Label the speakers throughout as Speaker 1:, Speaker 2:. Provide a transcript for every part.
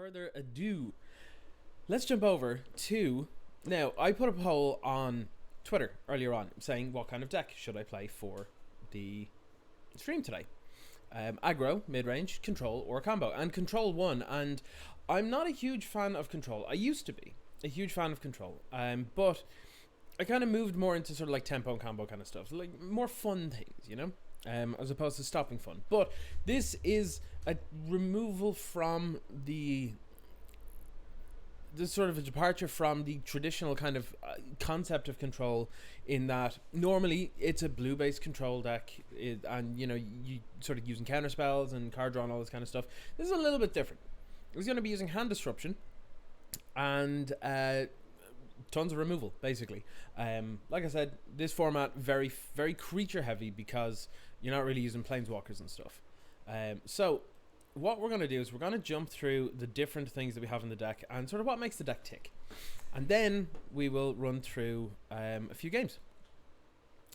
Speaker 1: further ado, let's jump over to... Now, I put a poll on Twitter earlier on saying what kind of deck should I play for the stream today. Aggro, mid-range, control, or combo. And control won, and I'm not a huge fan of control. I used to be a huge fan of control, but I kind of moved more into sort of like tempo and combo kind of stuff. Like, more fun things, you know? As opposed to stopping fun. But this is a removal from the sort of a departure from the traditional kind of concept of control, in that normally it's a blue-based control deck, and you know, you sort of using counter spells and card draw and all this kind of stuff. This is a little bit different. It's going to be using hand disruption and tons of removal, basically. Like I said, this format very creature heavy because you're not really using planeswalkers and stuff. So what we're going to do is we're going to jump through the different things that we have in the deck and sort of what makes the deck tick, and then we will run through a few games.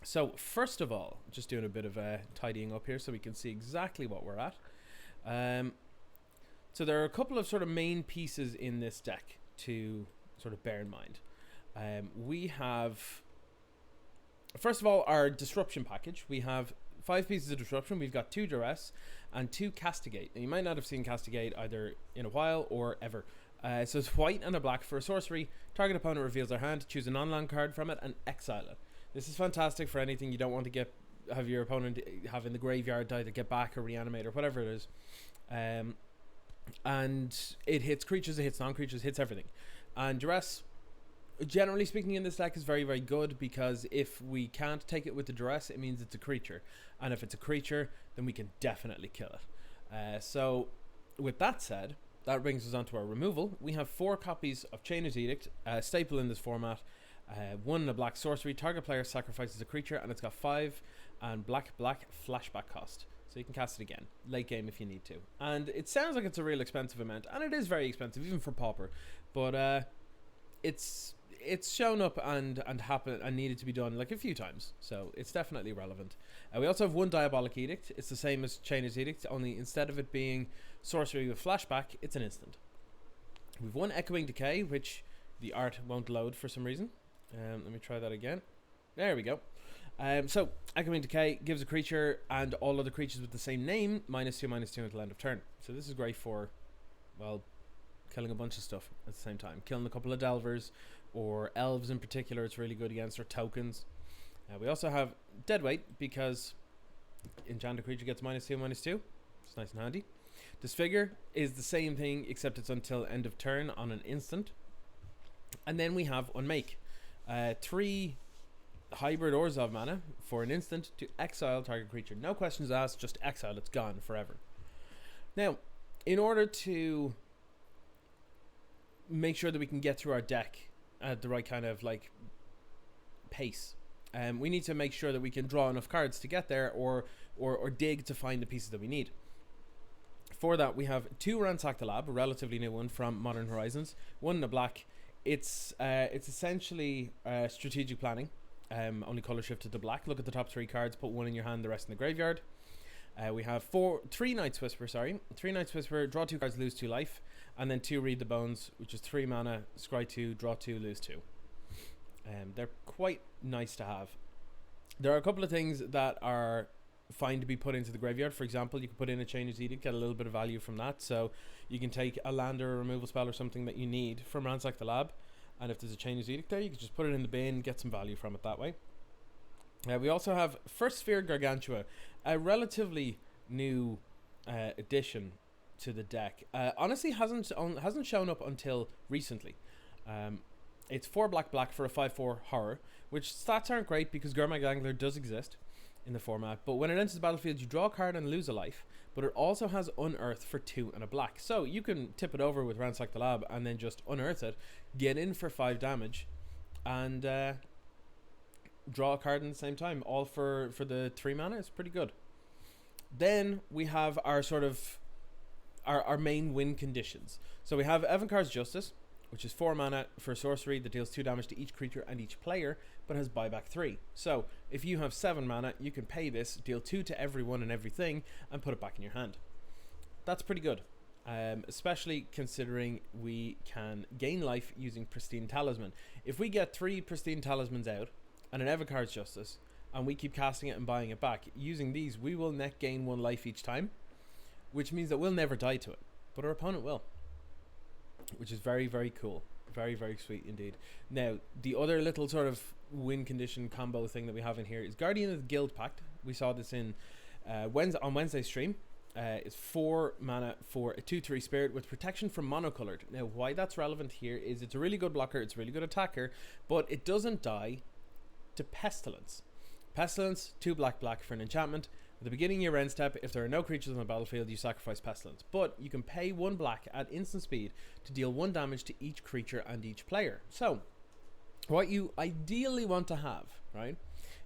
Speaker 1: So first of all, just doing a bit of tidying up here so we can see exactly what we're at. So there are a couple of sort of main pieces in this deck to sort of bear in mind. We have, first of all, our disruption package. We have 5 pieces of disruption. We've got 2 duress and 2 castigate. And you might not have seen castigate either in a while or ever. So it's white and a black for a sorcery. Target opponent reveals their hand, choose a non-land card from it, and exile it. This is fantastic for anything you don't want to have your opponent have in the graveyard, either get back or reanimate or whatever it is. And it hits creatures, it hits non-creatures, hits everything. And duress, generally speaking, in this deck is very good, because if we can't take it with the duress, it means it's a creature, and if it's a creature, then we can definitely kill it. So with that said, that brings us on to our removal. We have 4 copies of Chainer's Edict, staple in this format. 1 in a black sorcery. Target player sacrifices a creature, and it's got 5 and black flashback cost, so you can cast it again late game if you need to. And it sounds like it's a real expensive amount, and it is very expensive even for Pauper, but it's shown up and happened and needed to be done like a few times, so it's definitely relevant. We also have 1 Diabolic Edict. It's the same as Chainer's Edict, only instead of it being sorcery with flashback, it's an instant. We've 1 Echoing Decay, which the art won't load for some reason. Let me try that again. There we go. So Echoing Decay gives a creature and all other creatures with the same name -2/-2 until end of turn. So this is great for, well, killing a bunch of stuff at the same time. Killing a couple of Delvers, or Elves in particular, it's really good against, or tokens. We also have Deadweight, because enchant a creature gets -2/-2. It's nice and handy. Disfigure is the same thing, except it's until end of turn on an instant. And then we have Unmake. 3 hybrid Orzhov mana for an instant to exile target creature. No questions asked, just exile, it's gone forever. Now, in order to make sure that we can get through our deck at the right kind of like pace, we need to make sure that we can draw enough cards to get there, or dig to find the pieces that we need. For that, we have 2 Ransack the Lab, a relatively new one from Modern Horizons. 1 in a black. It's essentially strategic planning, only color shifted to black. Look at the top 3 cards, put 1 in your hand, the rest in the graveyard. We have 3 Night's Whisper, 3 Night's Whisper, draw 2 cards, lose 2 life, and then 2 Read the Bones, which is 3 mana, scry 2, draw 2, lose 2. They're quite nice to have. There are a couple of things that are fine to be put into the graveyard. For example, you can put in a Chainer's Edict, get a little bit of value from that, so you can take a land or a removal spell or something that you need from Ransack the Lab, and if there's a Chainer's Edict there, you can just put it in the bin, get some value from it that way. We also have First Sphere Gargantua, a relatively new addition to the deck. Honestly, hasn't shown up until recently. It's 4 black for a 5/4 horror, which stats aren't great because Gurmag Angler does exist in the format, but when it enters the battlefield, you draw a card and lose a life, but it also has Unearth for 2 and a black. So you can tip it over with Ransack the Lab and then just unearth it, get in for 5 damage, and draw a card in the same time, all for the 3 mana. It's pretty good. Then we have our sort of our main win conditions. So we have Evankar's Justice, which is 4 mana for a sorcery that deals 2 damage to each creature and each player, but has buyback 3. So if you have 7 mana, you can pay this, deal 2 to everyone and everything, and put it back in your hand. That's pretty good. especially considering we can gain life using Pristine Talisman. If we get 3 Pristine Talismans out and an Evocar's Justice, and we keep casting it and buying it back, using these, we will net gain 1 life each time, which means that we'll never die to it, but our opponent will, which is very, very cool. Very, very sweet indeed. Now, the other little sort of win condition combo thing that we have in here is Guardian of the Guild Pact. We saw this in on Wednesday's stream. It's 4 mana for a 2/3 spirit with protection from monocolored. Now, why that's relevant here is it's a really good blocker, it's a really good attacker, but it doesn't die to Pestilence. Pestilence, 2 black for an enchantment. At the beginning of your end step, if there are no creatures on the battlefield, you sacrifice Pestilence. But you can pay 1 black at instant speed to deal 1 damage to each creature and each player. So, what you ideally want to have, right?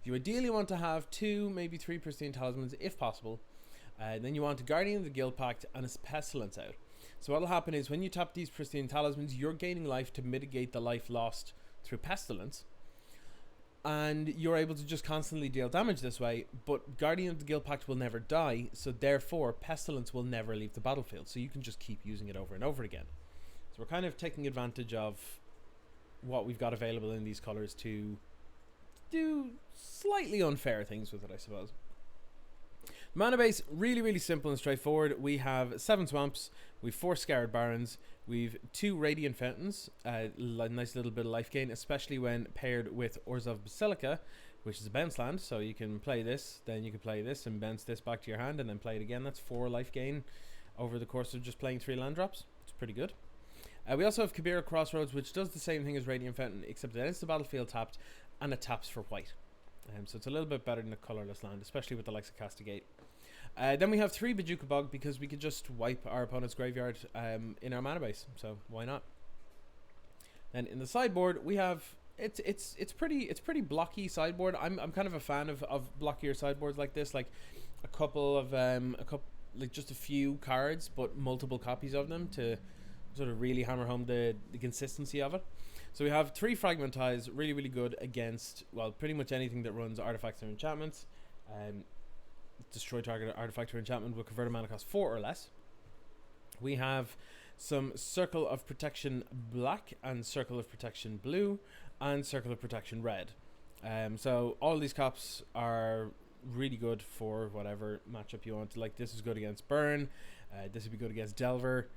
Speaker 1: You ideally want to have 2, maybe 3 Pristine Talismans, if possible. Then you want a Guardian of the Guild Pact and a Pestilence out. So what will happen is when you tap these Pristine Talismans, you're gaining life to mitigate the life lost through Pestilence. And you're able to just constantly deal damage this way, but Guardian of the Guild Pact will never die, so therefore Pestilence will never leave the battlefield, so you can just keep using it over and over again. So we're kind of taking advantage of what we've got available in these colours to do slightly unfair things with it, I suppose. Mana base, really, really simple and straightforward. We have 7 Swamps, we've 4 Scarred Barrens, we've 2 Radiant Fountains, a nice little bit of life gain, especially when paired with Orzhov Pestilence, which is a bounce land, so you can play this, then you can play this and bounce this back to your hand and then play it again. That's 4 life gain over the course of just playing 3 land drops. It's pretty good. We also have Kabira Crossroads, which does the same thing as Radiant Fountain, except it ends the battlefield tapped and it taps for white. So it's a little bit better than a colourless land, especially with the likes of Castigate. Then we have 3 Bajuka Bog because we could just wipe our opponent's graveyard in our mana base, so why not? Then in the sideboard we have it's pretty blocky sideboard. I'm kind of a fan of blockier sideboards like this, like a couple like just a few cards but multiple copies of them to sort of really hammer home the consistency of it. So we have 3 Fragmentize, really, really good against, well, pretty much anything that runs artifacts or enchantments. Destroy target artifact or enchantment will convert a mana cost 4 or less. We have some Circle of Protection black and Circle of Protection blue and Circle of Protection red. So all these cops are really good for whatever matchup you want. Like, this is good against Burn, this would be good against Delver,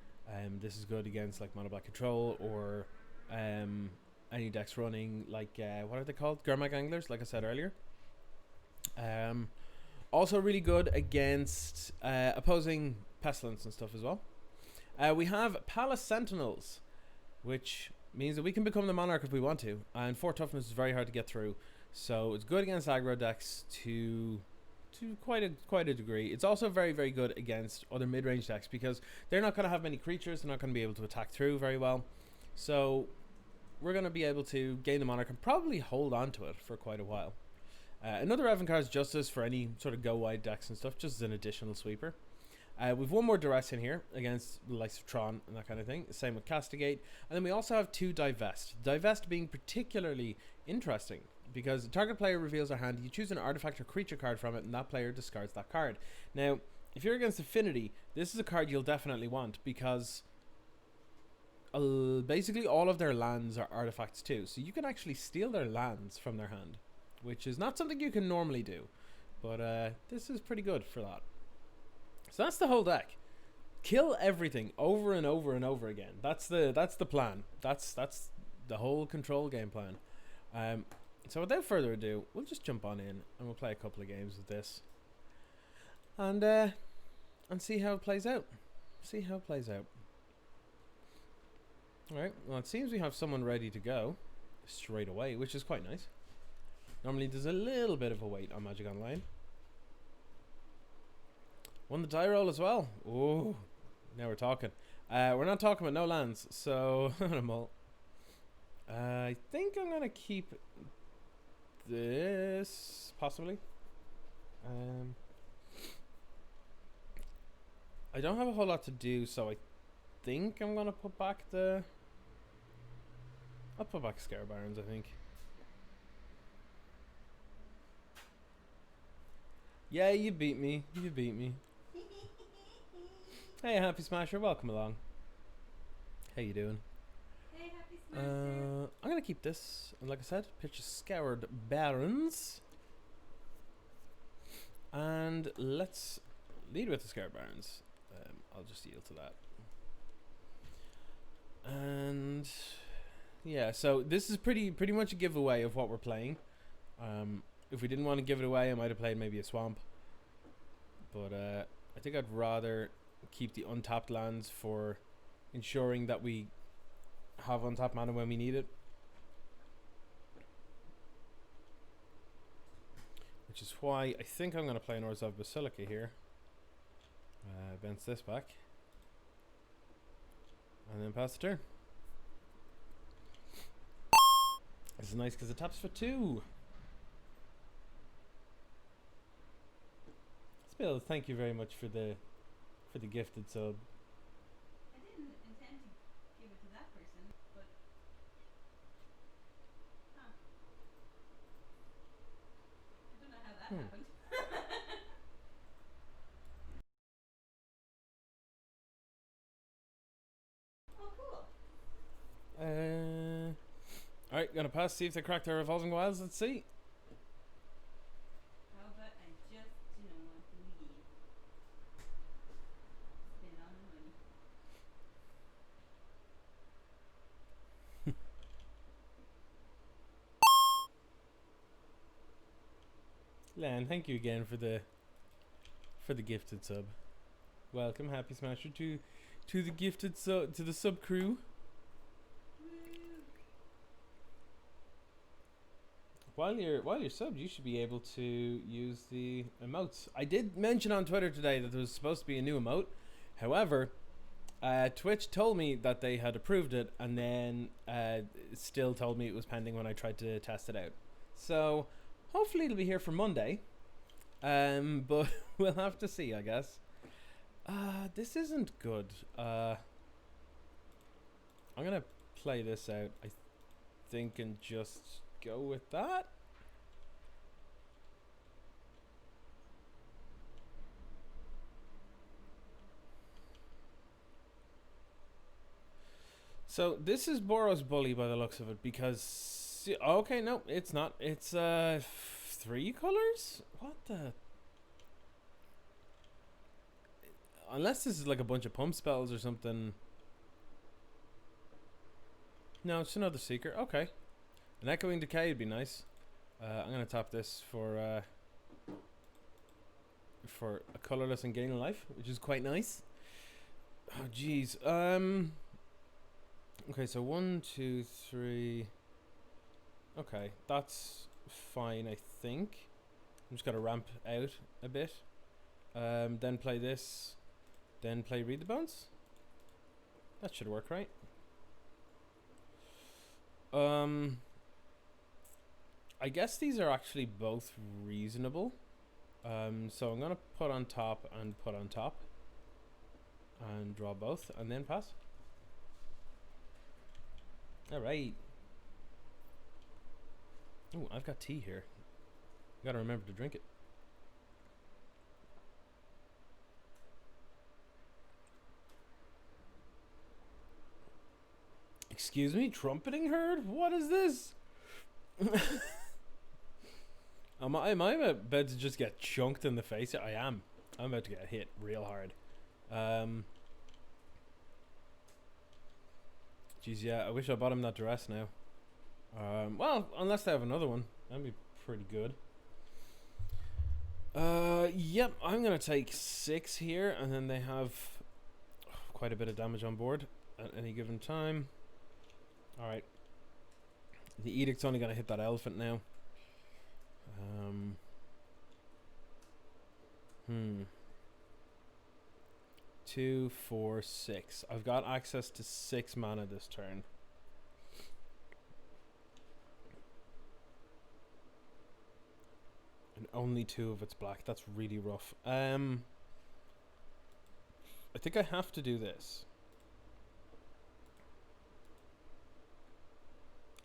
Speaker 1: this is good against like Mono Black Control or any decks running like what are they called? Gurmag Anglers, like I said earlier. Also really good against opposing Pestilence and stuff as well. We have Palace Sentinels, which means that we can become the Monarch if we want to, and 4 toughness is very hard to get through, so it's good against aggro decks to quite a degree. It's also very, very good against other mid-range decks because they're not going to have many creatures, they're not going to be able to attack through very well, so we're going to be able to gain the Monarch and probably hold on to it for quite a while. Another Evankar's Justice for any sort of go wide decks and stuff, just as an additional sweeper. We've 1 more Duress in here against the likes of Tron and that kind of thing. Same with Castigate. And then we also have 2 Divest. Divest being particularly interesting because the target player reveals their hand, you choose an artifact or creature card from it, and that player discards that card. Now, if you're against Affinity, this is a card you'll definitely want because basically all of their lands are artifacts too. So you can actually steal their lands from their hand, which is not something you can normally do, but this is pretty good for that. So that's the whole deck. Kill everything over and over and over again. That's the plan. That's the whole control game plan. So without further ado, we'll just jump on in and we'll play a couple of games of this, and see how it plays out. All right. Well, it seems we have someone ready to go straight away, which is quite nice. Normally there's a little bit of a wait on Magic Online. Won the die roll as well. Ooh, now we're talking. We're not talking about no lands, so I think I'm gonna keep this possibly. I don't have a whole lot to do, so I think I'm gonna put back I'll put back Scare Barons, I think. Yeah, you beat me. Hey, Happy Smasher, welcome along. How you doing?
Speaker 2: Hey, Happy Smasher.
Speaker 1: I'm gonna keep this, and like I said, pitch a Scoured Barons. And let's lead with the Scoured Barons. I'll just yield to that. And yeah, so this is pretty much a giveaway of what we're playing. If we didn't want to give it away, I might have played maybe a swamp. But I think I'd rather keep the untapped lands for ensuring that we have untapped mana when we need it. Which is why I think I'm going to play an Orzhov Basilica here. Bounce this back. And then pass the turn. This is nice because it taps for 2. Spill, thank you very much for the gifted sub.
Speaker 2: I didn't intend to give it to that person, but I don't know how that happened. Oh, cool.
Speaker 1: Alright, gonna pass, see if they crack their Revolving Wilds, let's see.
Speaker 2: How about I just, leave? Spend all the money.
Speaker 1: Lan, thank you again for the gifted sub. Welcome, Happy Smasher, to the gifted sub, to the sub crew. While you're subbed, you should be able to use the emotes. I did mention on Twitter today that there was supposed to be a new emote. However, Twitch told me that they had approved it, and then still told me it was pending when I tried to test it out. So hopefully it'll be here for Monday. But we'll have to see, I guess. This isn't good. I'm gonna play this out, I think, and just go with that. So this is Boros Bully by the looks of it, because okay, no, it's not. It's 3 colors. What the? Unless this is like a bunch of pump spells or something. No, it's another Seeker. Okay. An Echoing Decay would be nice. I'm going to tap this for a colorless and gain life, which is quite nice. Oh, jeez. Okay, so 1, 2, 3. Okay, that's fine, I think. I'm just going to ramp out a bit. Then play this. Then play Read the Bones. That should work, right? I guess these are actually both reasonable. So I'm gonna put on top and put on top, and draw both, and then pass. All right. Oh, I've got tea here. Gotta remember to drink it. Excuse me, trumpeting herd? What is this? Am I about to just get chunked in the face? I am. I'm about to get hit real hard. Geez, yeah, I wish I bought him that dress now. Well, unless they have another one. That'd be pretty good. Yep, I'm gonna take 6 here, and then they have quite a bit of damage on board at any given time. Alright. The Edict's only gonna hit that elephant now. 2, 4, 6. I've got access to 6 mana this turn. And only 2 of it's black. That's really rough. I think I have to do this.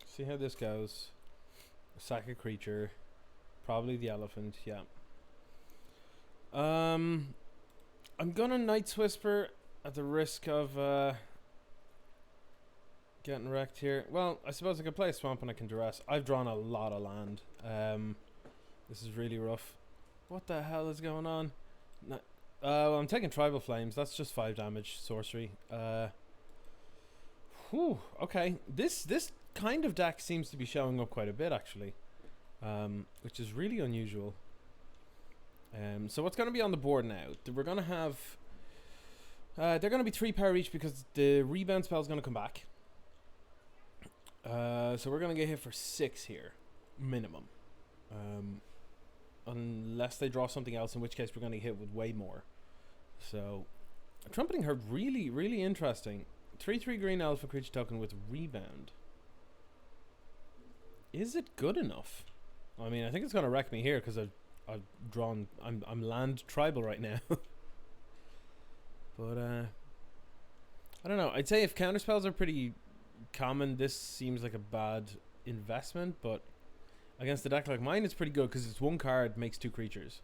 Speaker 1: See how this goes. Sack a creature. Probably the elephant, yeah. I'm gonna Night's Whisper At the risk of getting wrecked here. Well, I suppose I could play a swamp and I can duress. I've drawn a lot of land. This is really rough. What the hell is going on? Well, I'm taking Tribal Flames. That's just 5 damage. Sorcery. Whew, okay. This kind of deck seems to be showing up quite a bit, actually. Which is really unusual. So what's going to be on the board now? We're going to have... they're going to be 3 power each because the rebound spell is going to come back. So we're going to get hit for 6 here. Minimum. Unless they draw something else, in which case we're going to hit with way more. So, Trumpeting Herd, really, really interesting. 3/3 green alpha creature token with rebound. Is it good enough? I mean, I think it's going to wreck me here because I've drawn... I'm land tribal right now. But, I don't know. I'd say if counterspells are pretty common, this seems like a bad investment, but against a deck like mine, it's pretty good because it's 1 card, makes 2 creatures.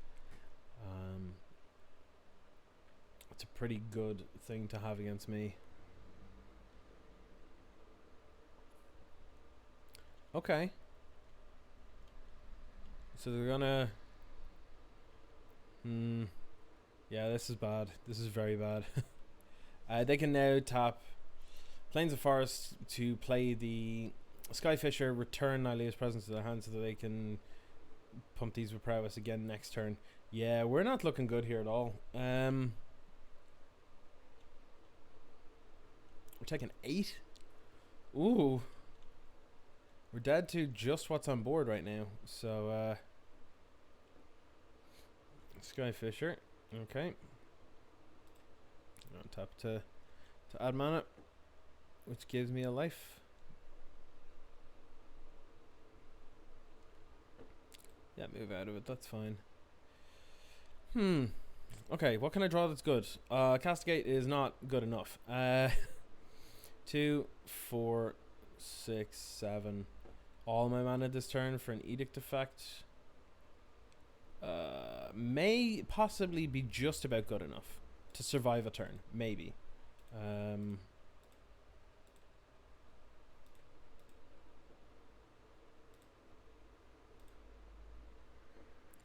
Speaker 1: It's a pretty good thing to have against me. Okay. So they're gonna... Yeah, this is bad. This is very bad. They can now tap Plains of Forest to play the Skyfisher, return Nylea's presence to their hand so that they can pump these with prowess again next turn. Yeah, we're not looking good here at all. We're taking 8. Ooh. We're dead to just what's on board right now. So, Skyfisher. Okay. On top to add mana, which gives me a life. Yeah, move out of it, that's fine. Okay, what can I draw that's good? Castigate is not good enough. 2, 4, 6, 7. All my mana this turn for an Edict effect. May possibly be just about good enough to survive a turn. Maybe.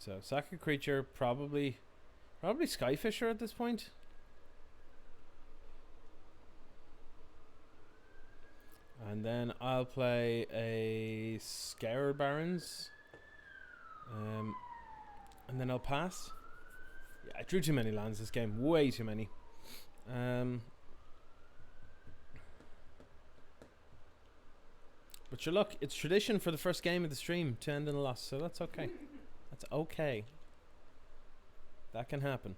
Speaker 1: So sack a creature, probably Skyfisher at this point. And then I'll play a Scoured Barrens. And then I'll pass. Yeah, I drew too many lands this game. Way too many. But sure, look, it's tradition for the first game of the stream to end in a loss, so that's okay. That's okay. That can happen.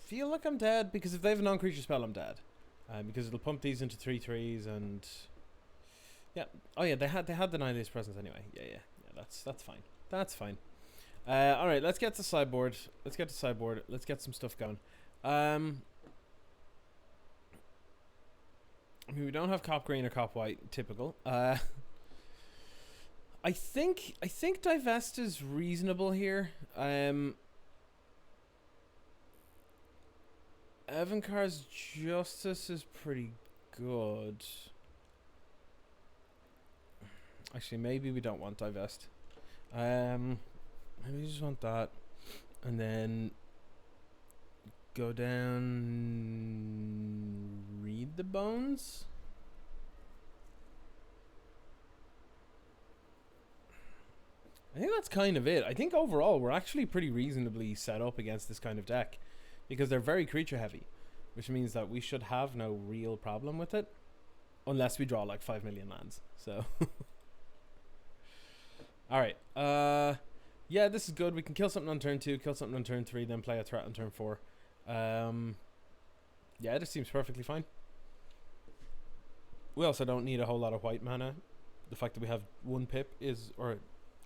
Speaker 1: Feel like I'm dead because if they have a non-creature spell, I'm dead. Because it'll pump these into 3/3s and yeah. Oh yeah, they had the Nylea's presence anyway. Yeah. That's fine. That's fine. All right, let's get to sideboard. Let's get some stuff going. I mean, we don't have cop green or cop white. Typical. I think divest is reasonable here. Evankar's Justice is pretty good. Actually, maybe we don't want divest. Maybe we just want that, and then go down. Read the Bones. I think that's kind of it. I think overall we're actually pretty reasonably set up against this kind of deck because they're very creature heavy, which means that we should have no real problem with it unless we draw like 5 million lands. So alright. Yeah, this is good. We can kill something on turn 2, kill something on turn 3, then play a threat on turn 4. Yeah, this seems perfectly fine. We also don't need a whole lot of white mana. The fact that we have 1 pip is, or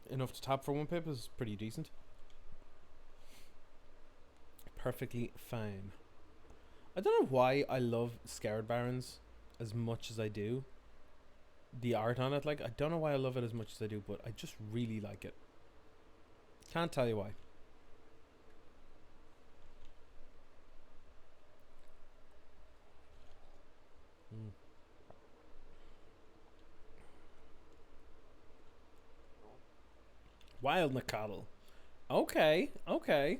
Speaker 1: enough to tap for 1 pip, is pretty decent. Perfectly fine. I don't know why I love Scoured Barrens as much as I do. The art on it, like, I don't know why I love it as much as I do, but I just really like it. Can't tell you why. Wild Nakatl. Okay, okay.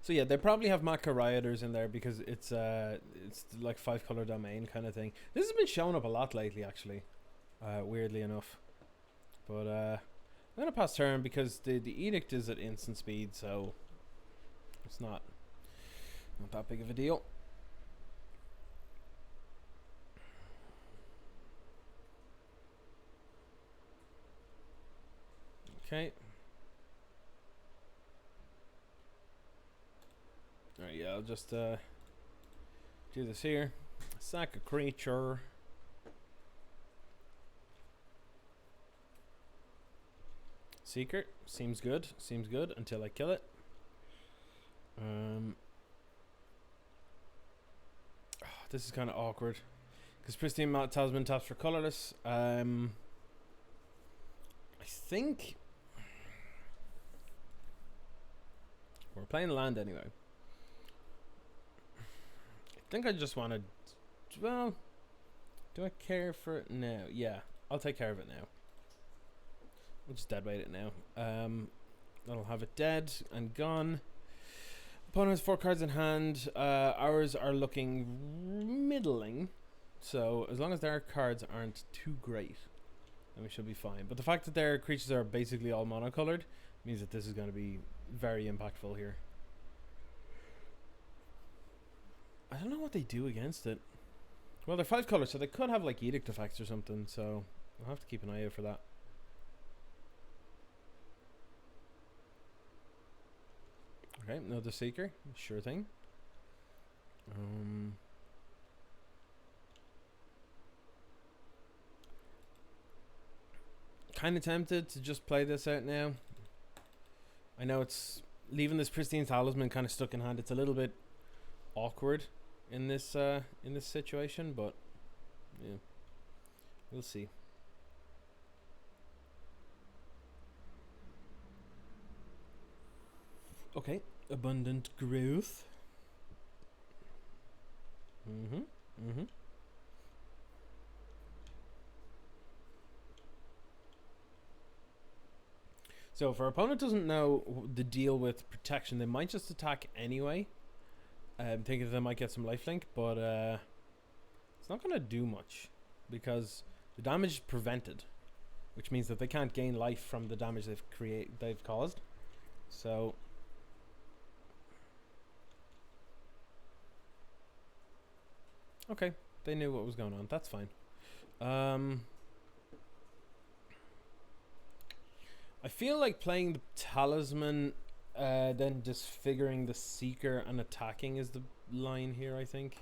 Speaker 1: So yeah, they probably have Maka Rioters in there because it's like 5-color domain kind of thing. This has been showing up a lot lately, actually. Weirdly enough. But I'm gonna pass turn because the edict is at instant speed, so it's not that big of a deal. Okay. Alright, yeah, I'll just do this here. Sack a creature. Secret. Seems good. Seems good until I kill it. This is kind of awkward. Because Pristine Talisman taps for colorless. I think we're playing land anyway. I think I just want to. Well, do I care for it now? Yeah, I'll take care of it now. We'll just deadweight it now. That'll have it dead and gone. Opponent has 4 cards in hand. Ours are looking middling. So as long as their cards aren't too great, then we should be fine. But the fact that their creatures are basically all monocolored means that this is going to be very impactful here. I don't know what they do against it. Well, they're 5 colors, so they could have like edict effects or something. So I'll have to keep an eye out for that. Okay, another Seeker. Sure thing. Kind of tempted to just play this out now. I know it's leaving this Pristine Talisman kind of stuck in hand. It's a little bit awkward in this situation, but yeah, we'll see. Okay, abundant growth. So if our opponent doesn't know the deal with protection, they might just attack anyway. Thinking they might get some lifelink, but it's not going to do much because the damage is prevented, which means that they can't gain life from the damage they've caused. So okay, they knew what was going on. That's fine. I feel like playing the Talisman, then disfiguring the Seeker and attacking is the line here, I think.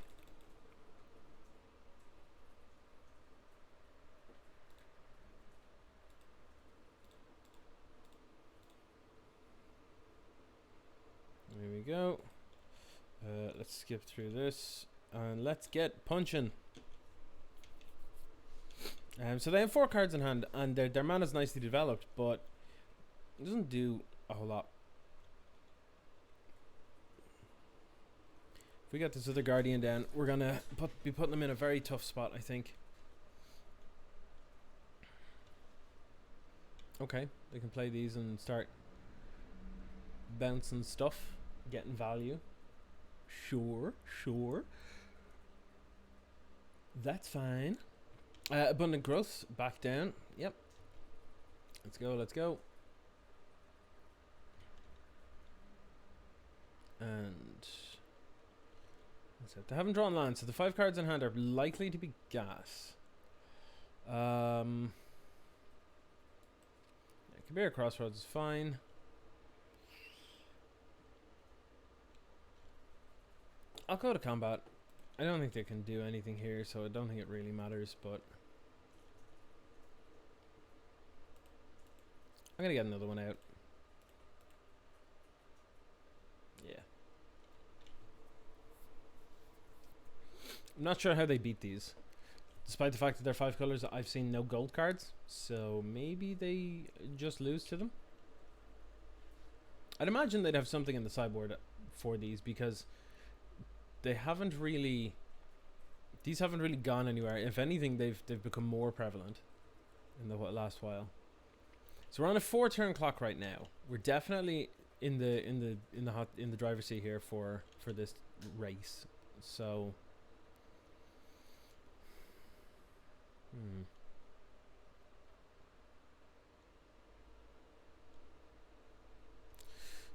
Speaker 1: There we go. Let's skip through this and let's get punching. So they have 4 cards in hand and their mana's nicely developed, but it doesn't do a whole lot. If we get this other Guardian down, we're gonna be putting them in a very tough spot, I think. Okay, they can play these and start bouncing stuff, getting value. Sure. That's fine. Abundant growth, back down. Yep. Let's go. And that's it. They haven't drawn land, so the 5 cards in hand are likely to be gas. Yeah, Kabir Crossroads is fine. I'll go to combat. I don't think they can do anything here, so I don't think it really matters, but I'm gonna get another one out. Yeah. I'm not sure how they beat these. Despite the fact that they're 5 colors, I've seen no gold cards, so maybe they just lose to them. I'd imagine they'd have something in the sideboard for these because they haven't really. These haven't really gone anywhere. If anything, they've become more prevalent in the last while. So we're on a 4-turn clock right now. We're definitely in the driver's seat here for this race. So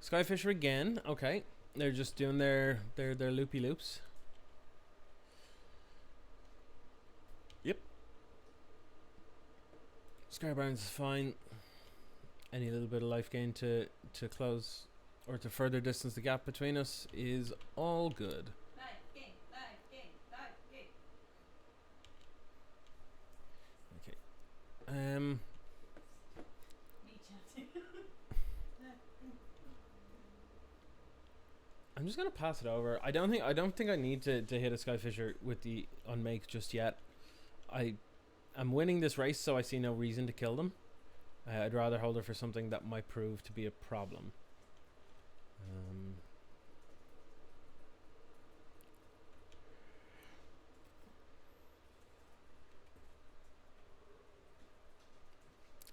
Speaker 1: Skyfisher again. Okay, they're just doing their loopy loops. Yep. Skybounds is fine. Any little bit of life gain to close or to further distance the gap between us is all good.
Speaker 2: Life gain, life gain, life gain.
Speaker 1: Okay.
Speaker 2: Me chatting.
Speaker 1: I'm just gonna pass it over. I don't think I need to hit a Skyfisher with the unmake just yet. I'm winning this race, so I see no reason to kill them. I'd rather hold her for something that might prove to be a problem.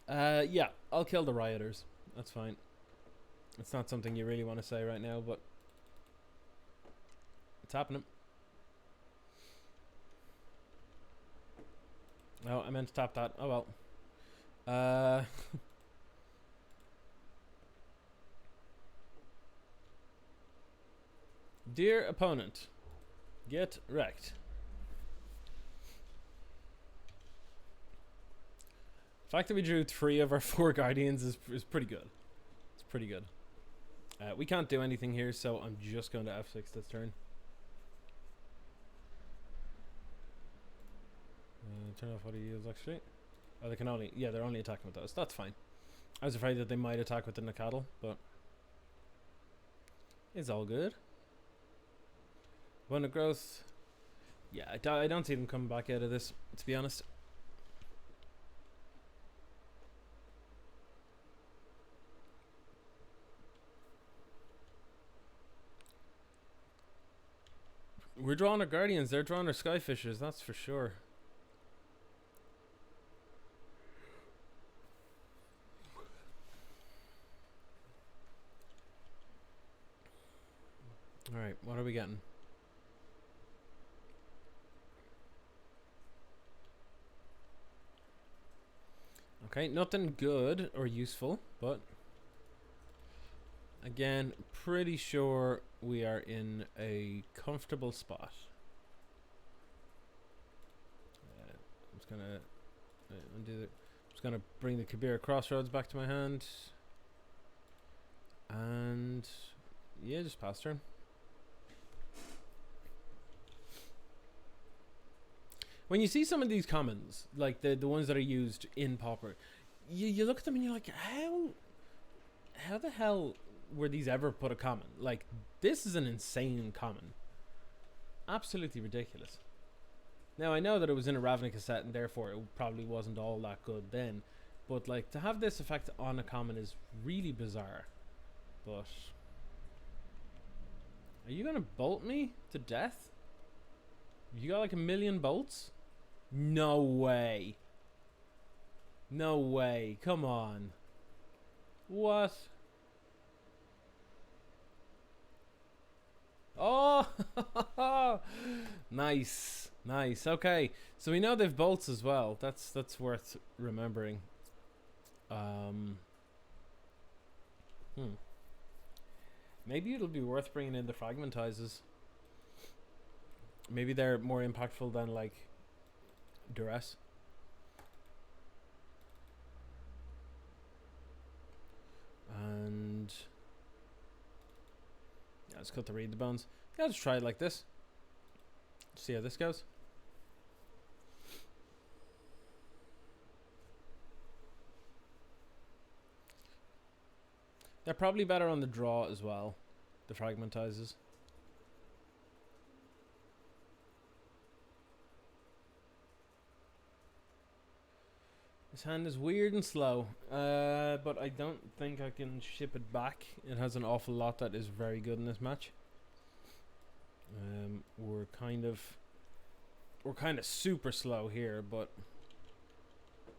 Speaker 1: Yeah, I'll kill the rioters. That's fine. It's not something you really want to say right now, but it's happening. Oh, I meant to tap that. Oh well. Dear opponent, get wrecked. The fact that we drew 3 of our 4 guardians is pretty good. It's pretty good. We can't do anything here, so I'm just going to F6 this turn. Turn off what he is actually. Oh, they can only... Yeah, they're only attacking with those. That's fine. I was afraid that they might attack with the Nakadal, but... It's all good. One of growth. Yeah, I don't see them coming back out of this, to be honest. We're drawing our guardians, they're drawing our skyfishers, that's for sure. Alright, what are we getting? Okay, nothing good or useful, but again, pretty sure we are in a comfortable spot. I'm just gonna undo the. Just gonna bring the Kabir Crossroads back to my hand, and yeah, just pass turn. When you see some of these commons, like the ones that are used in Pauper, you look at them and you're like, how the hell were these ever put a common? Like, this is an insane common. Absolutely ridiculous. Now, I know that it was in a Ravnica set and therefore it probably wasn't all that good then, but like, to have this effect on a common is really bizarre. But are you gonna bolt me to death? You got like 1,000,000 bolts? No way. No way. Come on. What? Oh! Nice. Nice. Okay. So we know they've bolts as well. That's worth remembering. Maybe it'll be worth bringing in the fragmentizers. Maybe they're more impactful than like duress. And yeah, let's cut the read the bones. Yeah, let's try it like this. See how this goes. They're probably better on the draw as well, the fragmentizers. This hand is weird and slow, but I don't think I can ship it back. It has an awful lot that is very good in this match. We're kind of super slow here, but I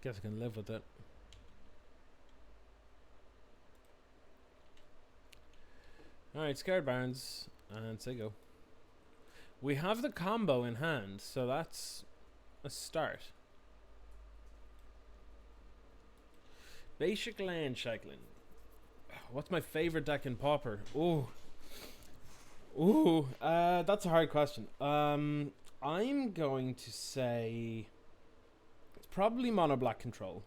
Speaker 1: guess I can live with it. Alright, Scared Barons, and say go. We have the combo in hand, so that's a start. Basic land cycling. What's my favorite deck in Pauper? That's a hard question. I'm going to say it's probably mono black control.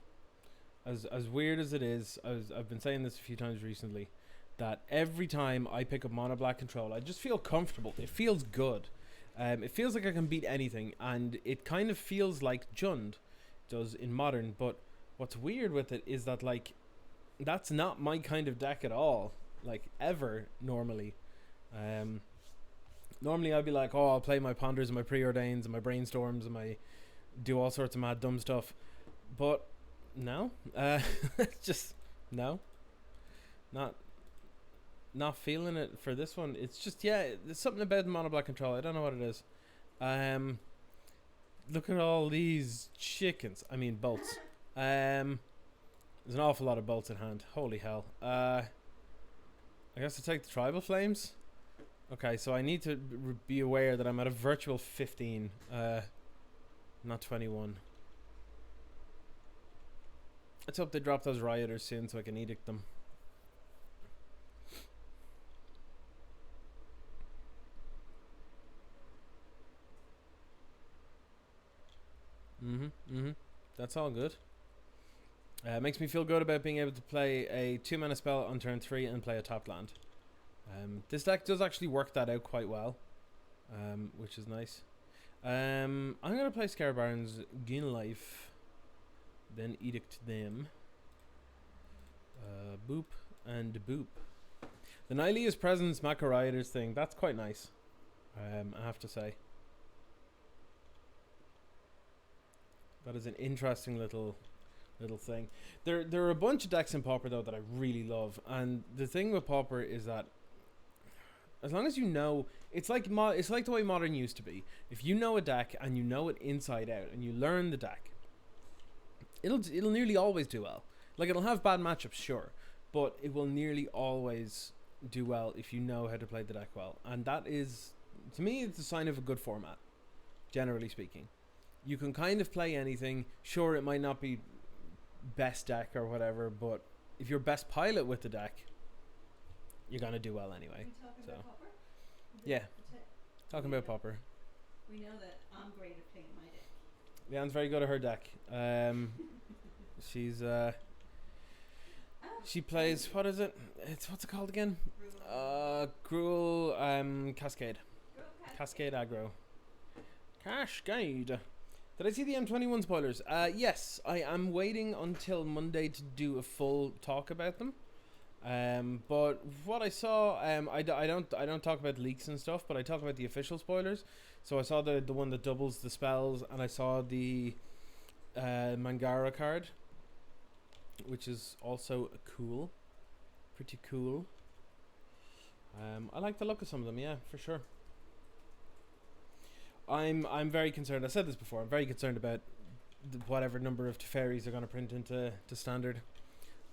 Speaker 1: As weird as it is, I've been saying this a few times recently, that every time I pick up mono black control, I just feel comfortable. It feels good. It feels like I can beat anything, and it kind of feels like Jund does in Modern. But what's weird with it is that, like, that's not my kind of deck at all, like, ever, normally. Normally I'd be like, oh, I'll play my Ponders and my Preordains and my Brainstorms and my do all sorts of mad dumb stuff. But no, just no, not feeling it for this one. It's just, yeah, there's something about mono black control. I don't know what it is. Look at all these chickens. I mean bolts. There's an awful lot of bolts in hand. Holy hell. I guess I'll take the Tribal Flames. Okay, so I need to be aware that I'm at a virtual 15, not 21. Let's hope they drop those Rioters soon so I can edict them. That's all good. Makes me feel good about being able to play a 2-mana spell on turn 3 and play a top land. This deck does actually work that out quite well, which is nice. I'm going to play Scare Barons, gain life, then edict them. Boop and boop. The Nylea's Presence Maka Rioters thing, that's quite nice, I have to say. That is an interesting little thing. There are a bunch of decks in Pauper though that I really love, and the thing with Pauper is that as long as you know, it's like the way Modern used to be. If you know a deck and you know it inside out and you learn the deck, it'll nearly always do well. Like, it'll have bad matchups, sure, but it will nearly always do well if you know how to play the deck well. And that is, to me, it's a sign of a good format, generally speaking. You can kind of play anything. Sure, it might not be best deck or whatever, but if you're best pilot with the deck, you're gonna do well anyway.
Speaker 2: Are we talking about Pauper?
Speaker 1: Yeah, talking about Pauper.
Speaker 2: We know that I'm great at playing my deck.
Speaker 1: Leanne's very good at her deck. She's she plays, what is it? What's it called again? Gruul Cascade. Cascade aggro. Cascade. Did I see the M21 spoilers? Yes, I am waiting until Monday to do a full talk about them. But what I saw, I don't talk about leaks and stuff, but I talk about the official spoilers. So I saw the one that doubles the spells, and I saw the Mangara card, which is also cool, pretty cool. I like the look of some of them, yeah, for sure. I'm very concerned. I said this before. I'm very concerned about whatever number of Teferis are going to print into standard,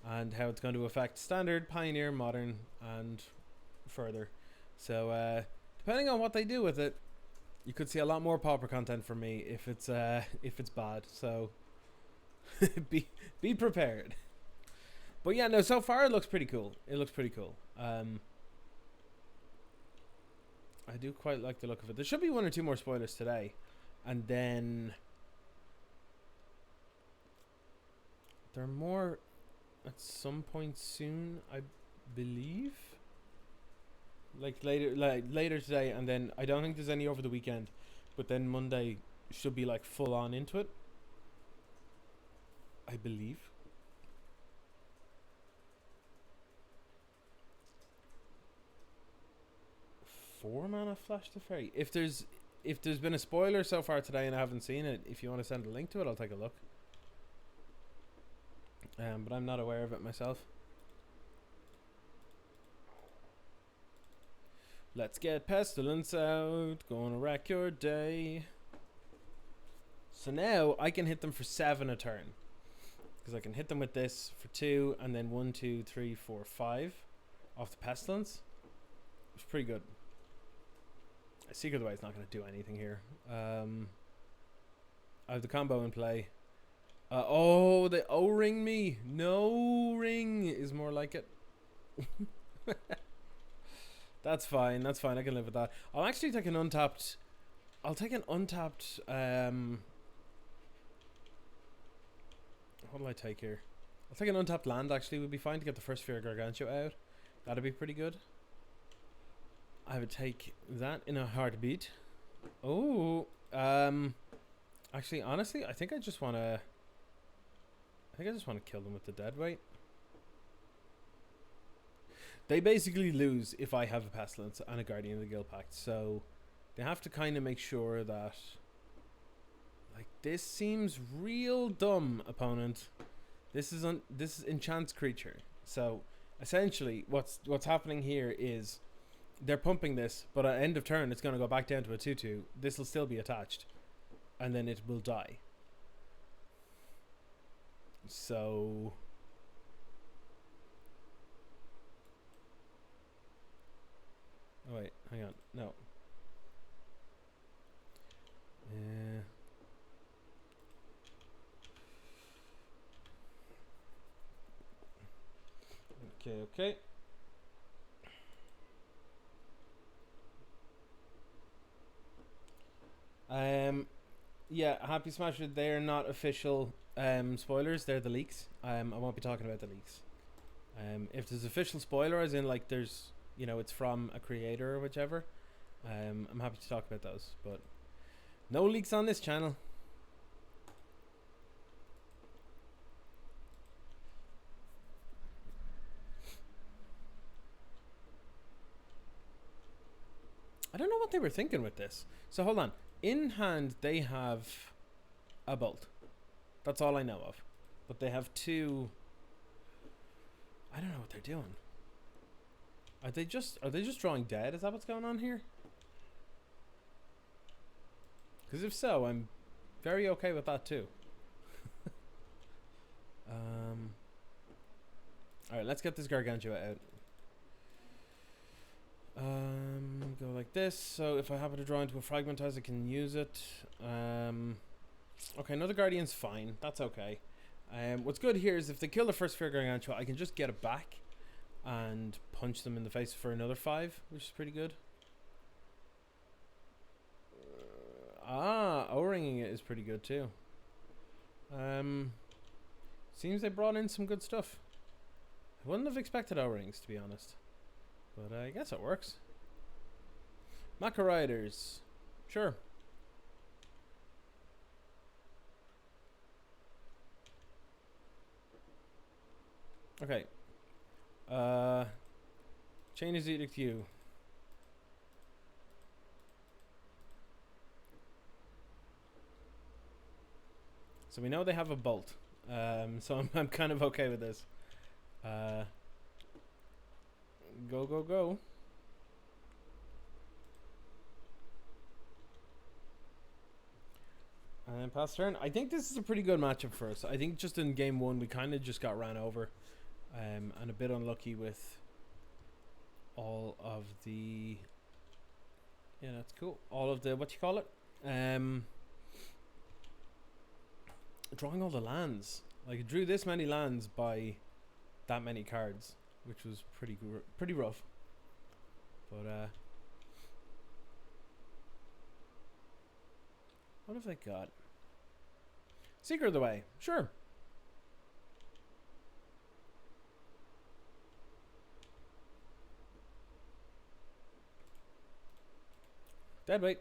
Speaker 1: and how it's going to affect standard, pioneer, modern, and further. So depending on what they do with it, you could see a lot more Pauper content from me if it's bad. So be prepared. But yeah, no. So far it looks pretty cool. It looks pretty cool. I do quite like the look of it. There should be 1 or 2 more spoilers today, and then there are more at some point soon, I believe. Like later today, and then I don't think there's any over the weekend, but then Monday should be like full on into it, I believe. Four mana Flash to Fairy. If there's been a spoiler so far today and I haven't seen it, if you want to send a link to it, I'll take a look. But I'm not aware of it myself. Let's get Pestilence out. Gonna wreck your day. So now I can hit them for 7 a turn, because I can hit them with this for 2, and then 1, 2, 3, 4, 5 off the Pestilence. It's pretty good. Secret of the Way is not going to do anything here. I have the combo in play. Oh, they O-ring me. No ring is more like it. That's fine. That's fine. I can live with that. I'll actually take an untapped. I'll take an untapped. What will I take here? I'll take an untapped land. Actually, would be fine to get the first Spiria Gargantua out. That'd be pretty good. I would take that in a heartbeat. Oh, actually, honestly, I think I just want to. I think I just want to kill them with the deadweight. They basically lose if I have a Pestilence and a Guardian of the Guild Pact, so they have to kind of make sure that. Like, this seems real dumb, opponent. This is enchants creature. So essentially, what's happening here is they're pumping this, but at end of turn, it's going to go back down to a 2/2. This will still be attached, and then it will die. So oh wait, hang on, no. Okay. Yeah, Happy Smasher, they're not official spoilers, they're the leaks. I won't be talking about the leaks. If there's official spoiler, as in like there's, you know, it's from a creator or whichever, I'm happy to talk about those, but no leaks on this channel. I don't know what they were thinking with this. So hold on. In hand, they have a bolt. That's all I know of. But they have two. I don't know what they're doing. Are they just drawing dead? Is that what's going on here? Because if so, I'm very okay with that too. Alright, let's get this Gargantua out. Go like this. So if I happen to draw into a Fragmentize, I can use it. Okay, another Guardian's fine. That's okay. What's good here is if they kill the first Spiria Gargantua, I can just get it back and punch them in the face for another 5, which is pretty good. O-ringing it is pretty good too. Seems they brought in some good stuff. I wouldn't have expected O-rings, to be honest. But I guess it works. Maca Riders. Sure. Okay. Chain's Edict you. So we know they have a bolt. So I'm kind of okay with this. Go. And pass turn. I think this is a pretty good matchup for us. I think just in game 1 we kind of just got ran over. And a bit unlucky with all of the... Yeah, that's cool. All of the... What you call it? Drawing all the lands. Like, I drew this many lands by that many cards, which was pretty rough. But what have they got? Secret of the Way, sure. Deadweight.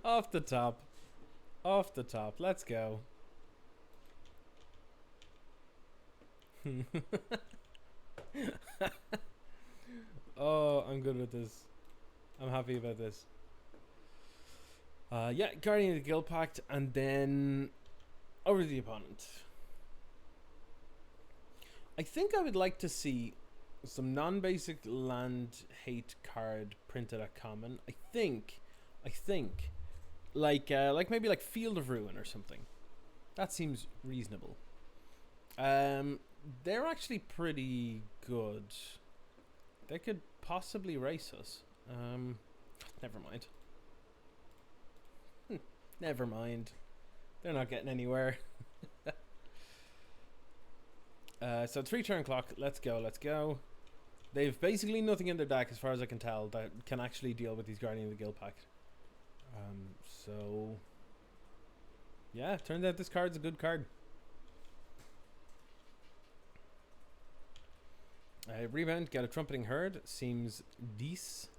Speaker 1: Off the top. Let's go. Oh, I'm good with this. I'm happy about this. Yeah, Guardian of the Guild Pact, and then over to the opponent. I think I would like to see some non-basic land hate card printed at common. I think, like maybe like Field of Ruin or something. That seems reasonable. They're actually pretty good. They could possibly race us. Never mind. Never mind. They're not getting anywhere. So 3 turn clock. Let's go. Let's go. They've basically nothing in their deck, as far as I can tell, that can actually deal with these Guardian of the Guild Pact. So yeah, turns out this card's a good card. Rebound, get a Trumpeting Herd. Seems decent.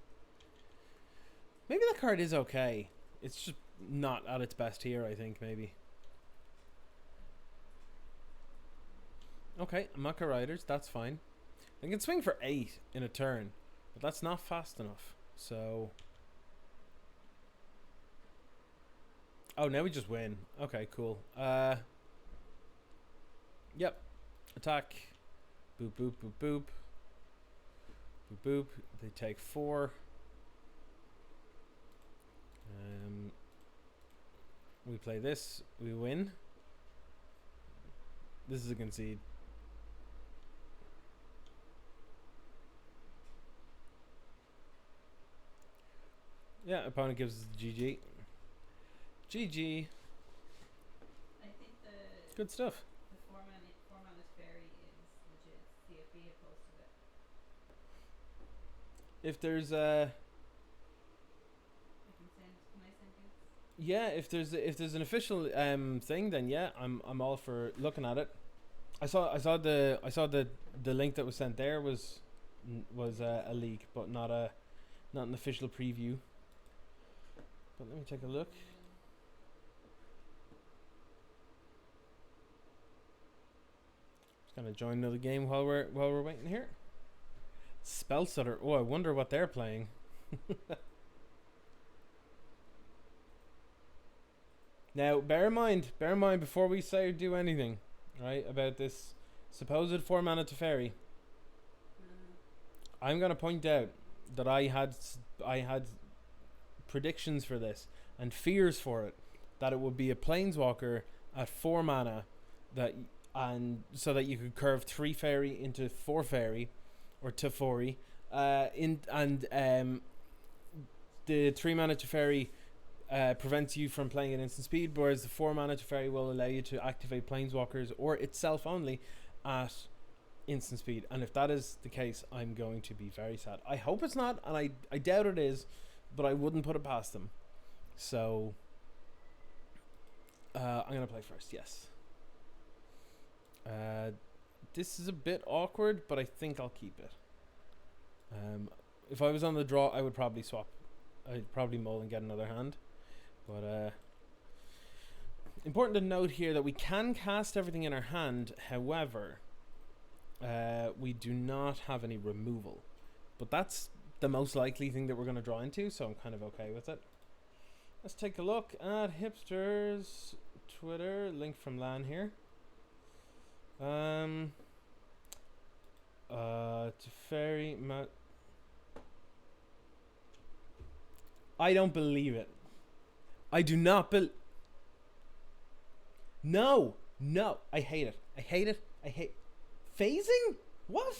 Speaker 1: Maybe that card is okay. It's just not at its best here, I think, maybe. Okay, Maka Riders, that's fine. I can swing for 8 in a turn, but that's not fast enough. So... oh, now we just win. Okay, cool. Yep. Attack. Boop, boop, boop, boop. Boop, boop. They take 4. We play this. We win. This is a concede. Yeah, opponent gives us the GG. GG.
Speaker 2: I think the
Speaker 1: Good stuff.
Speaker 2: the four-mana fairy is legit. CFB have posted it.
Speaker 1: If there's
Speaker 2: Can I send you?
Speaker 1: yeah, if there's an official thing, then yeah, I'm all for looking at it. I saw the link that was sent there was a leak, but not an official preview. But let me take a look. Just gonna join another game while we're waiting here. Spellstutter. Oh, I wonder what they're playing. Now, bear in mind before we say or do anything, right, about this supposed 4-mana Teferi, I'm gonna point out that I had predictions for this and fears for it, that it would be a planeswalker at 4 mana and so that you could curve 3 fairy into 4 fairy or Teferi, the 3 mana Teferi prevents you from playing at instant speed, whereas the 4 mana Teferi will allow you to activate planeswalkers or itself only at instant speed. And if that is the case, I'm going to be very sad. I hope it's not, and I doubt it is, but I wouldn't put it past them. So I'm gonna play first. Yes. This is a bit awkward, but I think I'll keep it. If I was on the draw, I would probably swap. I'd probably mull and get another hand. But important to note here that we can cast everything in our hand. However, we do not have any removal. But that's the most likely thing that we're going to draw into, so I'm kind of okay with it. Let's take a look at Hipster's Twitter. Link from LAN here. Teferi I don't believe it. I do not No! I hate it. I hate phasing? What?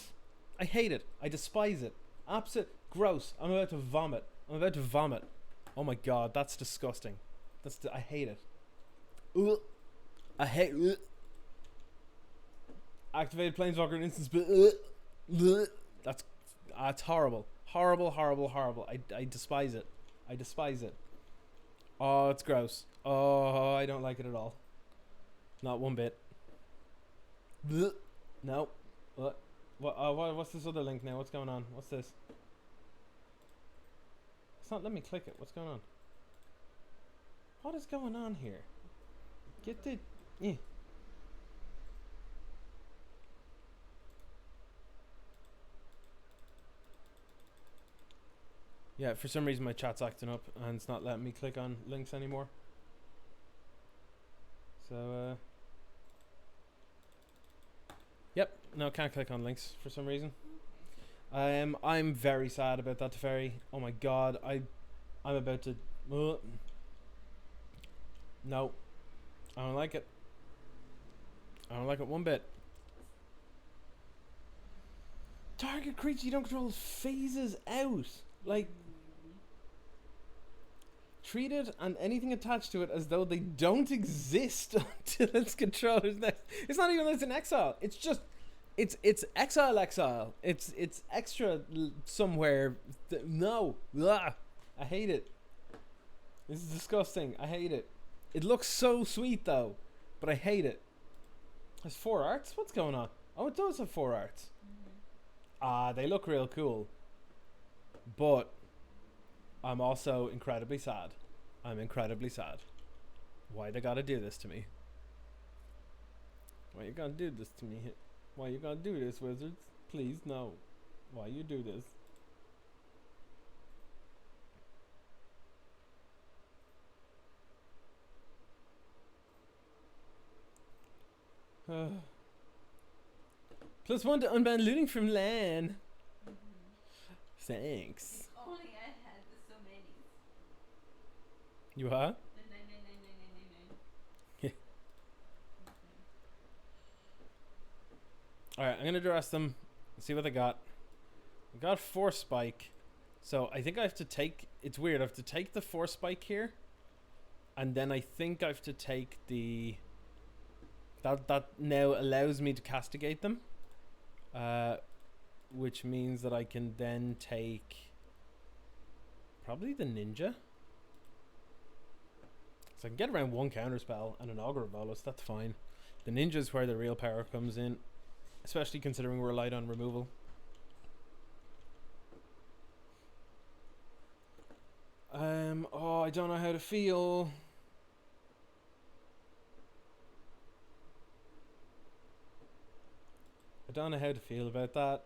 Speaker 1: I hate it. I despise it. Absolute gross. I'm about to vomit. Oh my god, that's disgusting. I hate it. Ugh. I hate it. Activated planeswalker in instance, but that's horrible. Horrible. I despise it. Oh, it's gross. Oh, I don't like it at all. Not one bit. Blech. No. What? What's this other link now? What's going on? What's this? It's not letting me click it. What's going on? What is going on here? Get the... Yeah. Yeah, for some reason my chat's acting up and it's not letting me click on links anymore. So, yep, no, can't click on links for some reason. I'm very sad about that Teferi. Oh my god, I'm about to... No, I don't like it. I don't like it one bit. target creature you don't control phases out. Like, treat it and anything attached to it as though they don't exist until its controller's next. It's not even that it's an exile. It's just, it's exile. It's extra somewhere. No, ugh. I hate it. This is disgusting. I hate it. It looks so sweet though, but I hate it. There's 4 arts. What's going on? Oh, it does have 4 arts. They look real cool, but I'm also incredibly sad. I'm incredibly sad. Why they gotta do this to me? Why you gotta do this to me? Why you gotta do this, wizards? Please, no. Why you do this? +1 to unban looting from LAN. Thanks.
Speaker 2: If only I had so many.
Speaker 1: You are? Alright, I'm gonna dress them. See what they got. I got 4 spike. So I think I have to take, it's weird, I have to take the 4 spike here. And then I think I have to take the, that now allows me to castigate them. Which means that I can then take probably the ninja. So I can get around 1 counter spell and an augur bolus, that's fine. The ninja is where the real power comes in, especially considering we're light on removal. Oh, I don't know how to feel. I don't know how to feel about that.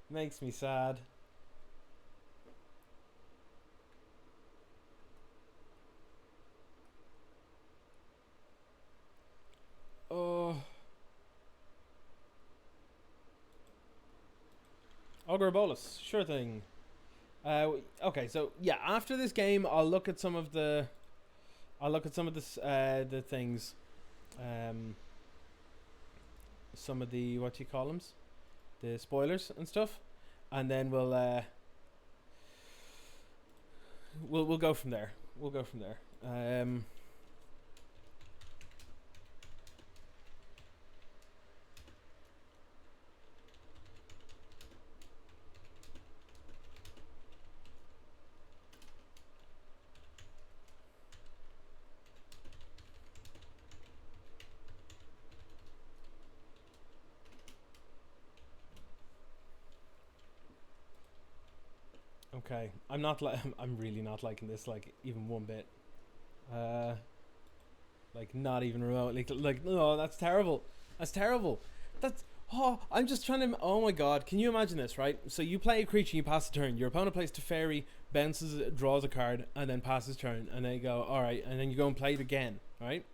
Speaker 1: Makes me sad. Oh. Augur bolus, sure thing. Okay, so yeah, after this game, I'll look at some of the, the things, some of the, what do you call them, the spoilers and stuff, and then we'll go from there. We'll go from there. Okay, I'm really not liking this, like, even one bit. Like, not even remotely. Like, no, that's terrible. That's terrible. That's, oh, I'm just trying to, oh my god, can you imagine this, right? So you play a creature, you pass a turn, your opponent plays Teferi, bounces, draws a card, and then passes turn, and they go, alright, and then you go and play it again, right?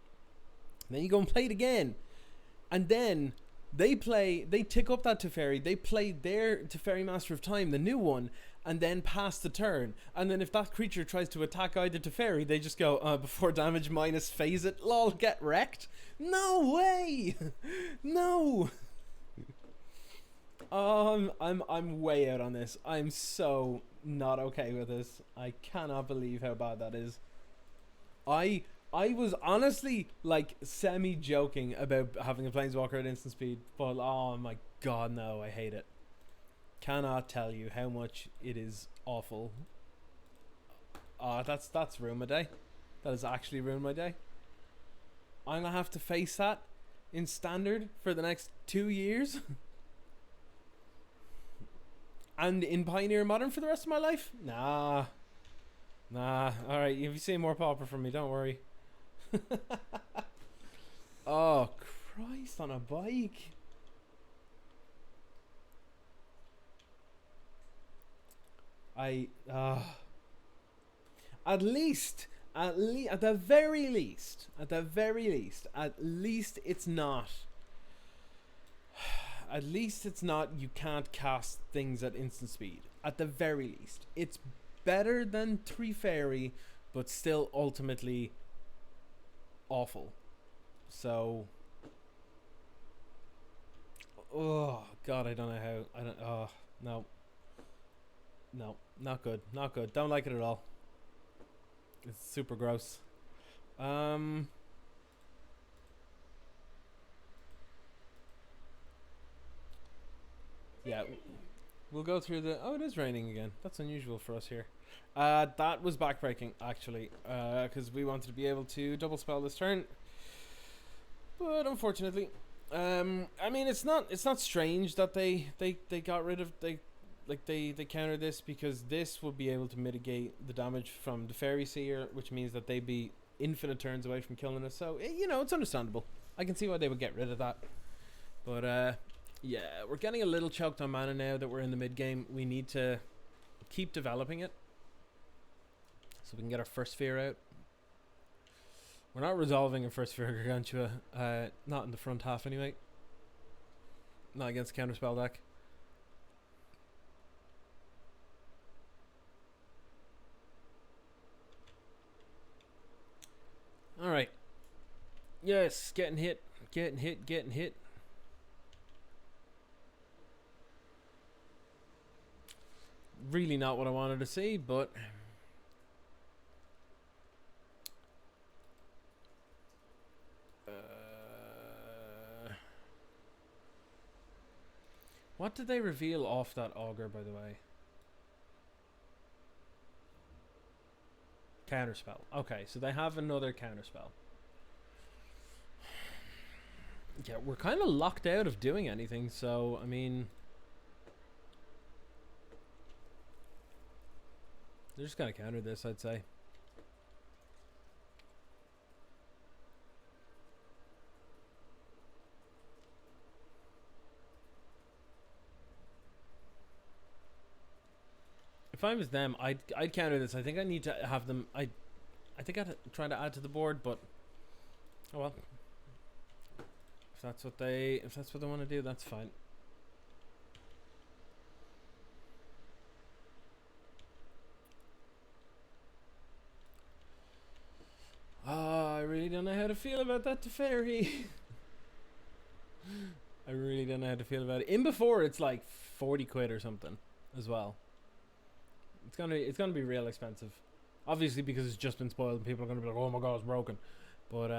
Speaker 1: And then you go and play it again, and then they tick up that Teferi, they play their Teferi Master of Time, the new one, and then pass the turn. And then if that creature tries to attack either Teferi, they just go, before damage minus phase it, lol, get wrecked. No way! No! I'm way out on this. I'm so not okay with this. I cannot believe how bad that is. I was honestly like semi-joking about having a Planeswalker at instant speed, but oh my god, no, I hate it. Cannot tell you how much it is awful. That's ruined my day. That has actually ruined my day. I'm gonna have to face that in standard for the next 2 years. And in Pioneer Modern for the rest of my life? Nah. Alright, if you see more Pauper from me, don't worry. Oh, Christ on a bike. At the very least, it's not. At least it's not, you can't cast things at instant speed. At the very least. It's better than Teferi, but still ultimately awful. So, Oh God, I don't know how. I don't. Oh no, no, not good, not good. Don't like it at all. It's super gross. Um. Yeah, we'll go through the. Oh, it is raining again. That's unusual for us here. That was backbreaking actually, because we wanted to be able to double spell this turn, but unfortunately, I mean it's not strange that they got rid of they countered this, because this would be able to mitigate the damage from the Fairy Seer, which means that they'd be infinite turns away from killing us. So it's understandable. I can see why they would get rid of that, but yeah, we're getting a little choked on mana now that we're in the mid game. We need to keep developing it so we can get our first sphere out. We're not resolving a first sphere Gargantua, not in the front half anyway. Not against counterspell deck. Alright. Yes, getting hit. Really not what I wanted to see, but what did they reveal off that augur, by the way? Counterspell. Okay, so they have another counterspell. Yeah, we're kind of locked out of doing anything, so, I mean, they're just gonna counter this, I'd say. If I was them, I'd counter this. I think I need to have them. I think I'd try to add to the board, but oh well. If that's what they want to do, that's fine. I really don't know how to feel about that Teferi. I really don't know how to feel about it. In before, it's like 40 quid or something as well. It's gonna be real expensive, obviously, because it's just been spoiled and people are gonna be like, oh my god, it's broken. But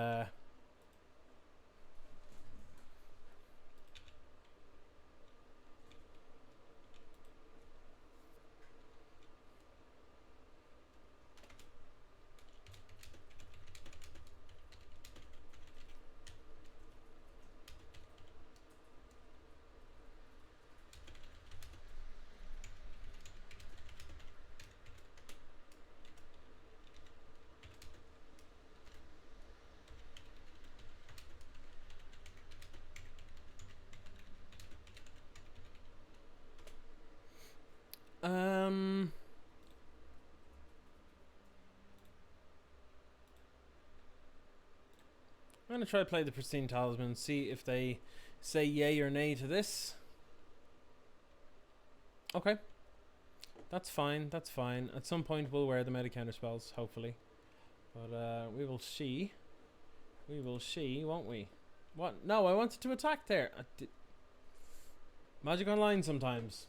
Speaker 1: I'm gonna try to play the Pristine Talisman, see if they say yay or nay to this. Okay, that's fine. That's fine. At some point, we'll wear them out of counter spells, hopefully. But we will see. We will see, won't we? What? No, I wanted to attack there. Magic Online sometimes.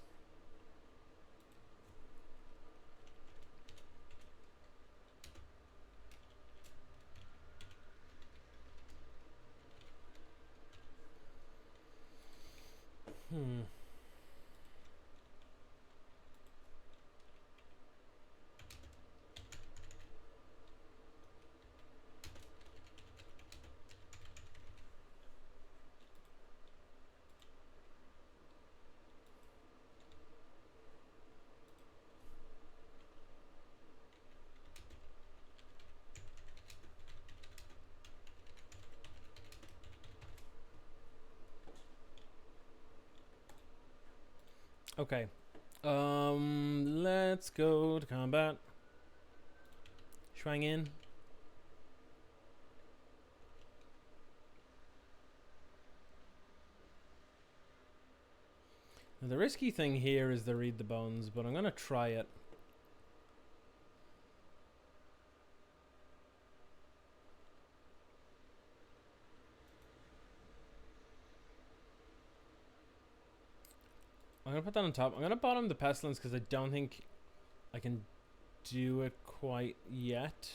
Speaker 1: Okay. Let's go to combat. Shuang in. Now, the risky thing here is to read the bones, but I'm gonna try it. I'm gonna put that on top. I'm gonna bottom the Pestilence because I don't think I can do it quite yet.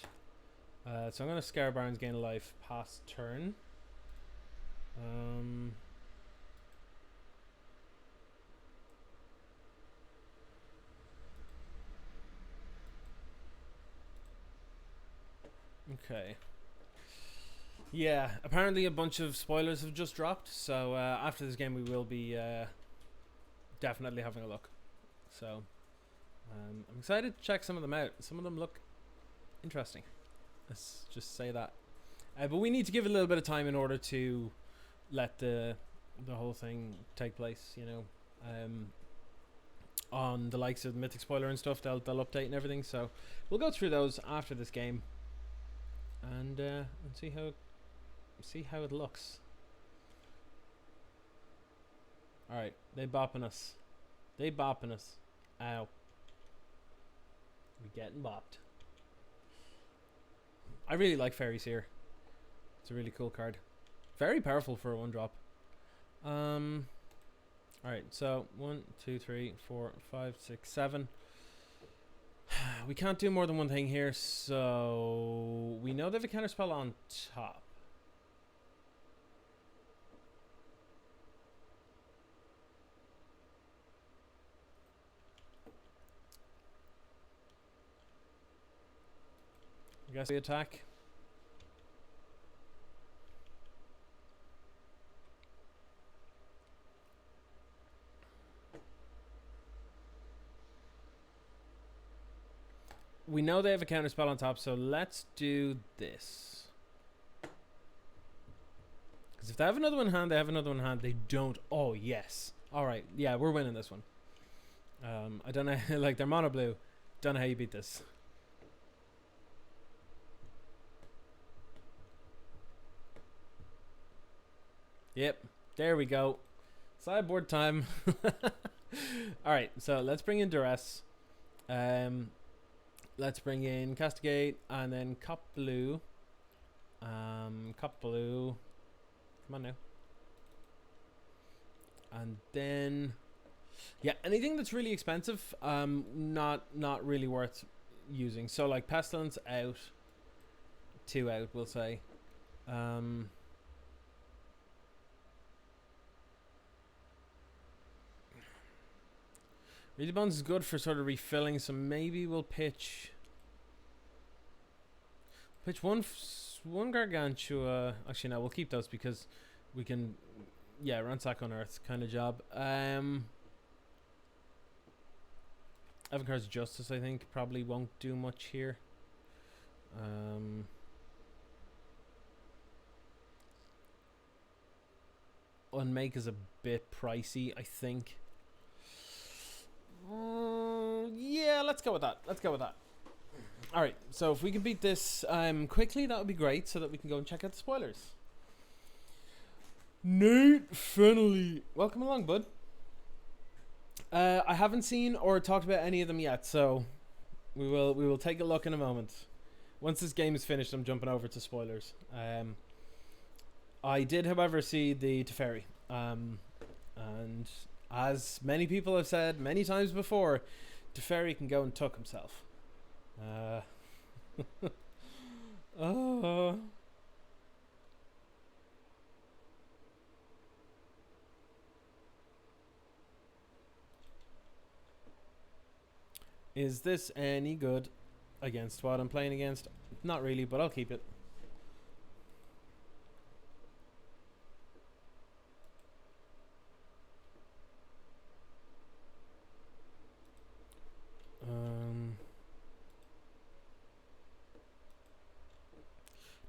Speaker 1: So I'm gonna Scare Baron's gain life past turn. Okay. Yeah, apparently a bunch of spoilers have just dropped, so after this game we will be definitely having a look. So I'm excited to check some of them out. Some of them look interesting. Let's just say that. But we need to give it a little bit of time in order to let the whole thing take place, you know. On the likes of Mythic Spoiler and stuff, they'll update and everything. So we'll go through those after this game, and see how it looks. All right, they bopping us. They bopping us. Ow. We getting bopped. I really like Fairies here. It's a really cool card. Very powerful for a 1-drop. Alright, so 1, 2, 3, 4, 5, 6, 7. We can't do more than one thing here, so we know they have a counter spell on top. I guess we attack. We know they have a counter spell on top, so let's do this. Because if they have another one in hand, they have another one in hand. They don't. Oh, yes. Alright, yeah, we're winning this one. I don't know, like, they're mono blue. Don't know how you beat this. Yep, there we go. Sideboard time. Alright, so let's bring in Duress. Let's bring in Castigate and then Cop Blue. Cop Blue. Come on now. And then, yeah, anything that's really expensive, not really worth using. So like Pestilence out, 2 out, we'll say. Reedy Bones is good for sort of refilling, so maybe we'll pitch one Gargantua. Actually, no, we'll keep those because we can, yeah, Ransack Unearth kind of job. Avantgarde's Justice, I think, probably won't do much here. Unmake is a bit pricey, I think. Yeah, let's go with that. Alright, so if we can beat this quickly, that would be great, so that we can go and check out the spoilers. Nate Fennelly, welcome along, bud. I haven't seen or talked about any of them yet, so we will take a look in a moment. Once this game is finished, I'm jumping over to spoilers. I did, however, see the Teferi, and as many people have said many times before, Teferi can go and tuck himself. Oh. Is this any good against what I'm playing against? Not really, but I'll keep it.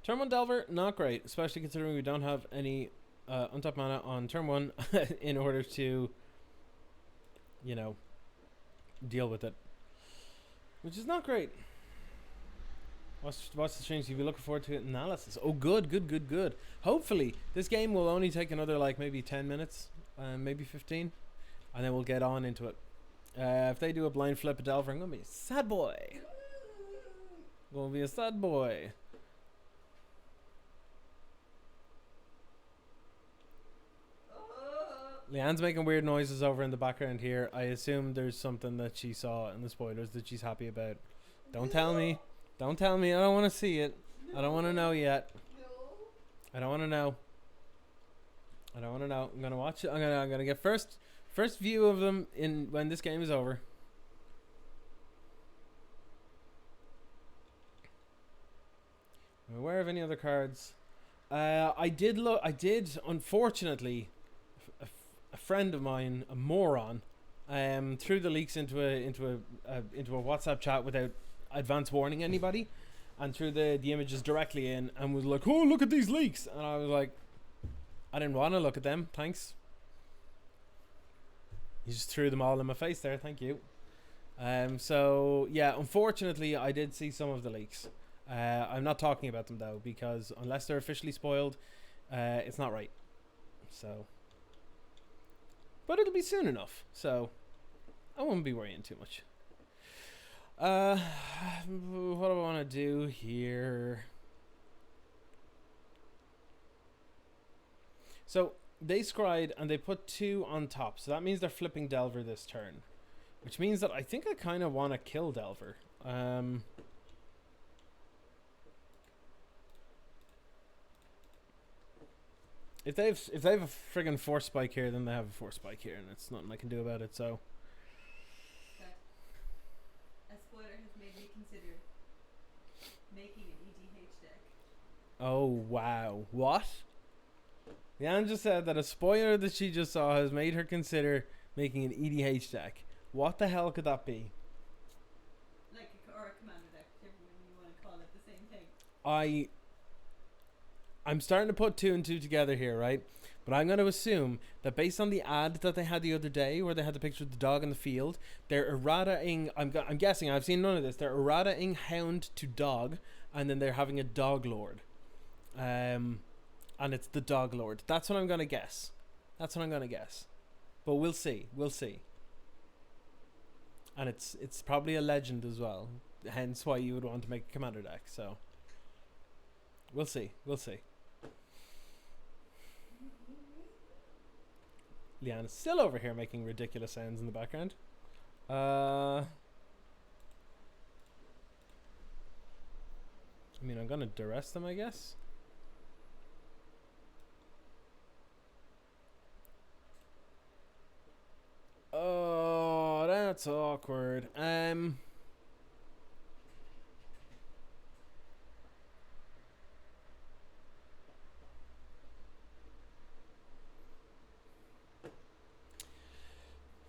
Speaker 1: Turn 1 Delver, not great, especially considering we don't have any untap mana on turn 1 in order to, you know, deal with it. Which is not great. What's the change? You'll be looking forward to it. Analysis. Oh, good. Hopefully, this game will only take another, like, maybe 10 minutes, maybe 15, and then we'll get on into it. If they do a blind flip of Delver, I'm going to be a sad boy. Gonna be a sad boy. Leanne's making weird noises over in the background here. I assume there's something that she saw in the spoilers that she's happy about. Don't tell me. Don't tell me. I don't want to see it. I don't want to know yet. I don't want to know. I don't want to know. I'm gonna watch it. I'm gonna get first view of them in when this game is over. I'm aware of any other cards. I did look. I did. Unfortunately, a friend of mine, a moron, threw the leaks into a WhatsApp chat without advance warning anybody, and threw the images directly in, and was like, "Oh, look at these leaks," and I was like, "I didn't want to look at them. Thanks." You just threw them all in my face there. Thank you. So yeah, unfortunately, I did see some of the leaks. I'm not talking about them though, because unless they're officially spoiled, it's not right. So, but it'll be soon enough, so I won't be worrying too much. What do I want to do here? So they scryed and they put 2 on top, so that means they're flipping Delver this turn, which means that I think I kind of want to kill Delver. If they have a friggin' force spike here, then they have a force spike here, and it's nothing I can do about it. So.
Speaker 2: A spoiler has made me consider making an EDH deck.
Speaker 1: Oh wow! What? Leanne just said that a spoiler that she just saw has made her consider making an EDH deck. What the hell could that be?
Speaker 2: Like or a commander deck, whichever one you want to call it, the same thing.
Speaker 1: I'm starting to put 2 and 2 together here, right? But I'm going to assume that based on the ad that they had the other day, where they had the picture of the dog in the field, they're errata-ing. I'm guessing. I've seen none of this. They're errata-ing hound to dog, and then they're having a dog lord, and it's the dog lord. That's what I'm going to guess. That's what I'm going to guess. But we'll see. We'll see. And it's probably a legend as well. Hence why you would want to make a commander deck. So we'll see. We'll see. Leanne is still over here making ridiculous sounds in the background. I mean, I'm gonna duress them, I guess. Oh, that's awkward.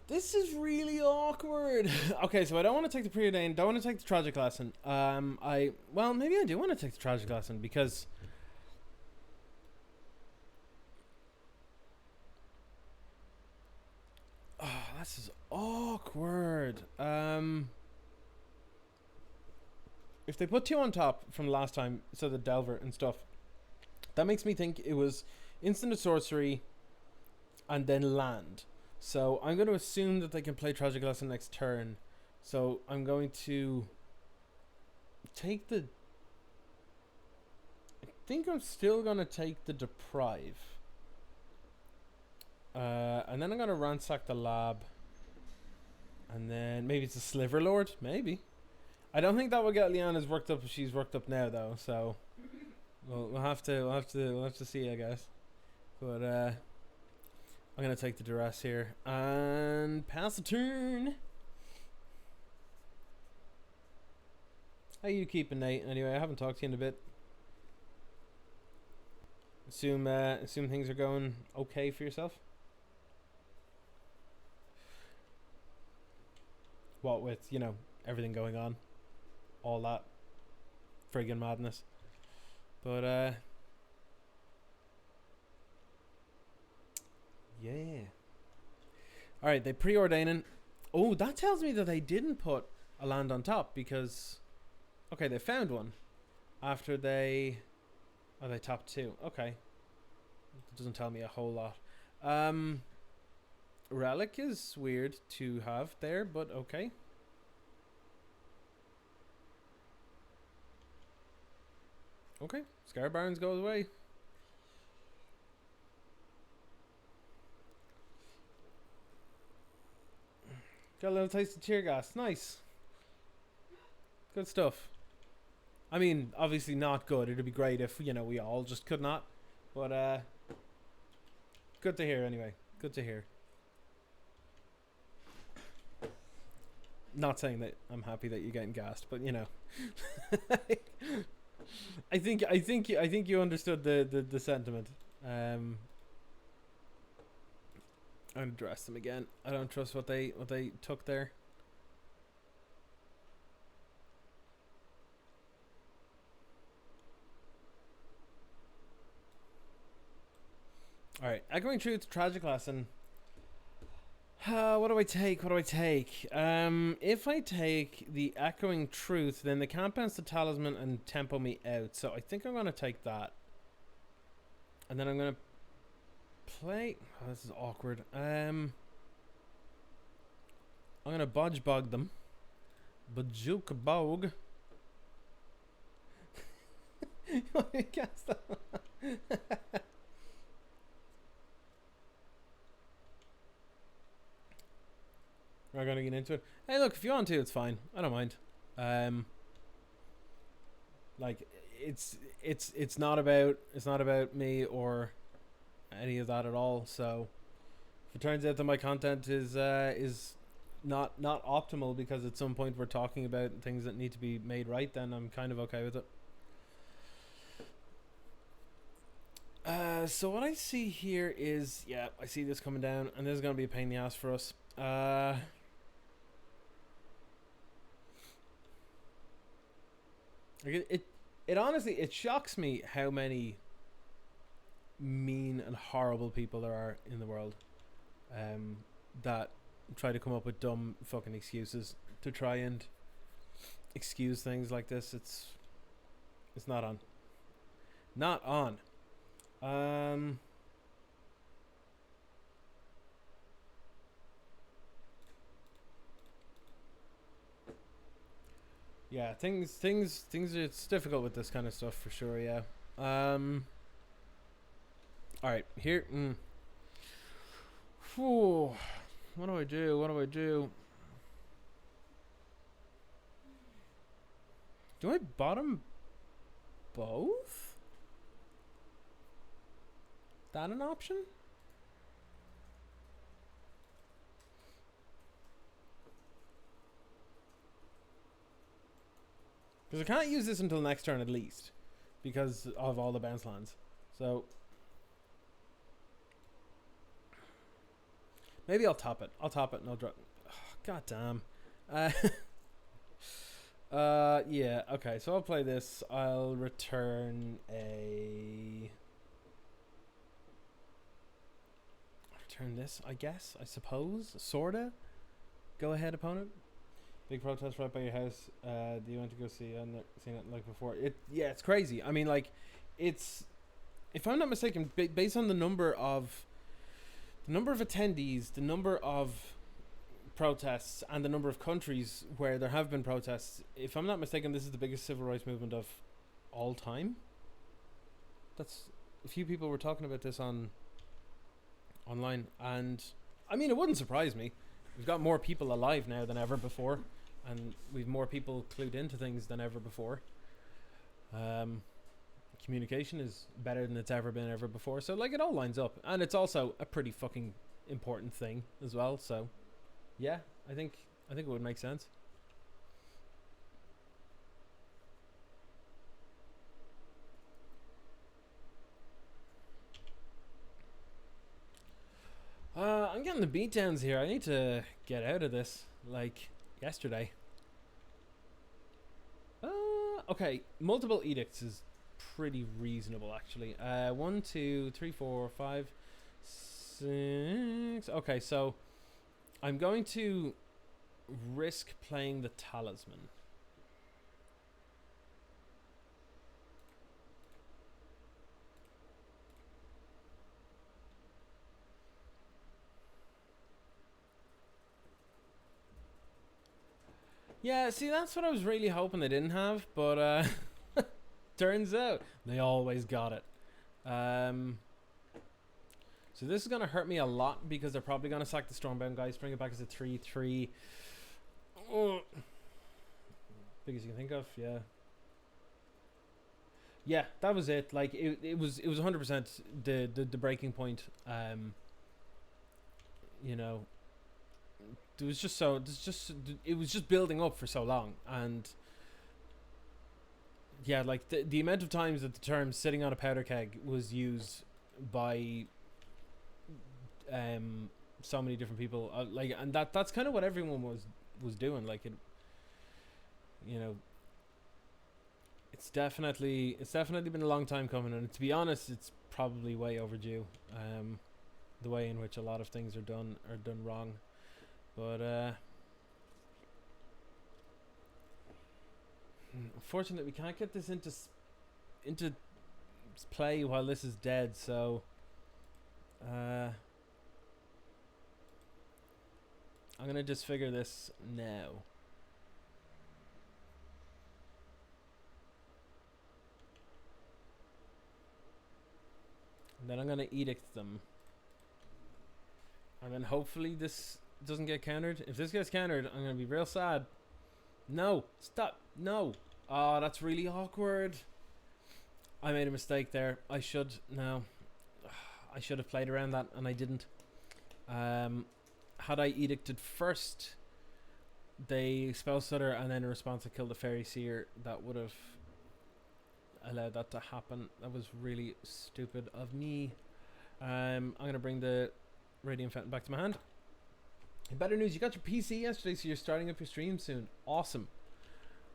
Speaker 1: This is really awkward. Okay, so I don't want to take the preordained, don't want to take the tragic lesson. Well, maybe I do want to take the tragic lesson because this is awkward. If they put 2 on top from last time, so the Delver and stuff, that makes me think it was instant of sorcery and then land. So I'm going to assume that they can play Tragic Lesson next turn. So I'm going to take the... I think I'm still going to take the Deprive. And then I'm going to ransack the lab. And then maybe it's a Sliver Lord. Maybe. I don't think that will get Leanne as worked up as she's worked up now, though. So we'll have to see, I guess. But I'm gonna take the duress here and pass the turn. How you keeping, Nate? Anyway, I haven't talked to you in a bit. Assume things are going okay for yourself. What with, you know, everything going on, all that friggin' madness. But yeah. Alright, they preordaining. Oh, that tells me that they didn't put a land on top because... Okay, they found one. After they... Oh, they topped 2. Okay. It doesn't tell me a whole lot. Relic is weird to have there, but okay. Okay, Scar Barons goes away. Got a little taste of tear gas. Nice. Good stuff. I mean, obviously not good. It'd be great if, you know, we all just could not. But, good to hear anyway. Good to hear. Not saying that I'm happy that you're getting gassed, but you know. I think you understood the sentiment. I'll address them again. I don't trust what they took there. Alright, Echoing Truth, Tragic Lesson. What do I take? If I take the Echoing Truth, then they can't bounce the Talisman and tempo me out. So I think I'm going to take that. And then I'm going to play... Oh, this is awkward. I'm going to Bodge Bog them. Bajuka Bog. You want me to cast that? We're gonna get into it. Hey, look, if you want to, it's fine. I don't mind. Like it's not about me or any of that at all. So if it turns out that my content is not optimal because at some point we're talking about things that need to be made right, then I'm kind of okay with it. So what I see here is, yeah, I see this coming down, and this is gonna be a pain in the ass for us. It honestly, it shocks me how many mean and horrible people there are in the world, that try to come up with dumb fucking excuses to try and excuse things like this. It's not on. Yeah, things it's difficult with this kind of stuff for sure, yeah. Alright, here. Whew. What do I do? Do I bottom both? That an option? Because I can't use this until next turn at least, because of all the bounce lands. So maybe I'll top it. And I'll drop. Oh, God damn. Yeah. Okay. So I'll play this. I'll return this, I guess. I suppose. Sorta. Go ahead, opponent. Big protest right by your house. Do you want to go see? I've never seen it like before. Yeah, it's crazy. I mean, like, it's, if I'm not mistaken, based on the number of attendees, the number of protests, and the number of countries where there have been protests. If I'm not mistaken, this is the biggest civil rights movement of all time. That's, a few people were talking about this online, and I mean, it wouldn't surprise me. We've got more people alive now than ever before, and we've more people clued into things than ever before. Communication is better than it's ever been ever before, so like, it all lines up, and it's also a pretty fucking important thing as well. So yeah, I think it would make sense. I'm getting the beatdowns here. I need to get out of this, like, yesterday. Okay, multiple edicts is pretty reasonable, actually. 1, 2, 3, 4, 5, 6. Okay, so I'm going to risk playing the talisman. Yeah, see, that's what I was really hoping they didn't have, but turns out they always got it. So this is going to hurt me a lot because they're probably going to sack the Stormbound guys, bring it back as a 3/3. Oh. Biggest you can think of, yeah. Yeah, that was it. Like it was 100% the breaking point. You know, it was just building up for so long, and yeah, like the amount of times that the term "sitting on a powder keg" was used by so many different people, like, and that's kind of what everyone was doing. Like it, you know, it's definitely been a long time coming, and to be honest, it's probably way overdue. The way in which a lot of things are done wrong, but unfortunately, we can't get this into play while this is dead. So, I'm gonna disfigure this now. And then I'm gonna edict them. And then hopefully this doesn't get countered. If this gets countered, I'm gonna be real sad. No, stop, no. Oh, that's really awkward. I made a mistake there. I should have played around that, and I didn't. Had I edicted first, they spell stutter, and then in response I killed the Fairy Seer, that would have allowed that to happen. That was really stupid of me. I'm gonna bring the Radiant Fountain back to my hand. And better news, you got your PC yesterday, so you're starting up your stream soon. Awesome.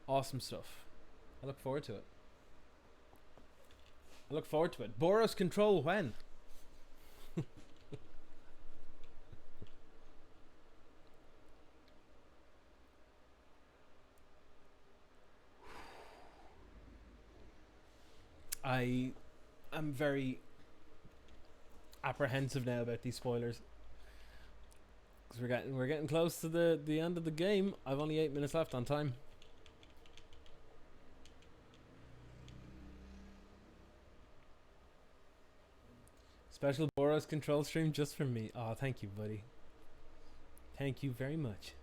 Speaker 1: Awesome stuff. I look forward to it. Boros control when? I am very apprehensive now about these spoilers, because we're getting close to the end of the game. I've only 8 minutes left on time. Special Boros control stream just for me. Oh, thank you, buddy. Thank you very much.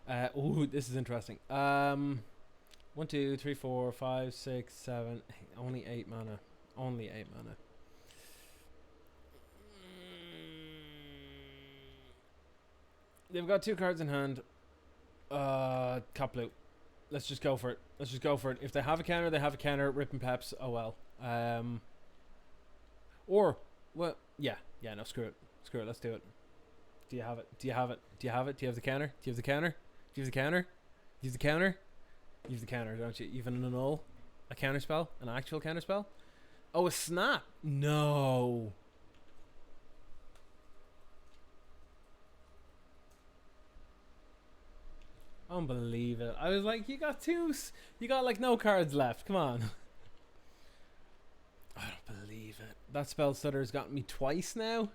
Speaker 1: Oh, this is interesting. 1, 2, 3, 4, 5, 6, 7. Only 8 mana. Only 8 mana. They've got 2 cards in hand. Kaplu. Let's just go for it. If they have a counter, they have a counter. Rip and peps. Oh well. Or well, yeah. No, screw it. Let's do it. Do you have it? Do you have the counter? Use the counter, don't you? Even an null, a counter spell, an actual counter spell. Oh, a snap. No. Unbelievable. I was like, you got like no cards left. Come on. I don't believe it. That spell stutter's got me twice now.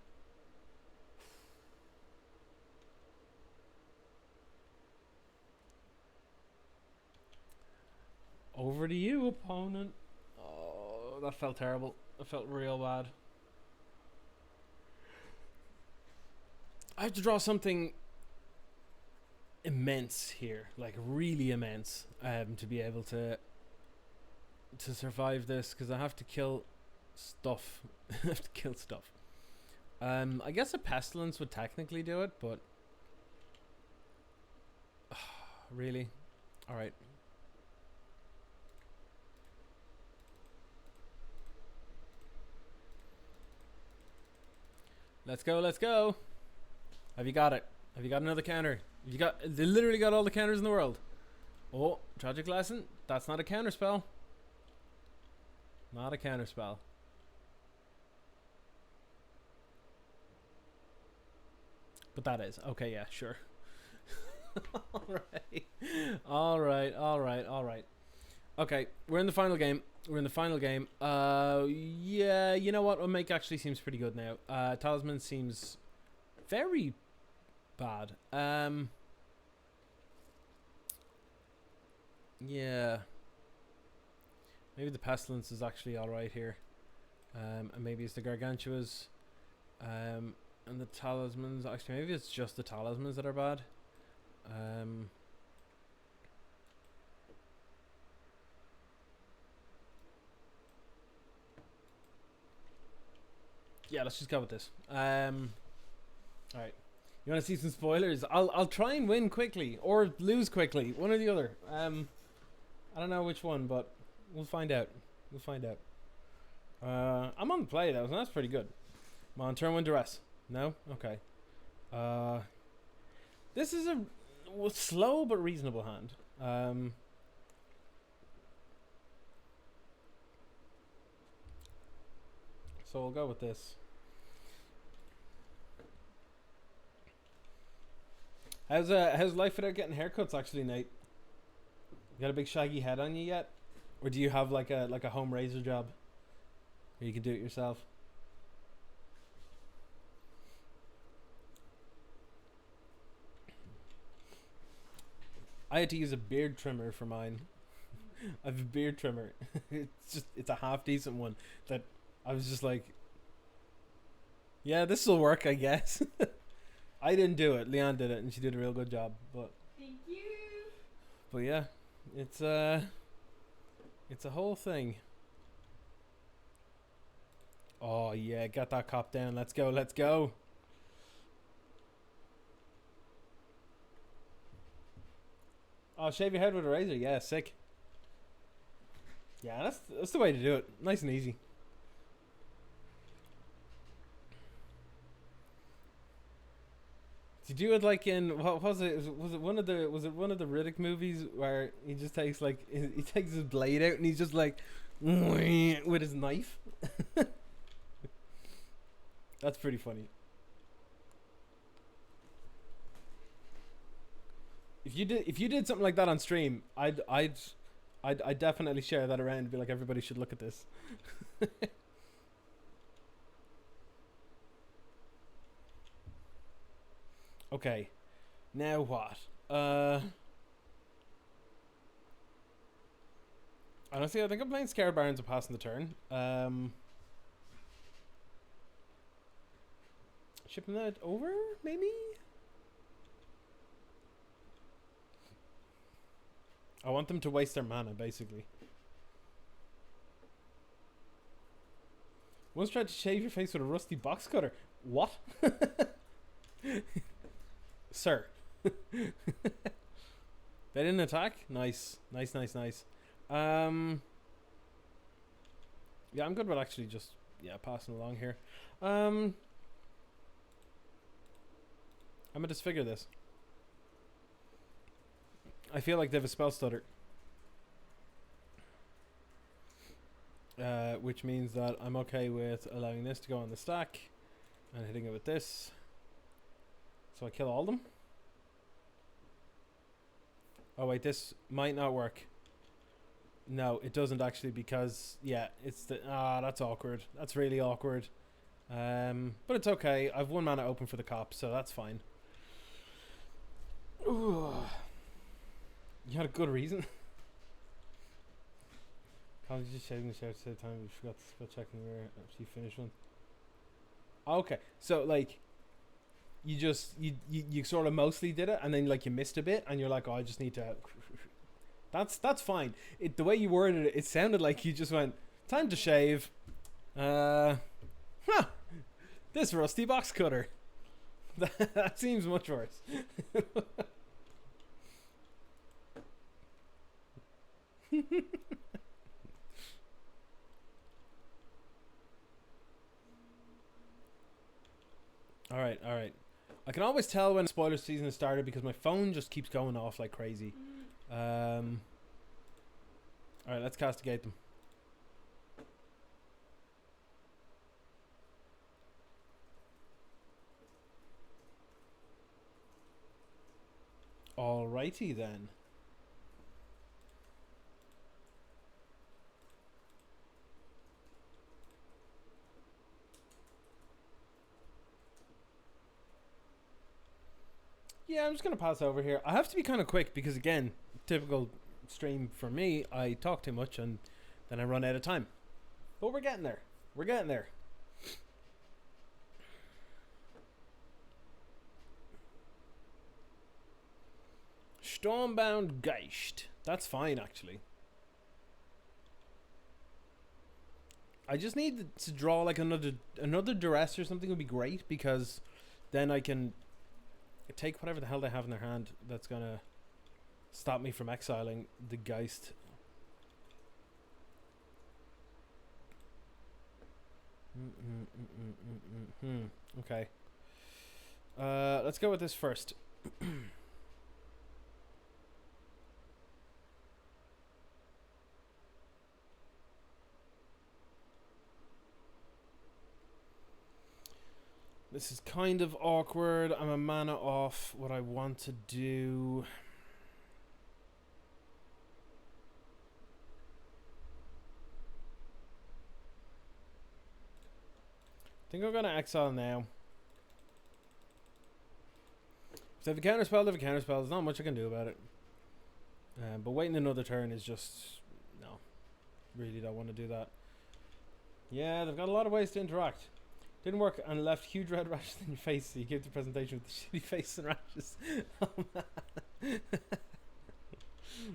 Speaker 1: Over to you, opponent. Oh, that felt terrible. That felt real bad. I have to draw something immense here, like really immense, to be able to survive this, because I have to kill stuff. I guess a pestilence would technically do it, but really, all right. Let's go. Have you got it? Have you got another counter? They literally got all the counters in the world. Oh, tragic lesson. That's not a counter spell. Not a counter spell. But that is. Okay, yeah, sure. All right. Okay, we're in the final game. Yeah, you know what? Make actually seems pretty good now. Talisman seems very bad. Yeah. Maybe the Pestilence is actually alright here. And maybe it's the Gargantuas. And the talismans, actually maybe it's just the talismans that are bad. Yeah, let's just go with this. Alright. You wanna see some spoilers? I'll try and win quickly or lose quickly. One or the other. I don't know which one, but we'll find out. We'll find out. I'm on the play though, so that's pretty good. Come on, turn 1 duress. No? Okay. This is a slow but reasonable hand. So we'll go with this. How's life without getting haircuts actually, Nate? You got a big shaggy head on you yet? Or do you have like a home razor job? Where you can do it yourself? I had to use a beard trimmer for mine. I have a beard trimmer. It's a half decent one that I was just like, yeah, this will work, I guess. I didn't do it. Leon did it, and she did a real good job. But
Speaker 2: thank you.
Speaker 1: But yeah, it's a whole thing. Oh yeah, get that cop down. Let's go. Let's go. Oh, shave your head with a razor. Yeah, sick. Yeah, that's the way to do it. Nice and easy. Did you do it like in what was it? Was it one of the Riddick movies where he just takes like he takes his blade out and he's just like with his knife? That's pretty funny. If you did something like that on stream, I'd definitely share that around and be like, everybody should look at this. Okay, now what? Honestly, I think I'm playing Scare Barons and passing the turn. Shipping that over, maybe? I want them to waste their mana, basically. Once tried to shave your face with a rusty box cutter. What? Sir. They didn't attack? Nice. Nice. Yeah, I'm good with actually just, passing along here. I'm gonna disfigure this. I feel like they have a spell stutter. Which means that I'm okay with allowing this to go on the stack and hitting it with this. So I kill all of them. Oh wait, this might not work. No, it doesn't actually, because it's the that's awkward. That's really awkward. But it's okay. I've 1 mana open for the cop, so that's fine. Ooh. You had a good reason. College just shaving the shower at the same time. We forgot to spell check in the mirror after you finish one. Okay, so like, you sort of mostly did it, and then like you missed a bit, and you're like, oh, I just need to. That's fine. The way you worded it, it sounded like you just went, time to shave. This rusty box cutter. That seems much worse. All right. I can always tell when spoiler season has started because my phone just keeps going off like crazy. All right, let's castigate them. Alrighty then. Yeah, I'm just gonna pass over here. I have to be kind of quick because, again, typical stream for me, I talk too much and then I run out of time. But we're getting there. We're getting there. Stormbound Geist. That's fine, actually. I just need to draw like another duress or something would be great, because then I can take whatever the hell they have in their hand that's gonna stop me from exiling the Geist. Okay. Let's go with this first. This is kind of awkward. I'm a mana off. What I want to do... I think I'm going to exile now. If they have a counterspell, they have a counterspell. There's not much I can do about it. But waiting another turn is just... No. Really don't want to do that. Yeah, they've got a lot of ways to interact. Didn't work and left huge red rashes in your face, so you gave the presentation with the shitty face and rashes. Oh, man.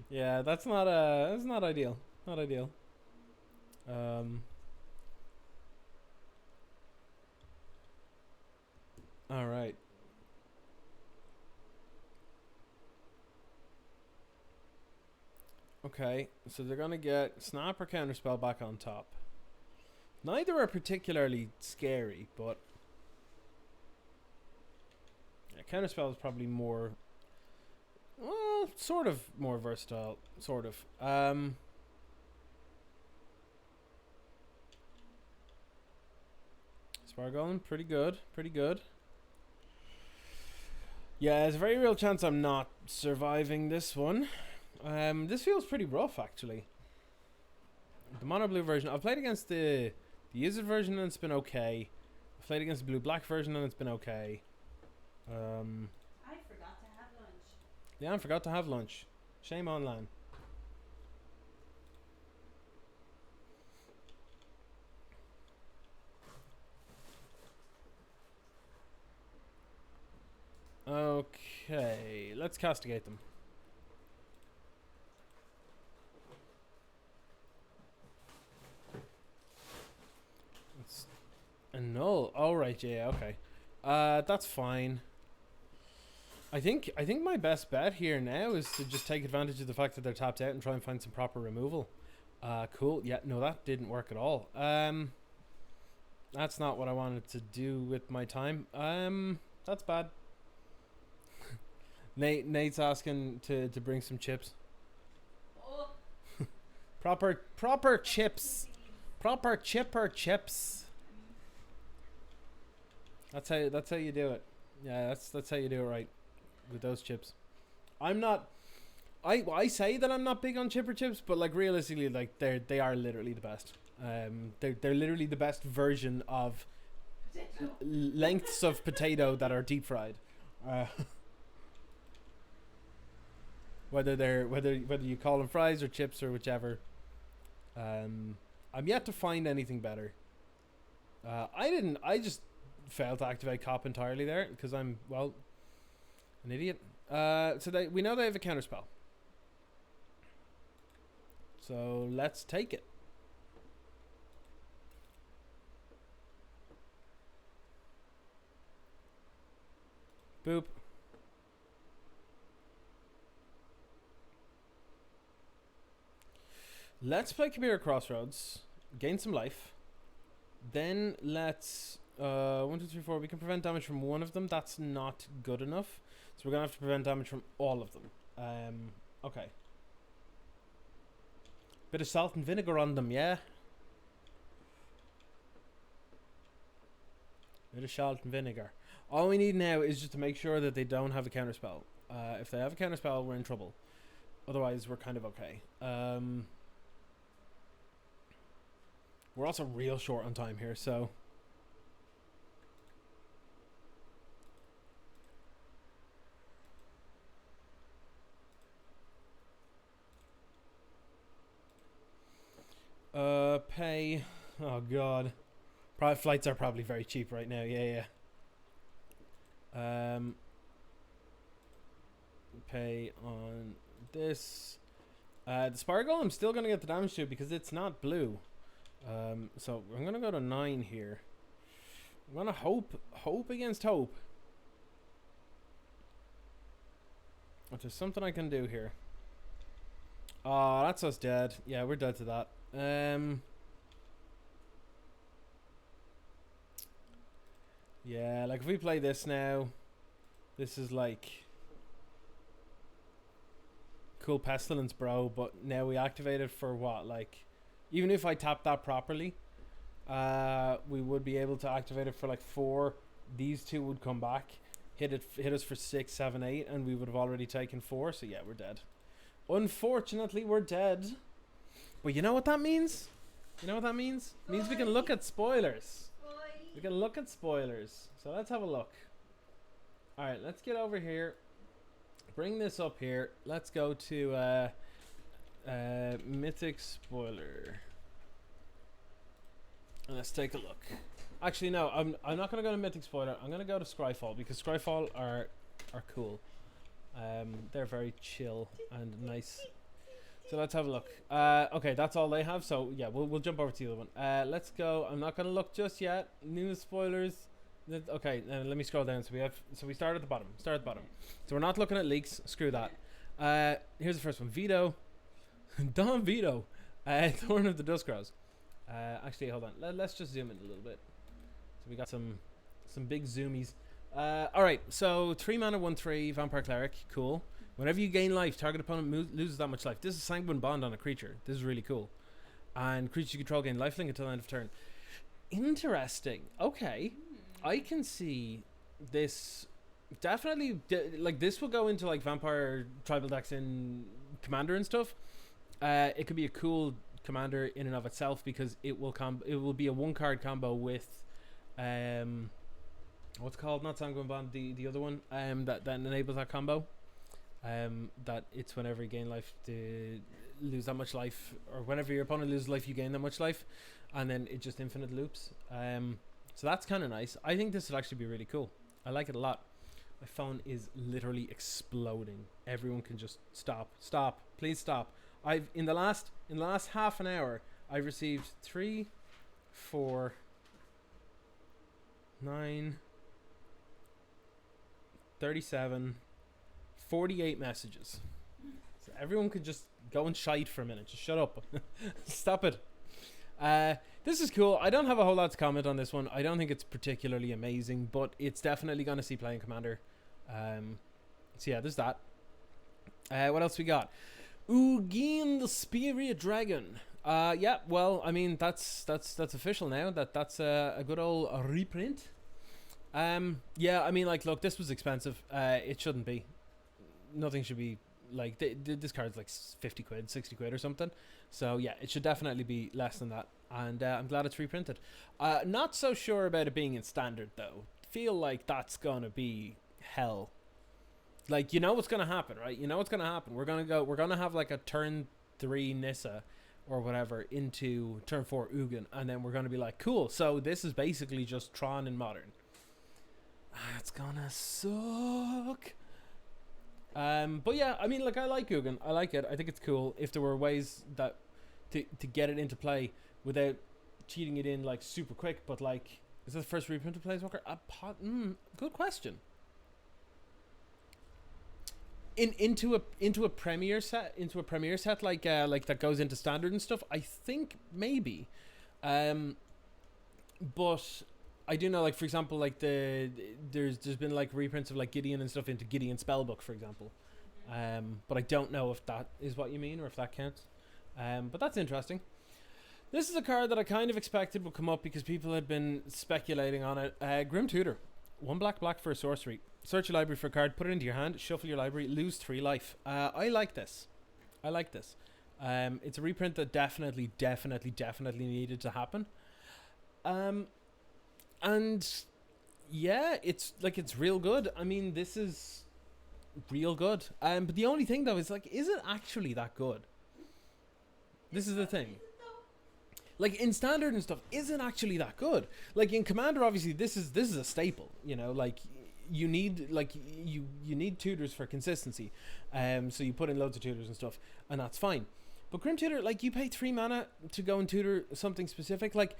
Speaker 1: Yeah, that's not ideal. Not ideal. Alright. Okay, so they're gonna get Snap or Counterspell back on top. Neither are particularly scary, but yeah, Counterspell is probably more, well, sort of more versatile, sort of. Spargolem, pretty good, pretty good. Yeah, there's a very real chance I'm not surviving this one. This feels pretty rough, actually. The mono blue version, I've played against the Izzet version and it's been okay. I've played against the blue black version and it's been okay.
Speaker 2: I forgot to have lunch.
Speaker 1: Yeah, I forgot to have lunch. Shame on Lan. Okay, let's castigate them. It's a null. Oh right, yeah, okay. That's fine. I think my best bet here now is to just take advantage of the fact that they're tapped out and try and find some proper removal. Cool. Yeah, no, that didn't work at all. That's not what I wanted to do with my time. That's bad. Nate's asking to bring some chips.
Speaker 2: Oh.
Speaker 1: proper chips. Proper chipper chips. That's how you do it. Yeah, that's how you do it right with those chips. I'm not. I say that I'm not big on chipper chips, but like realistically, like they are literally the best. They're literally the best version of lengths of potato that are deep fried. Whether you call them fries or chips or whichever. I'm yet to find anything better. I just failed to activate Cop entirely there because I'm, well, an idiot. So we know they have a counterspell. So let's take it. Boop. Let's play Kabira Crossroads, gain some life. Then let's 1, 2, 3, 4. We can prevent damage from one of them. That's not good enough, so we're gonna have to prevent damage from all of them. Okay. Bit of salt and vinegar on them, yeah. Bit of salt and vinegar. All we need now is just to make sure that they don't have a counterspell. If they have a counterspell, we're in trouble. Otherwise, we're kind of okay. We're also real short on time here, so... pay... Oh, God. Flights are probably very cheap right now, yeah. pay on this. The Spire Golem still going to get the damage to it because it's not blue. So I'm going to go to 9 here. I'm going to hope against hope. But there's something I can do here. Oh, that's us dead. Yeah, we're dead to that. Yeah, like if we play this now, this is like cool Pestilence, bro. But now we activate it for what? Like, even if I tap that properly, we would be able to activate it for like 4. These 2 would come back, hit us for 6, 7, 8, and we would have already taken 4. So yeah, we're dead. Unfortunately, we're dead. But you know what that means? You know what that means? It means we can look at spoilers. We can look at spoilers. So let's have a look. Alright, let's get over here. Bring this up here. Let's go to Mythic Spoiler. And let's take a look. Actually, no, I'm not going to go to Mythic Spoiler. I'm going to go to Scryfall because Scryfall are cool. They're very chill and nice. So let's have a look. Okay, that's all they have. So yeah, we'll jump over to the other one. Let's go. I'm not gonna look just yet. New spoilers. Okay, let me scroll down. So we start at the bottom. So we're not looking at leaks. Screw that. Here's the first one. Veto. Don Veto. Thorn of the Duskrows. Actually, hold on. Let's just zoom in a little bit. So we got some big zoomies. All right. So 3 mana, 1/3 Vampire Cleric. Cool. Whenever you gain life, target opponent loses that much life. This is Sanguine Bond on a creature. This is really cool. And creatures you control gain lifelink until the end of turn. Interesting. Okay. I can see this definitely, like this will go into like Vampire Tribal decks in Commander and stuff. It could be a cool commander in and of itself because it will be a 1-card combo with what's it called? Not Sanguine Bond, the other one that enables that combo. That it's whenever you gain life to lose that much life, or whenever your opponent loses life you gain that much life, and then it just infinite loops. So that's kind of nice. I think this would actually be really cool. I like it a lot. My phone is literally exploding. Everyone can just stop, please stop. I've in the last half an hour I've received 3, 4, 9, 37, 48 messages. So everyone could just go and shite for a minute. Just shut up. Stop it. This is cool. I don't have a whole lot to comment on this one. I don't think it's particularly amazing, but it's definitely going to see playing Commander. So yeah, there's that. What else we got? Ugin the Spiria Dragon. Yeah, well, I mean that's official now. That's a good old reprint. Yeah, I mean, like, look, this was expensive. It shouldn't be. Nothing should be like this card's like 50 quid, 60 quid or something. So yeah, it should definitely be less than that. And I'm glad it's reprinted. Not so sure about it being in standard though. Feel like that's gonna be hell. Like, you know what's gonna happen, right? You know what's gonna happen. We're gonna have like a turn 3 Nissa or whatever into turn 4 Ugin, and then we're gonna be like, cool, so this is basically just Tron in Modern. It's gonna suck. But yeah, I mean, like, I like Ugin. I like it. I think it's cool. If there were ways that to get it into play without cheating it in like super quick, but like, is that the first reprint of Planeswalker? Good question. Into a premier set like that goes into standard and stuff. I think maybe, but I do know, like, for example, like there's been like reprints of like Gideon and stuff into Gideon Spellbook, for example. But I don't know if that is what you mean or if that counts. But that's interesting. This is a card that I kind of expected would come up because people had been speculating on it. Grim Tutor. 1 black for a sorcery. Search your library for a card, put it into your hand, shuffle your library, lose 3 life. I like this. It's a reprint that definitely needed to happen. And yeah, it's real good. I mean, this is real good. But the only thing though is, like, is it actually that good? This is the thing. Like, in standard and stuff, is it actually that good? Like, in Commander, obviously, this is a staple. You know, like, you need like you need tutors for consistency, so you put in loads of tutors and stuff, and that's fine. But Grim Tutor, like, you pay 3 mana to go and tutor something specific, like,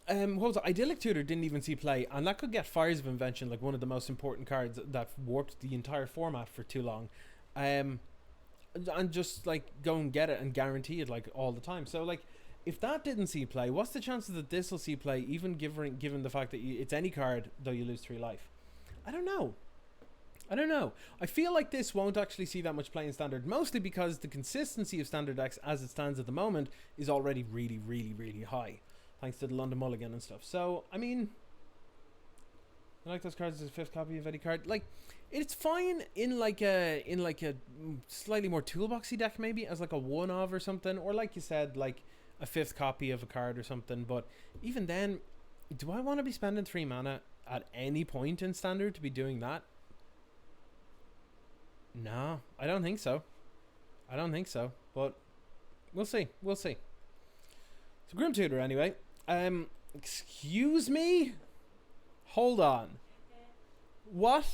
Speaker 1: what was it? Idyllic Tutor didn't even see play, and that could get Fires of Invention, like one of the most important cards that warped the entire format for too long, and just like go and get it and guarantee it like all the time. So like, if that didn't see play, what's the chances that this will see play, even given the fact that it's any card though you lose 3 life? I don't know. I feel like this won't actually see that much play in Standard, mostly because the consistency of Standard decks as it stands at the moment is already really, really, really high, thanks to the London Mulligan and stuff. So, I mean, I like those cards as a 5th copy of any card. Like, it's fine in like a slightly more toolboxy deck, maybe as like a 1-of or something, or like you said, like a 5th copy of a card or something. But even then, do I want to be spending 3 mana at any point in Standard to be doing that? No, I don't think so. But we'll see. So Grim Tutor anyway. Excuse me? Hold on. What?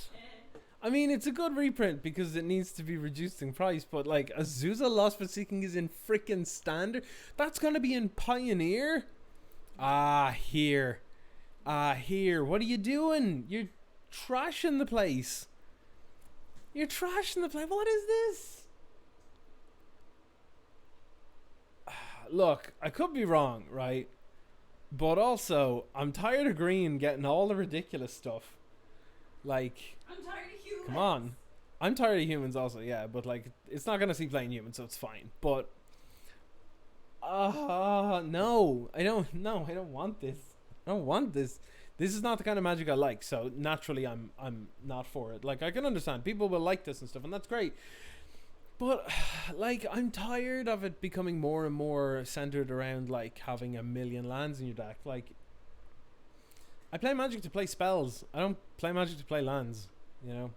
Speaker 1: I mean, it's a good reprint because it needs to be reduced in price, but like, Azusa Lost for Seeking is in freaking Standard. That's gonna be in Pioneer? Here. What are you doing? You're trashing the place. What is this? Look, I could be wrong, right? But also, I'm tired of Green getting all the ridiculous stuff. Like,
Speaker 2: I'm tired of humans.
Speaker 1: Come on. I'm tired of humans also, yeah, but like, it's not gonna see playing humans, so it's fine. But no, I don't want this. This is not the kind of Magic I like, so naturally I'm not for it. Like, I can understand people will like this and stuff, and that's great. But like, I'm tired of it becoming more and more centered around like having a million lands in your deck. Like, I play Magic to play spells. I don't play Magic to play lands, you know.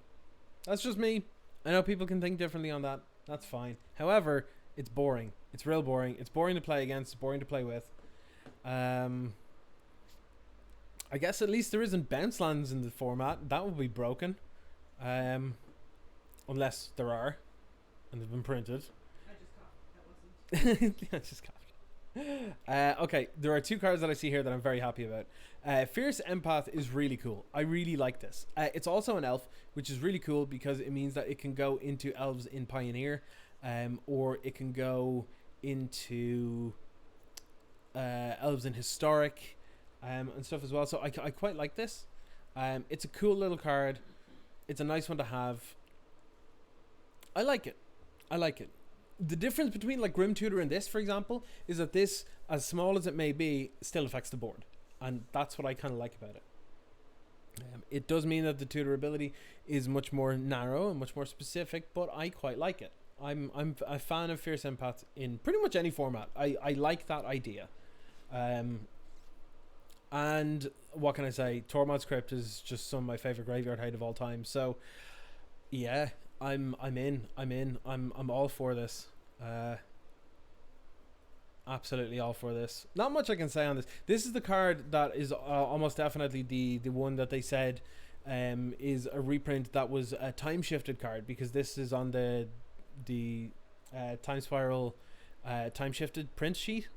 Speaker 1: That's just me. I know people can think differently on that. That's fine. However, it's boring. It's real boring. It's boring to play against, it's boring to play with. I guess at least there isn't bounce lands in the format. That would be broken. Unless there are. And they've been printed.
Speaker 2: I just coughed. That wasn't.
Speaker 1: Yeah, I just coughed. Okay, there are 2 cards that I see here that I'm very happy about. Fierce Empath is really cool. I really like this. It's also an elf, which is really cool because it means that it can go into elves in Pioneer, or it can go into elves in Historic, and stuff as well. So I quite like this. It's a cool little card. It's a nice one to have. I like it. The difference between like Grim Tutor and this, for example, is that this, as small as it may be, still affects the board, and that's what I kind of like about it. It does mean that the tutor ability is much more narrow and much more specific, but I quite like it. I'm a fan of Fierce Empath in pretty much any format. I like that idea. And what can I say? Tormod's Crypt is just some of my favorite graveyard hide of all time. So yeah, I'm in. I'm all for this. Absolutely all for this. Not much I can say on this. This is the card that is almost definitely the one that they said is a reprint that was a time shifted card, because this is on the Time Spiral time shifted print sheet.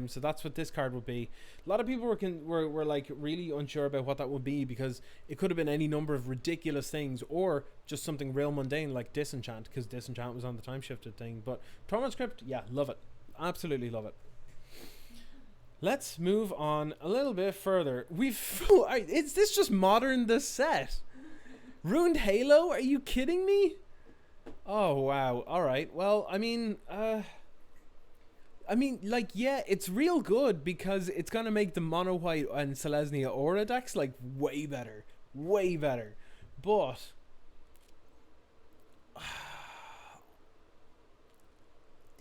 Speaker 1: So that's what this card would be. A lot of people were like really unsure about what that would be, because it could have been any number of ridiculous things, or just something real mundane like Disenchant, because Disenchant was on the time shifted thing. But Tormod's Crypt, yeah, love it. Absolutely love it. Let's move on a little bit further. Is this just modern the set? Ruined Halo? Are you kidding me? Oh wow. All right. Well, I mean, like, yeah, it's real good because it's gonna make the mono white and Selesnya Aura decks like way better, but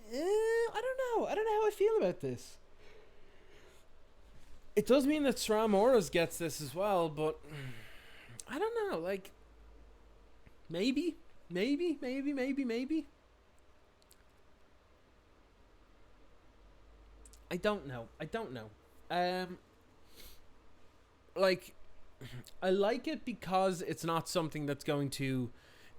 Speaker 1: I don't know how I feel about this. It does mean that SRAM Auras gets this as well, but I don't know, like, maybe. I don't know. Like, I like it because it's not something that's going to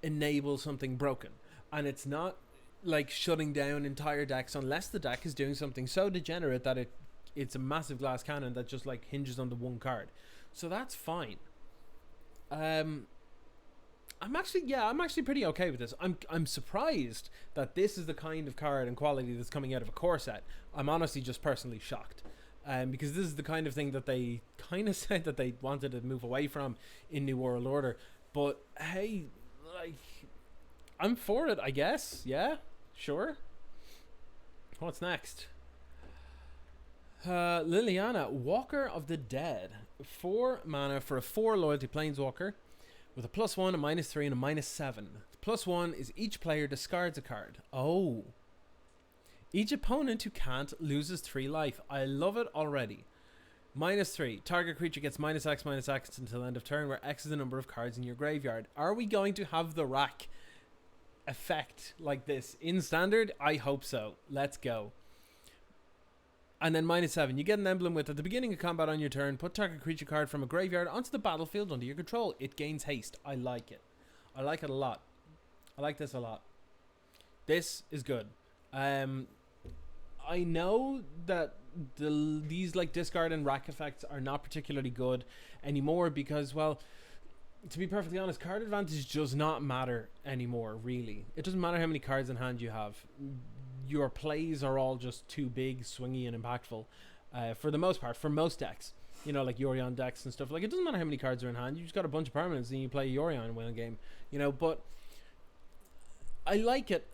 Speaker 1: enable something broken, and it's not like shutting down entire decks unless the deck is doing something so degenerate that it's a massive glass cannon that just like hinges on the one card. So that's fine. I'm actually pretty okay with this. I'm surprised that this is the kind of card and quality that's coming out of a core set. I'm honestly just personally shocked. Because this is the kind of thing that they kind of said that they wanted to move away from in New World Order. But hey, like, I'm for it, I guess. Yeah, sure. What's next? Liliana, Walker of the Dead. 4 mana for a 4 loyalty planeswalker with a +1, a -3, and a -7. +1 is each player discards a card. Oh. Each opponent who can't loses 3 life. I love it already. -3. Target creature gets -X until end of turn, where X is the number of cards in your graveyard. Are we going to have the rack effect like this in Standard? I hope so. Let's go. And then -7. You get an emblem with, at the beginning of combat on your turn, put target creature card from a graveyard onto the battlefield under your control. It gains haste. I like it. I like it a lot. I like this a lot. This is good. I know that these like discard and rack effects are not particularly good anymore because, well, to be perfectly honest, card advantage does not matter anymore, really. It doesn't matter how many cards in hand you have. Your plays are all just too big, swingy, and impactful for the most part, for most decks. You know, like Yorion decks and stuff. Like, it doesn't matter how many cards are in hand. You just got a bunch of permanents and you play Yorion and win a game. You know, but I like it.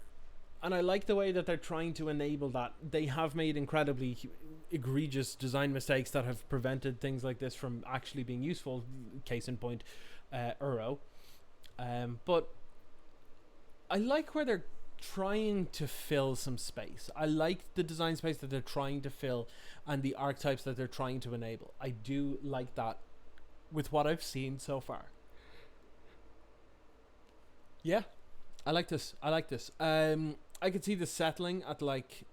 Speaker 1: And I like the way that they're trying to enable that. They have made incredibly egregious design mistakes that have prevented things like this from actually being useful. Case in point, Uro. But I like where they're trying to fill some space. I like the design space that they're trying to fill and the archetypes that they're trying to enable. I do like that with what I've seen so far. Yeah, I like this. I could see this settling at like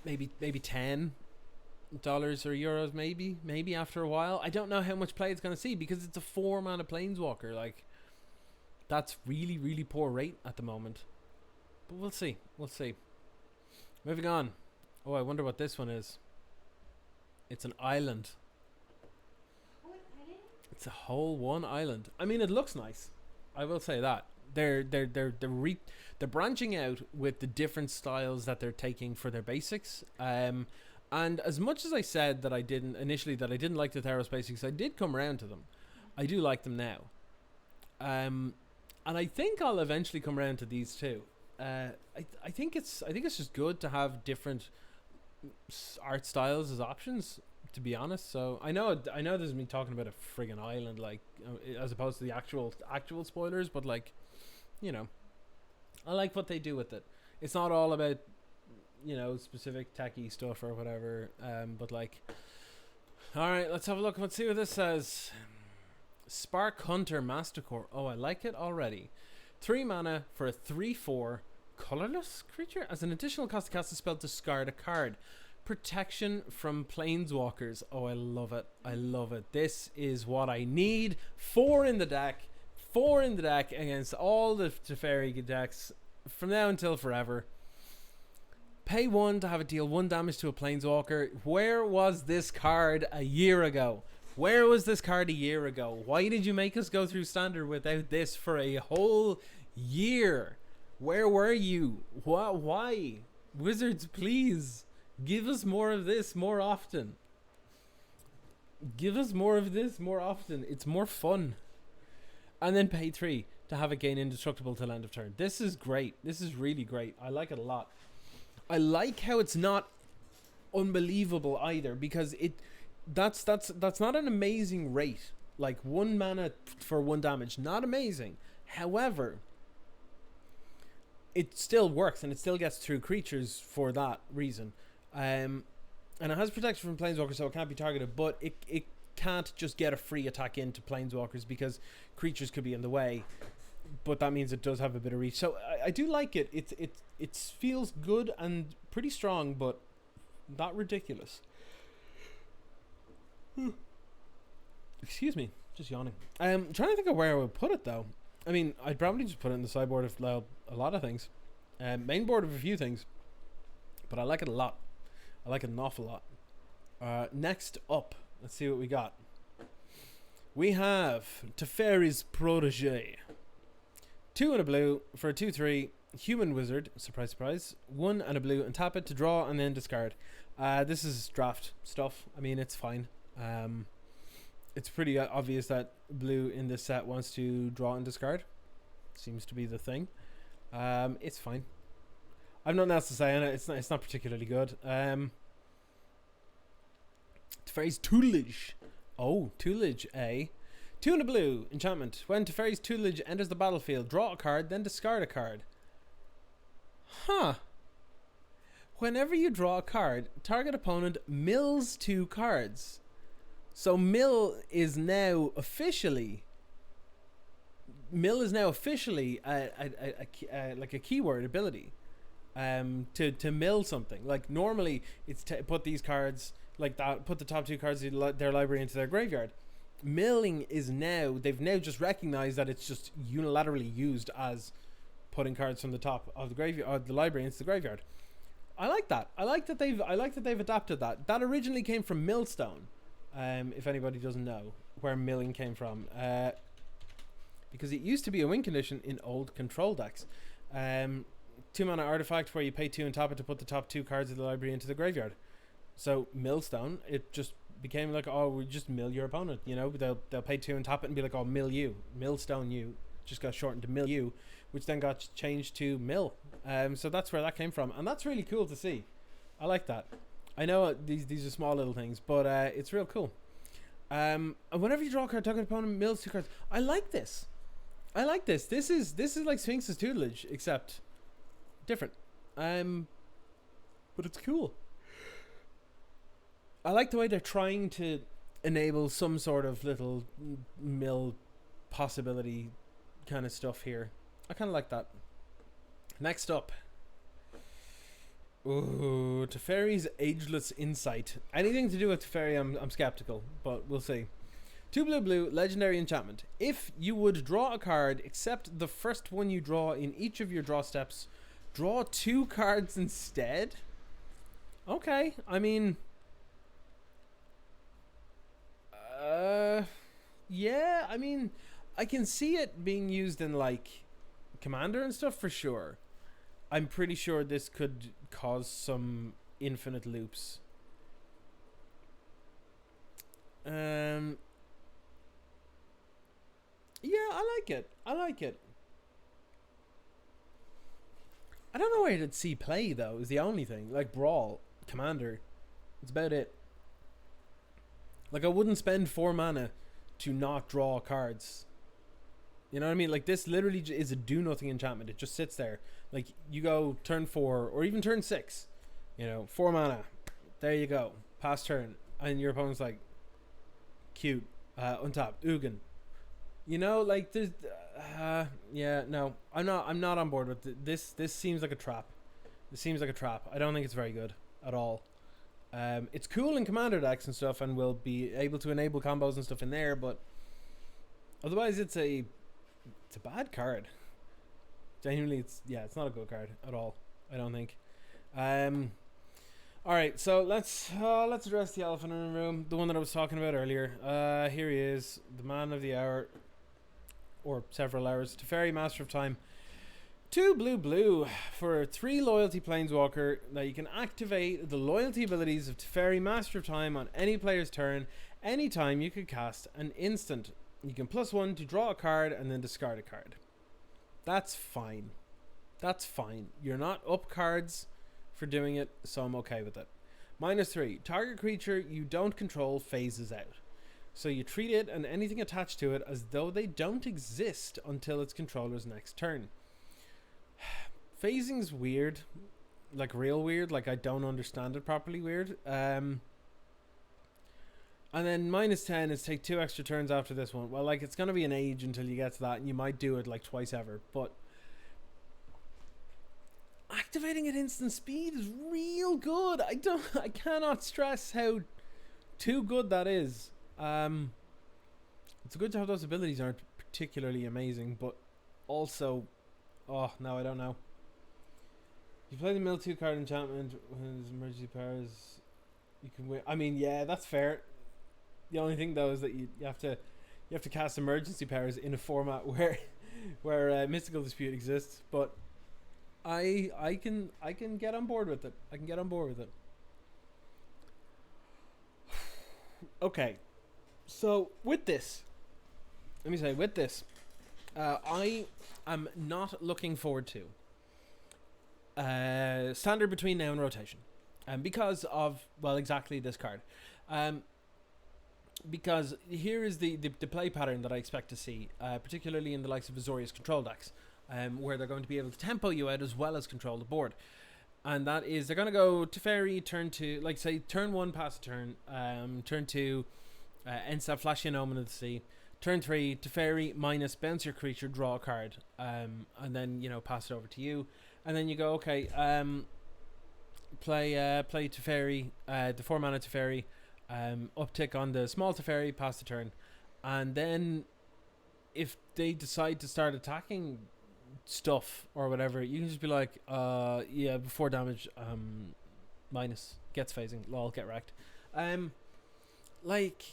Speaker 1: maybe $10 or euros, maybe after a while. I don't know how much play it's going to see because it's a 4 mana planeswalker. Like, that's really, really poor rate at the moment. But we'll see. Moving on. Oh, I wonder what this one is. It's an island.
Speaker 2: What island?
Speaker 1: It's a whole one island. I mean, it looks nice. I will say that. They're branching out with the different styles that they're taking for their basics. And as much as I said that I didn't like the Theros basics, I did come around to them. I do like them now. And I think I'll eventually come around to these too. I think it's just good to have different art styles as options, to be honest. So I know this is me talking about a friggin' island, like, as opposed to the actual spoilers, but like, you know, I like what they do with it. It's not all about, you know, specific techie stuff or whatever. But like, all right, let's have a look. Let's see what this says. Spark Hunter Mastercore. Oh, I like it already. 3 mana for a 3/4 colorless creature. As an additional cost to cast a spell, discard a card. Protection from planeswalkers. Oh, I love it. This is what I need. 4 in the deck against all the Teferi decks from now until forever. Pay 1 to have it deal 1 damage to a planeswalker. Where was this card a year ago? Why did you make us go through Standard without this for a whole year? Where were you? Why? Wizards, please. Give us more of this more often. It's more fun. And then pay 3 to have it gain indestructible till end of turn. This is great. This is really great. I like it a lot. I like how it's not unbelievable either, because that's not an amazing rate. Like 1 mana for 1 damage, not amazing. However, it still works and it still gets through creatures for that reason. And it has protection from planeswalkers, so it can't be targeted, but it can't just get a free attack into planeswalkers because creatures could be in the way. But that means it does have a bit of reach. So I do like it. It feels good and pretty strong, but not ridiculous. Excuse me, just yawning. Trying to think of where I would put it though. I mean, I'd probably just put it in the sideboard of a lot of things. Main board of a few things. But I like it a lot. I like it an awful lot. Next up, let's see what we got. We have Teferi's Protege. 2 and a blue for a 2/3 human wizard. Surprise, surprise. 1 and a blue and tap it to draw and then discard. This is draft stuff. I mean, it's fine. It's pretty obvious that blue in this set wants to draw and discard. Seems to be the thing. It's fine. I've nothing else to say on it. It's not particularly good. Teferi's Tutelage. Oh, Tutelage, eh? 2 and a blue, enchantment. When Teferi's Tutelage enters the battlefield, draw a card, then discard a card. Huh. Whenever you draw a card, target opponent mills 2 cards. So mill is now officially like a keyword ability. To mill something. Like normally it's put these cards like that, put the top 2 cards of their library into their graveyard. Milling is now, they've now just recognized that it's just unilaterally used as putting cards from the top of the graveyard, or the library, into the graveyard. I like that. I like that they've adapted that. That originally came from Millstone. If anybody doesn't know where milling came from, because it used to be a win condition in old control decks. 2 mana artifact where you pay 2 and tap it to put the top 2 cards of the library into the graveyard. So Millstone, it just became like, oh, we just mill your opponent. You know, they'll pay 2 and tap it and be like, oh, mill you, Millstone you. Just got shortened to mill you, which then got changed to mill. So that's where that came from, and that's really cool to see. I like that. I know these are small little things, but it's real cool. And whenever you draw a card, target opponent mills 2 cards. I like this. This is like Sphinx's Tutelage, except different. But it's cool. I like the way they're trying to enable some sort of little mill possibility kind of stuff here. I kind of like that. Next up. Ooh, Teferi's Ageless Insight. Anything to do with Teferi, I'm skeptical, but we'll see. 2 blue, legendary enchantment. If you would draw a card, except the first one you draw in each of your draw steps, draw 2 cards instead? Okay, I mean... yeah, I mean, I can see it being used in, like, Commander and stuff for sure. I'm pretty sure this could cause some infinite loops. Yeah, I like it. I don't know where it'd see play, though, is the only thing. Like, Brawl, Commander, that's about it. Like, I wouldn't spend 4 mana to not draw cards. You know what I mean? Like, this literally is a do-nothing enchantment. It just sits there. Like, you go turn 4, or even turn 6. You know, 4 mana. There you go. Pass turn. And your opponent's like, cute. Untap. Ugin. You know, like, there's... yeah, no. I'm not on board with this. This seems like a trap. This seems like a trap. I don't think it's very good at all. It's cool in Commander decks and stuff, and we'll be able to enable combos and stuff in there, but otherwise it's a bad card. Genuinely, it's not a good card at all, I don't think. Alright, so let's address the elephant in the room, the one that I was talking about earlier. Here he is, the man of the hour, or several hours, Teferi, Master of Time. 2 blue for 3 loyalty planeswalker. Now you can activate the loyalty abilities of Teferi, Master of Time on any player's turn. Anytime you could cast an instant. You can +1 to draw a card and then discard a card. That's fine. That's fine. You're not up cards for doing it, so I'm okay with it. -3. Target creature you don't control phases out. So you treat it and anything attached to it as though they don't exist until its controller's next turn. Phasing's weird, like real weird, like I don't understand it properly weird. And then -10 is take 2 extra turns after this one. Well, like, it's gonna be an age until you get to that, and you might do it like twice ever, but activating at instant speed is real good. I cannot stress how too good that is. It's good to have those abilities aren't particularly amazing, but also, oh no, I don't know. You play the mill 2 card enchantment when his emergency powers, you can win. I mean, yeah, that's fair. The only thing though is that you have to cast emergency powers in a format where mystical dispute exists. But I can get on board with it. I can get on board with it. Okay, so with this, let me say with this, I am not looking forward to standard between now and rotation, because of, well, exactly this card. Because here is the play pattern that I expect to see, particularly in the likes of Azorius control decks, where they're going to be able to tempo you out as well as control the board. And that is, they're going to go Teferi, turn 2, like say turn 1 pass a turn, turn 2 end step flash in Omen of the Sea, turn 3 Teferi minus bounce your creature, draw a card, and then, you know, pass it over to you, and then you go, okay, play Teferi, the 4 mana Teferi, uptick on the small Teferi, pass the turn, and then if they decide to start attacking stuff or whatever, you can just be like, yeah, before damage, minus, gets phasing, lol, get wrecked. Like,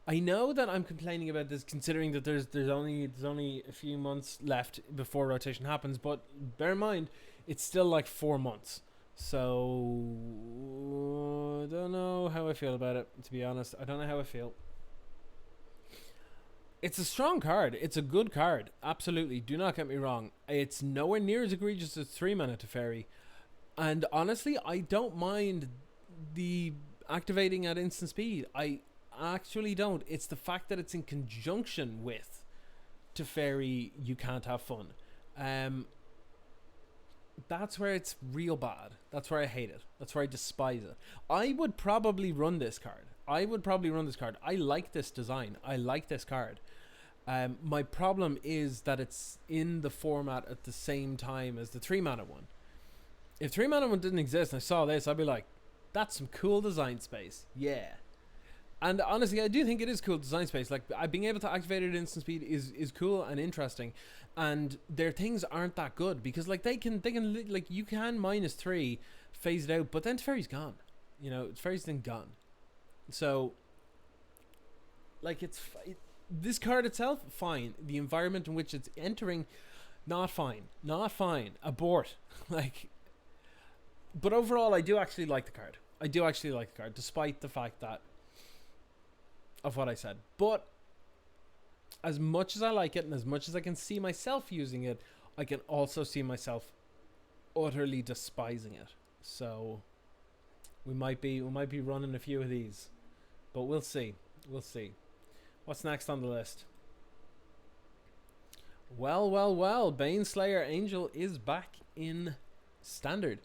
Speaker 1: I know that I'm complaining about this, considering that there's only a few months left before rotation happens, but bear in mind it's still like 4 months, so I don't know how I feel about it, to be honest. I don't know how I feel. It's a strong card. It's a good card. Absolutely. Do not get me wrong. It's nowhere near as egregious as 3 mana Teferi. And honestly, I don't mind the activating at instant speed. I actually don't. It's the fact that it's in conjunction with Teferi, you can't have fun. That's where it's real bad. That's where I hate it. That's where I despise it. I would probably run this card. I like this design. I like this card. My problem is that it's in the format at the same time as the 3 mana one. If 3 mana one didn't exist and I saw this, I'd be like, that's some cool design space. Yeah. And honestly, I do think it is cool design space. Like, being able to activate it at instant speed is cool and interesting. And their things aren't that good because, like, they can like, you can -3 phase it out, but then Teferi's gone. You know, Teferi's then gone. So, like, this card itself, fine. The environment in which it's entering, not fine. Abort. Like, but overall, I do actually like the card. Despite the fact that of what I said. But as much as I like it, and as much as I can see myself using it, I can also see myself utterly despising it. So we might be running a few of these. But we'll see. What's next on the list? Well. Baneslayer Angel is back in standard.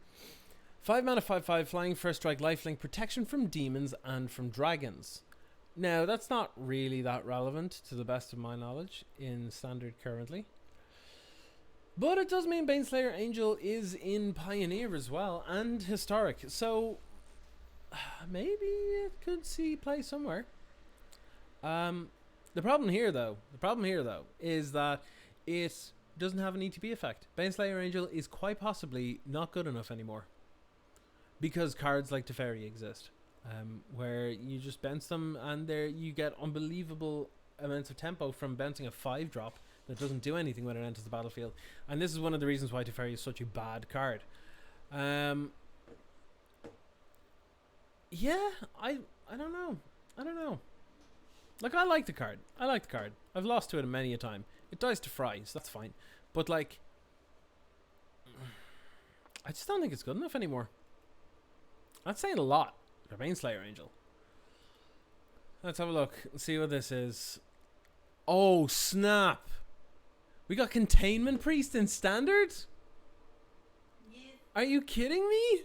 Speaker 1: 5 mana, 5/5, flying, first strike, lifelink, protection from demons and from dragons. Now, that's not really that relevant to the best of my knowledge in standard currently. But it does mean Baneslayer Angel is in Pioneer as well, and Historic. So maybe it could see play somewhere. The problem here though is that it doesn't have an ETB effect. Baneslayer Angel is quite possibly not good enough anymore because cards like Teferi exist, where you just bounce them and there you get unbelievable amounts of tempo from bouncing a 5-drop that doesn't do anything when it enters the battlefield. And this is one of the reasons why Teferi is such a bad card. Yeah, I don't know. Like, I like the card. I've lost to it many a time. It dies to Fry, so that's fine. But, like, I just don't think it's good enough anymore. That's saying a lot for Baneslayer Angel. Let's have a look and see what this is. Oh, snap. We got Containment Priest in standard?
Speaker 2: Yeah.
Speaker 1: Are you kidding me?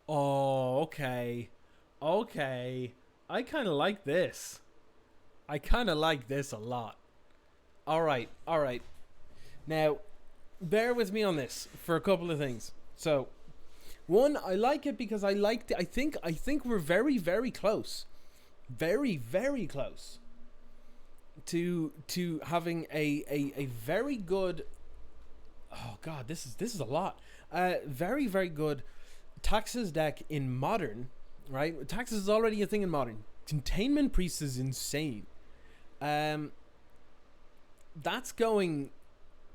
Speaker 1: Oh, okay. I kind of like this. I kind of like this a lot. Alright. Now, bear with me on this for a couple of things. So, One, I like it because I liked it. I think we're very, very close. Very, very close to having a very good, oh god, this is a lot. Very, very good Taxes deck in Modern, right? Taxes is already a thing in Modern. Containment Priest is insane. That's going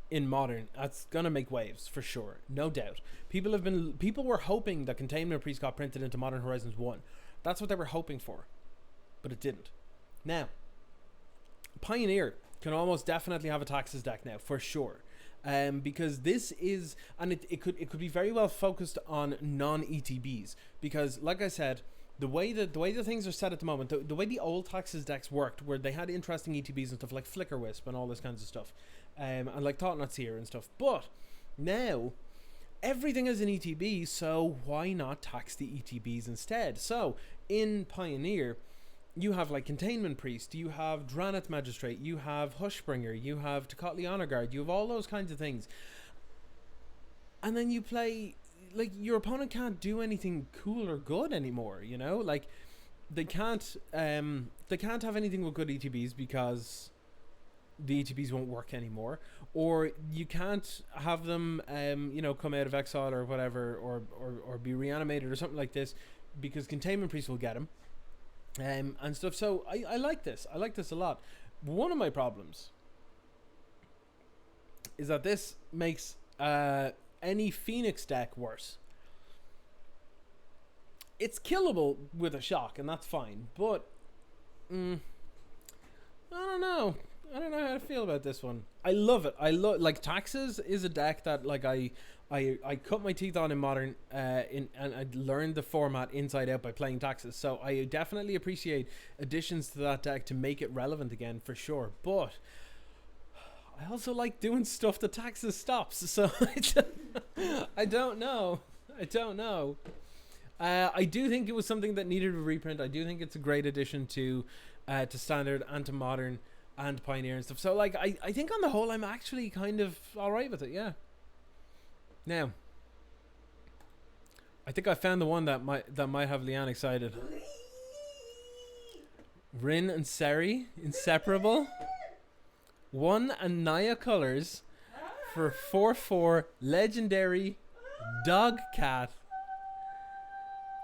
Speaker 1: in Modern. That's gonna make waves for sure, no doubt. People were hoping that Containment Priest got printed into Modern Horizons 1. That's what they were hoping for, but it didn't. Now, Pioneer can almost definitely have a Taxes deck now for sure. Because this is, and it could be very well focused on non-ETBs, because like I said, the way the things are set at the moment, the way the old Taxes decks worked, where they had interesting ETBs and stuff like Flicker Wisp and all this kinds of stuff, and like Thought-Knot Seer and stuff, but now everything is an ETB, so why not tax the ETBs instead? So in Pioneer, you have like Containment Priest, you have Draneth Magistrate, you have Hushbringer, you have Tocatli Honor Guard, you have all those kinds of things. And then you play, like, your opponent can't do anything cool or good anymore, you know? Like, they can't have anything with good ETBs because the ETBs won't work anymore. Or you can't have them, come out of exile or whatever, or be reanimated or something like this, because Containment Priest will get them. And stuff. So I like this. I like this a lot. One of my problems is that this makes any Phoenix deck worse. It's killable with a shock, and that's fine. But I don't know. I don't know how to feel about this one. I love it. Like Taxes is a deck that like I cut my teeth on in Modern, and I learned the format inside out by playing Taxes. So I definitely appreciate additions to that deck to make it relevant again for sure. But I also like doing stuff that Taxes stops. So I don't know. I do think it was something that needed a reprint. I do think it's a great addition to Standard and to Modern and Pioneer and stuff. So like I think on the whole I'm actually kind of alright with it, yeah. Now, I think I found the one that might have Leanne excited. Rin and Seri, Inseparable. 1 and Naya colors for 4/4 legendary dog cat.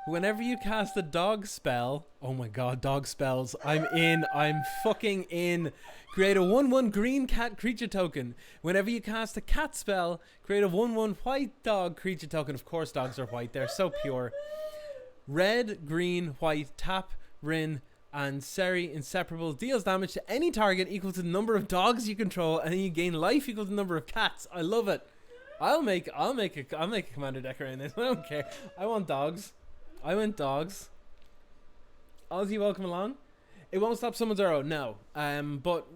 Speaker 1: Whenever you cast a dog spell, oh my god, dog spells, I'm fucking in. Create a 1/1 green cat creature token. Whenever you cast a cat spell, create a 1/1 white dog creature token. Of course dogs are white, they're so pure. Red, green, white, tap, Rin, and Seri Inseparable deals damage to any target equal to the number of dogs you control, and then you gain life equal to the number of cats. I love it. I'll make a commander deck around this. I don't care. I want dogs. I went dogs. Ozzy, welcome along. It won't stop someone's arrow, no. But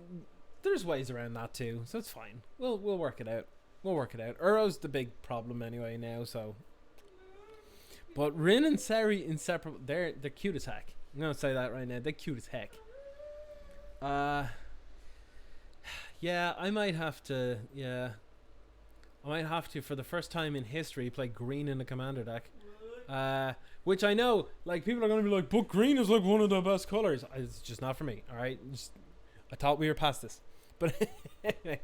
Speaker 1: there's ways around that too, so it's fine. We'll work it out. Arrow's the big problem anyway now, so. But Rin and Seri Inseparable, they're cute as heck. I'm gonna say that right now. They're cute as heck. Yeah, I might have to for the first time in history play green in a commander deck. Which I know, like, people are going to be like, but green is like one of the best colors. It's just not for me, alright? I thought we were past this. But anyway,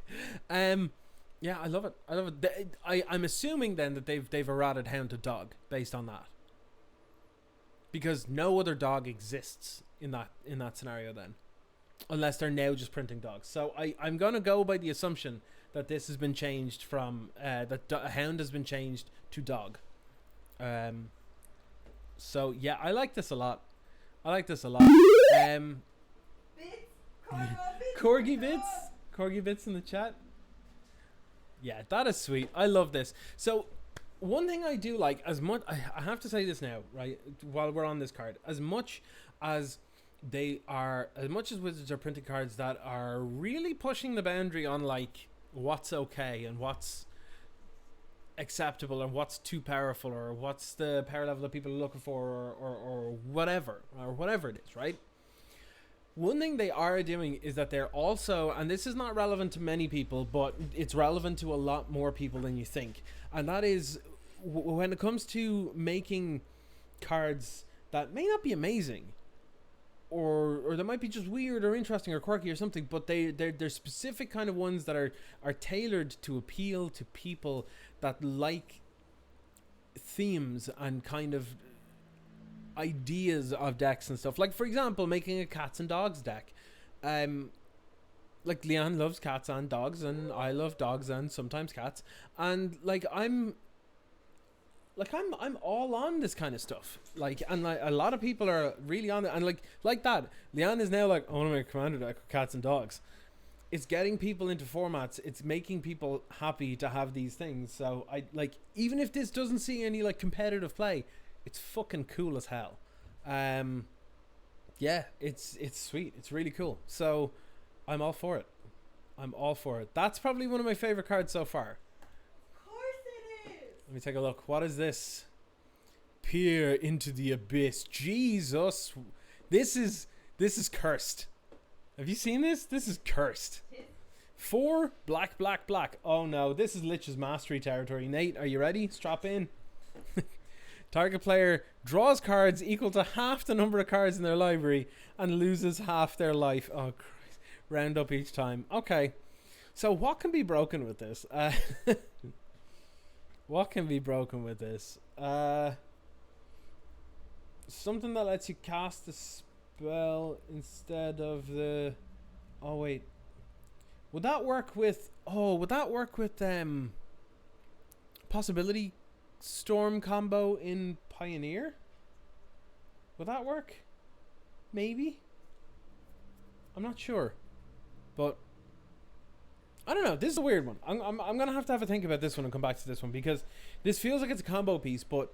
Speaker 1: yeah, I love it. I'm assuming then that they've errated Hound to dog based on that. Because no other dog exists in that scenario then. Unless they're now just printing dogs. So I'm going to go by the assumption that this has been changed from, that Hound has been changed to dog. So yeah, I like this a lot. Bits, Corgi bits in the chat. Yeah, that is sweet. I love this. So one thing I do like, as much, I have to say this now, right, while we're on this card, as much as Wizards are printing cards that are really pushing the boundary on like what's okay and what's acceptable and what's too powerful or what's the power level that people are looking for or whatever it is, right? One thing they are doing is that they're also, and this is not relevant to many people, but it's relevant to a lot more people than you think, and that is when it comes to making cards that may not be amazing, or they might be just weird or interesting or quirky or something, but they're specific kind of ones that are tailored to appeal to people that like themes and kind of ideas of decks and stuff. Like, for example, making a cats and dogs deck. Like, Leanne loves cats and dogs, and I love dogs and sometimes cats, and like I'm all on this kind of stuff. Like, and like a lot of people are really on it, and like that. Leanne is now like, I want to make a commander deck with cats and dogs. It's getting people into formats. It's making people happy to have these things. So I like, even if this doesn't see any like competitive play, it's fucking cool as hell. Yeah, it's sweet. It's really cool. So I'm all for it. I'm all for it. That's probably one of my favorite cards so far.
Speaker 2: Of course it is.
Speaker 1: Let me take a look. What is this? Peer into the abyss. Jesus, this is cursed. Have you seen this? This is cursed. 4 black. Oh no, this is Lich's mastery territory. Nate, are you ready? Strap in. Target player draws cards equal to half the number of cards in their library and loses half their life. Oh Christ. Round up each time. Okay. So what can be broken with this? What can be broken with this? Something that lets you cast a spell instead of the... Oh wait. Would that work with... Possibility Storm combo in Pioneer? Would that work? Maybe? I'm not sure. But I don't know. This is a weird one. I'm gonna have to have a think about this one and come back to this one, because this feels like it's a combo piece, but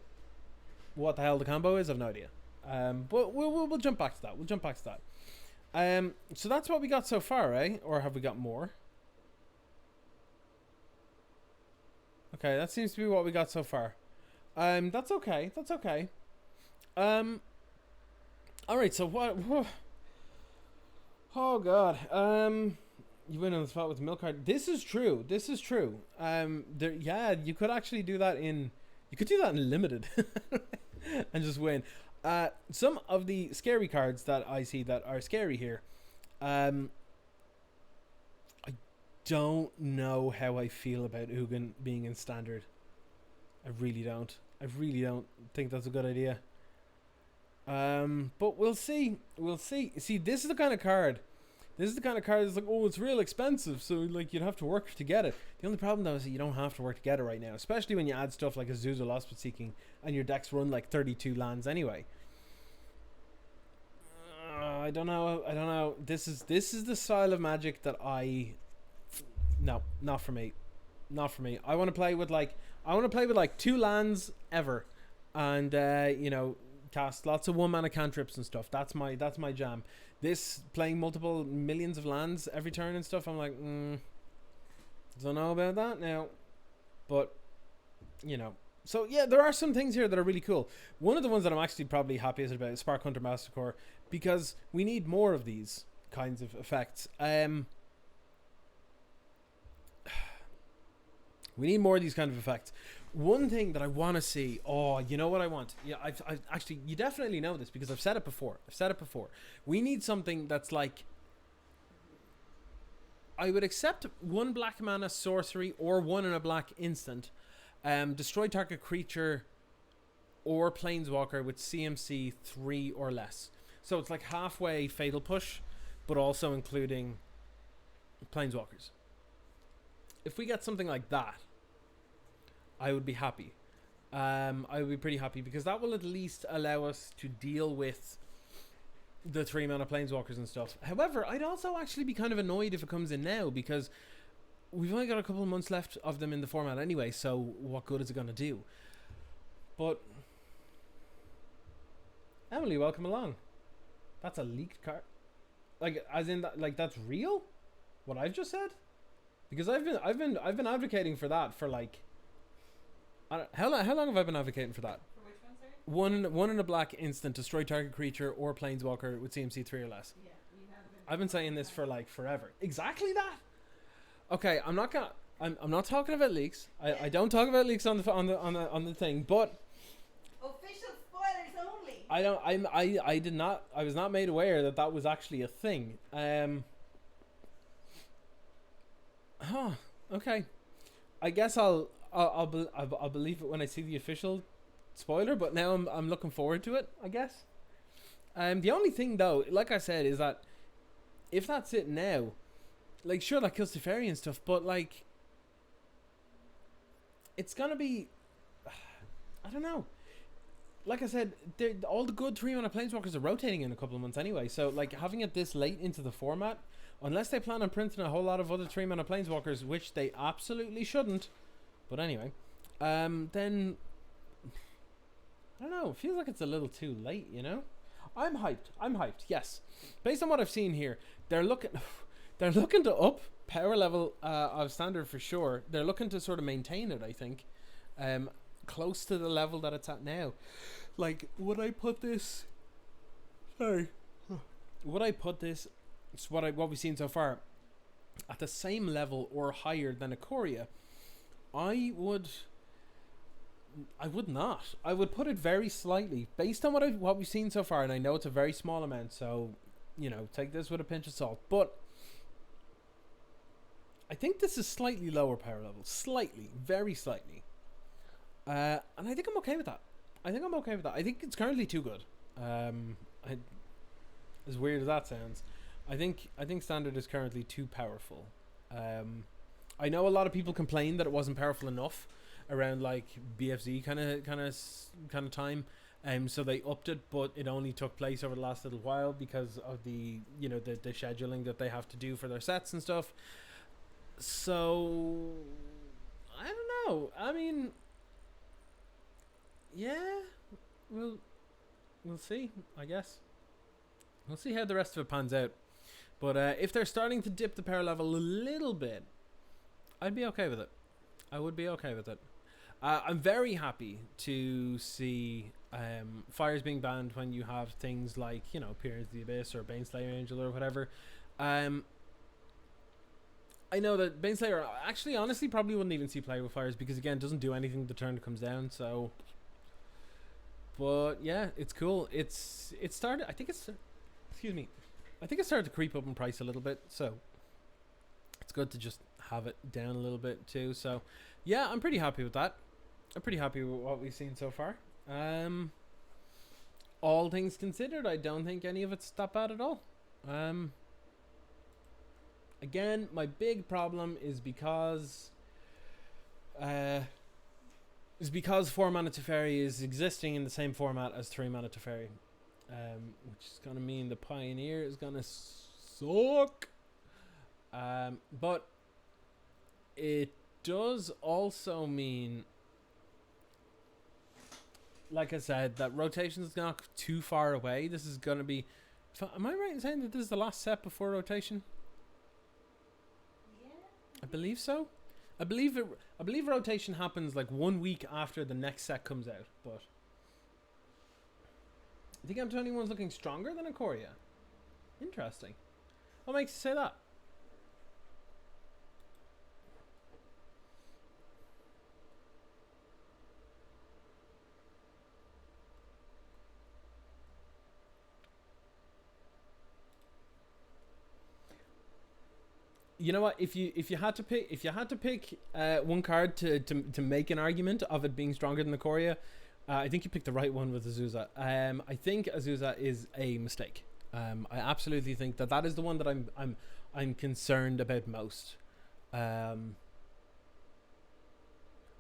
Speaker 1: what the hell the combo is, I've no idea. But we'll jump back to that. We'll jump back to that. So that's what we got so far, eh? Or have we got more? Okay, that seems to be what we got so far. That's okay. That's okay. All right. So what? Oh God. You win on the spot with the milk card. This is true. This is true. Yeah, you could actually do that in. You could do that in limited, and just win. Some of the scary cards that I see that are scary here. I don't know how I feel about Ugin being in standard. I really don't. I really don't think that's a good idea. But we'll see. We'll see. See, this is the kind of card. This is the kind of card that's like, oh, it's real expensive, so like you'd have to work to get it. The only problem though is that you don't have to work to get it right now, especially when you add stuff like Azusa Lost but Seeking and your decks run like 32 lands anyway. I don't know. This is the style of Magic that no, not for me. Not for me. I want to play with like 2 lands ever, and cast lots of 1-mana cantrips and stuff. That's my jam. This playing multiple millions of lands every turn and stuff, I'm like, don't know about that now. But so yeah, there are some things here that are really cool. One of the ones that I'm actually probably happiest about is Spark Hunter Mastercore, because we need more of these kinds of effects. We need more of these kind of effects. One thing that I want to see, you know what I want? Yeah, I've actually, you definitely know this because I've said it before. We need something that's like, I would accept 1 black mana sorcery or 1 and a black instant, destroy target creature or planeswalker with CMC 3 or less. So it's like halfway Fatal Push, but also including planeswalkers. If we get something like that, I would be happy. I would be pretty happy, because that will at least allow us to deal with the 3-mana planeswalkers and stuff. However, I'd also actually be kind of annoyed if it comes in now, because we've only got a couple of months left of them in the format anyway, so what good is it going to do? But Emily, welcome along. That's a leaked card. Like, as in that, like, that's real? What I've just said? Because I've been advocating for that for like, how long have I been advocating for that?
Speaker 2: For which one, sorry?
Speaker 1: One in a black instant, destroy target creature or planeswalker with CMC 3 or less.
Speaker 2: Yeah, you have been.
Speaker 1: I've been saying this for like forever. Exactly that. Okay, I'm not gonna. I'm not talking about leaks. I don't talk about leaks on the thing, but
Speaker 2: official spoilers only.
Speaker 1: I did not. I was not made aware that was actually a thing. Okay. I guess I'll believe it when I see the official spoiler. But now I'm looking forward to it, I guess. The only thing though, like I said, is that if that's it now, like sure that kills Teferi and stuff, but like it's gonna be, I don't know. Like I said, all the good 3-mana planeswalkers are rotating in a couple of months anyway. So like having it this late into the format, unless they plan on printing a whole lot of other 3-mana planeswalkers, which they absolutely shouldn't. But anyway, then I don't know. It feels like it's a little too late, you know. I'm hyped. Yes, based on what I've seen here, they're looking to up power level of standard for sure. They're looking to sort of maintain it, I think, close to the level that it's at now. Like, would I put this? Sorry, would I put this? It's what we've seen so far at the same level or higher than Ikoria. I would not. I would put it very slightly based on what we've seen so far, and I know it's a very small amount, so you know, take this with a pinch of salt. But I think this is slightly lower power level, slightly, very slightly, and I think I'm okay with that. I think it's currently too good. As weird as that sounds, I think standard is currently too powerful. I know a lot of people complain that it wasn't powerful enough around like BFZ kind of time, so they upped it, but it only took place over the last little while because of the scheduling that they have to do for their sets and stuff. So I don't know. I mean, yeah, we'll see. I guess we'll see how the rest of it pans out. But if they're starting to dip the power level a little bit, I'd be okay with it. I would be okay with it. I'm very happy to see fires being banned when you have things like, you know, Pierce the Abyss or Baneslayer Angel or whatever. I know that Baneslayer actually honestly probably wouldn't even see play with fires because again it doesn't do anything the turn it comes down, so but yeah, it's cool. It started, I think it started to creep up in price a little bit, so it's good to just have it down a little bit too. So yeah, I'm pretty happy with that. I'm pretty happy with what we've seen so far. All things considered, I don't think any of it's that bad at all. Again, my big problem is because 4-mana Teferi is existing in the same format as 3-mana Teferi, which is gonna mean the Pioneer is gonna suck. But it does also mean, like I said, that rotation is not too far away. This is going to be... Am I right in saying that this is the last set before rotation?
Speaker 2: Yeah.
Speaker 1: I believe so. I believe rotation happens like 1 week after the next set comes out. But I think M21's looking stronger than Ikoria. Interesting. What makes you say that? You know what? If you had to pick one card to make an argument of it being stronger than the Ikoria, I think you picked the right one with Azusa. I think Azusa is a mistake. I absolutely think that is the one that I'm concerned about most. I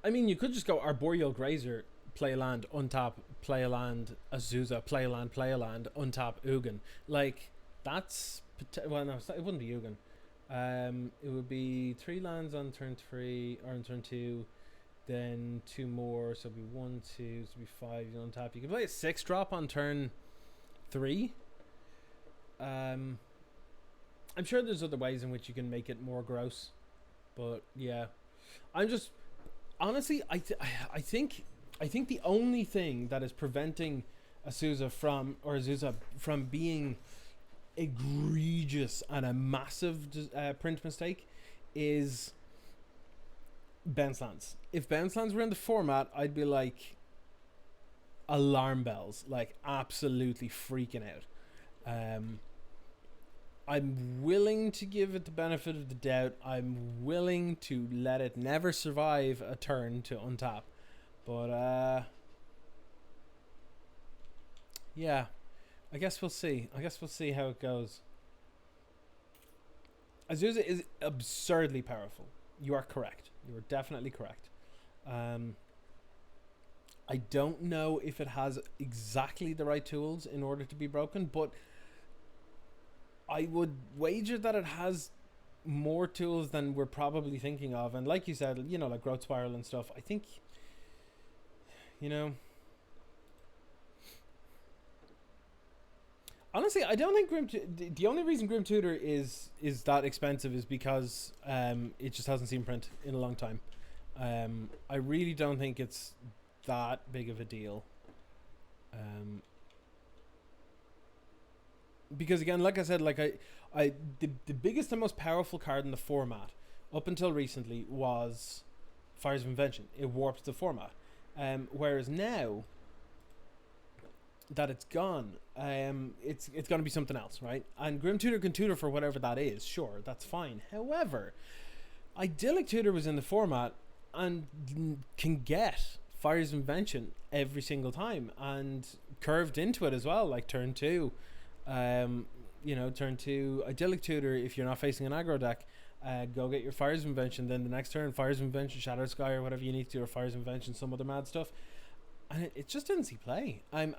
Speaker 1: mean, you could just go Arboreal Grazer, play a land, untap, play a land, Azusa, play a land, untap, Ugin. Like that's well, no, it wouldn't be Ugin. It would be 3 lands on turn 3 or on turn 2, then 2 more, so it'd be 1, 2, so it'd be 5 on tap. You can play a 6-drop on turn 3. I'm sure there's other ways in which you can make it more gross, but yeah, I'm just honestly I think the only thing that is preventing Azusa from being egregious and a massive print mistake is Bounce lands. If bounce lands were in the format, I'd be like alarm bells, like absolutely freaking out. I'm willing to give it the benefit of the doubt. I'm willing to let it never survive a turn to untap. But yeah, I guess we'll see. I guess we'll see how it goes. Azusa is absurdly powerful. You are correct. You are definitely correct. I don't know if it has exactly the right tools in order to be broken, but I would wager that it has more tools than we're probably thinking of. And like you said, you know, like Growth Spiral and stuff, I think, you know, honestly, I don't think the only reason Grim Tutor is that expensive is because it just hasn't seen print in a long time. I really don't think it's that big of a deal. Because again, like I said, like the biggest and most powerful card in the format up until recently was Fires of Invention. It warped the format. Whereas now that it's gone, it's going to be something else, right? And Grim Tutor can tutor for whatever that is. Sure, that's fine. However, Idyllic Tutor was in the format and can get Fires of Invention every single time and curved into it as well, like turn 2. You know, turn 2 Idyllic Tutor. If you're not facing an aggro deck, go get your Fires of Invention. Then the next turn, Fires of Invention, Shadow Sky, or whatever you need to do, or Fires of Invention, some other mad stuff. And it just didn't see play. And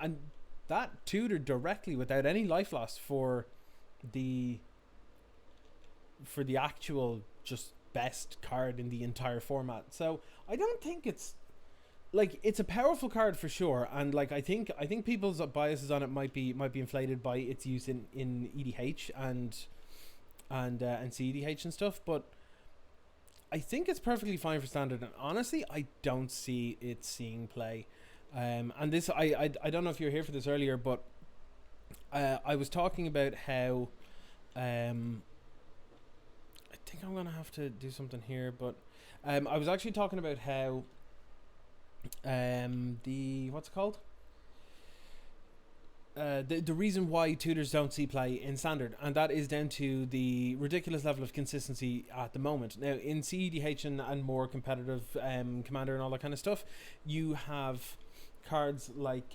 Speaker 1: that tutored directly without any life loss for the actual just best card in the entire format. So I don't think it's like, it's a powerful card for sure, and like I think people's biases on it might be inflated by its use in EDH and CEDH and stuff, but I think it's perfectly fine for standard, and honestly I don't see it seeing play. And this, I don't know if you were here for this earlier, but I was talking about how I think I'm gonna have to do something here, but I was actually talking about how the what's it called? The reason why tutors don't see play in standard, and that is down to the ridiculous level of consistency at the moment. Now in CEDH and more competitive Commander and all that kind of stuff, you have cards like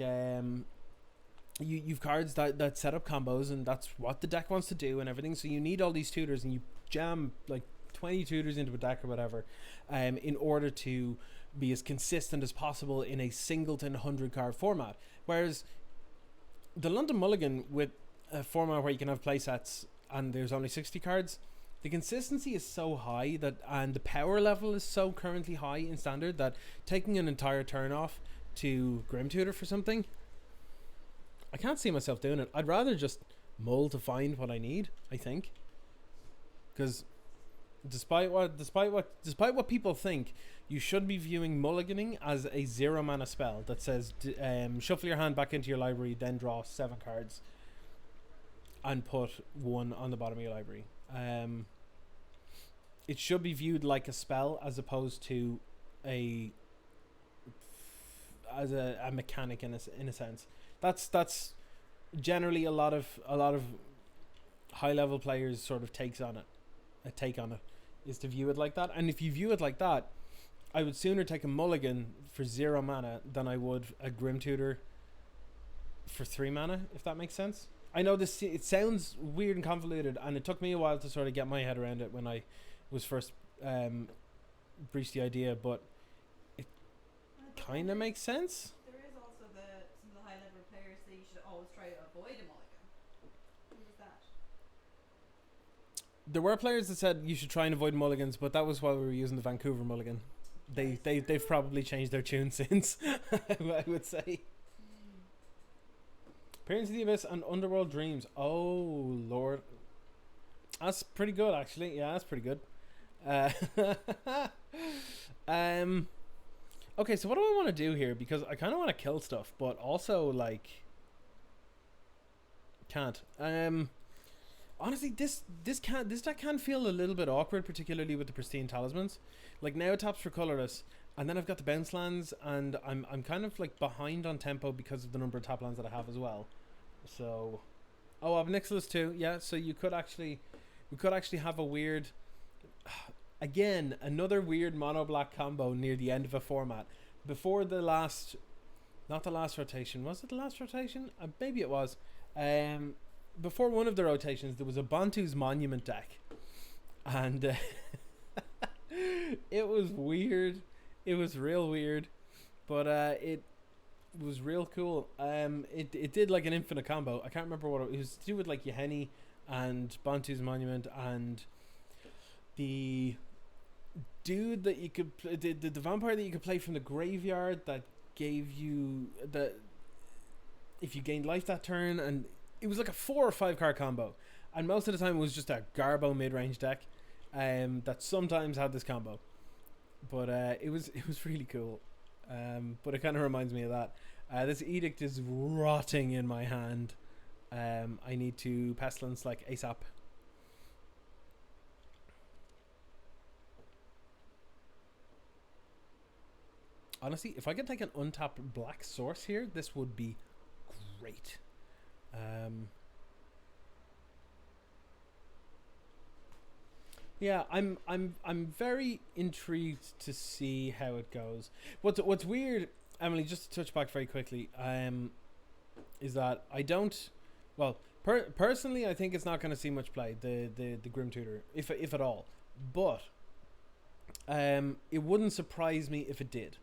Speaker 1: you've cards that set up combos, and that's what the deck wants to do and everything. So you need all these tutors, and you jam like 20 tutors into a deck or whatever, in order to be as consistent as possible in a singleton 100 card format. Whereas the London Mulligan, with a format where you can have playsets and there's only 60 cards, the consistency is so high that, and the power level is so currently high in standard, that taking an entire turn off to Grim Tutor for something, I can't see myself doing it. I'd rather just mull to find what I need, I think, because despite what people think, you should be viewing mulliganing as a 0 mana spell that says shuffle your hand back into your library, then draw 7 cards and put 1 on the bottom of your library. It should be viewed like a spell as opposed to a mechanic in a sense. That's generally a lot of high level players sort of take on it is to view it like that. And if you view it like that, I would sooner take a mulligan for 0 mana than I would a Grim Tutor for 3 mana, if that makes sense. I know this, it sounds weird and convoluted, and it took me a while to sort of get my head around it when I was first breached the idea, but it kind of makes sense.
Speaker 2: There is also some of the high level players that you should always try to avoid a mulligan. Who was that?
Speaker 1: There were players that said you should try and avoid mulligans, but that was while we were using the Vancouver mulligan. They've probably changed their tune since, I would say. Appearance of the Abyss and Underworld Dreams. Oh lord, that's pretty good actually. Yeah, that's pretty good. Okay, so what do I want to do here? Because I kind of want to kill stuff, but also like can't. Honestly, this deck can feel a little bit awkward, particularly with the pristine talismans. Like now it taps for colorless, and then I've got the bounce lands, and I'm kind of like behind on tempo because of the number of tap lands that I have as well. So, oh, I have Nixilis too. Yeah, so we could actually have a weird, again, another weird mono black combo near the end of a format before the last, not the last rotation. Was it the last rotation? Maybe it was. Before one of the rotations, there was a Bantu's Monument deck, and it was weird. It was real weird, but it was real cool. It did like an infinite combo. I can't remember what it was to do with, like Yeheni and Bantu's Monument and the dude that you could the vampire that you could play from the graveyard that gave you the, if you gained life that turn, and it was like a 4 or 5 card combo, and most of the time it was just a Garbo mid-range deck that sometimes had this combo, but it was really cool. But it kind of reminds me of that. This edict is rotting in my hand. I need to Pestilence like ASAP. Honestly, if I could take an untapped black source here, this would be great. Yeah, I'm very intrigued to see how it goes. What's weird, Emily, just to touch back very quickly, is that I don't, well, personally I think it's not going to see much play, the Grim Tutor, if at all. But it wouldn't surprise me if it did.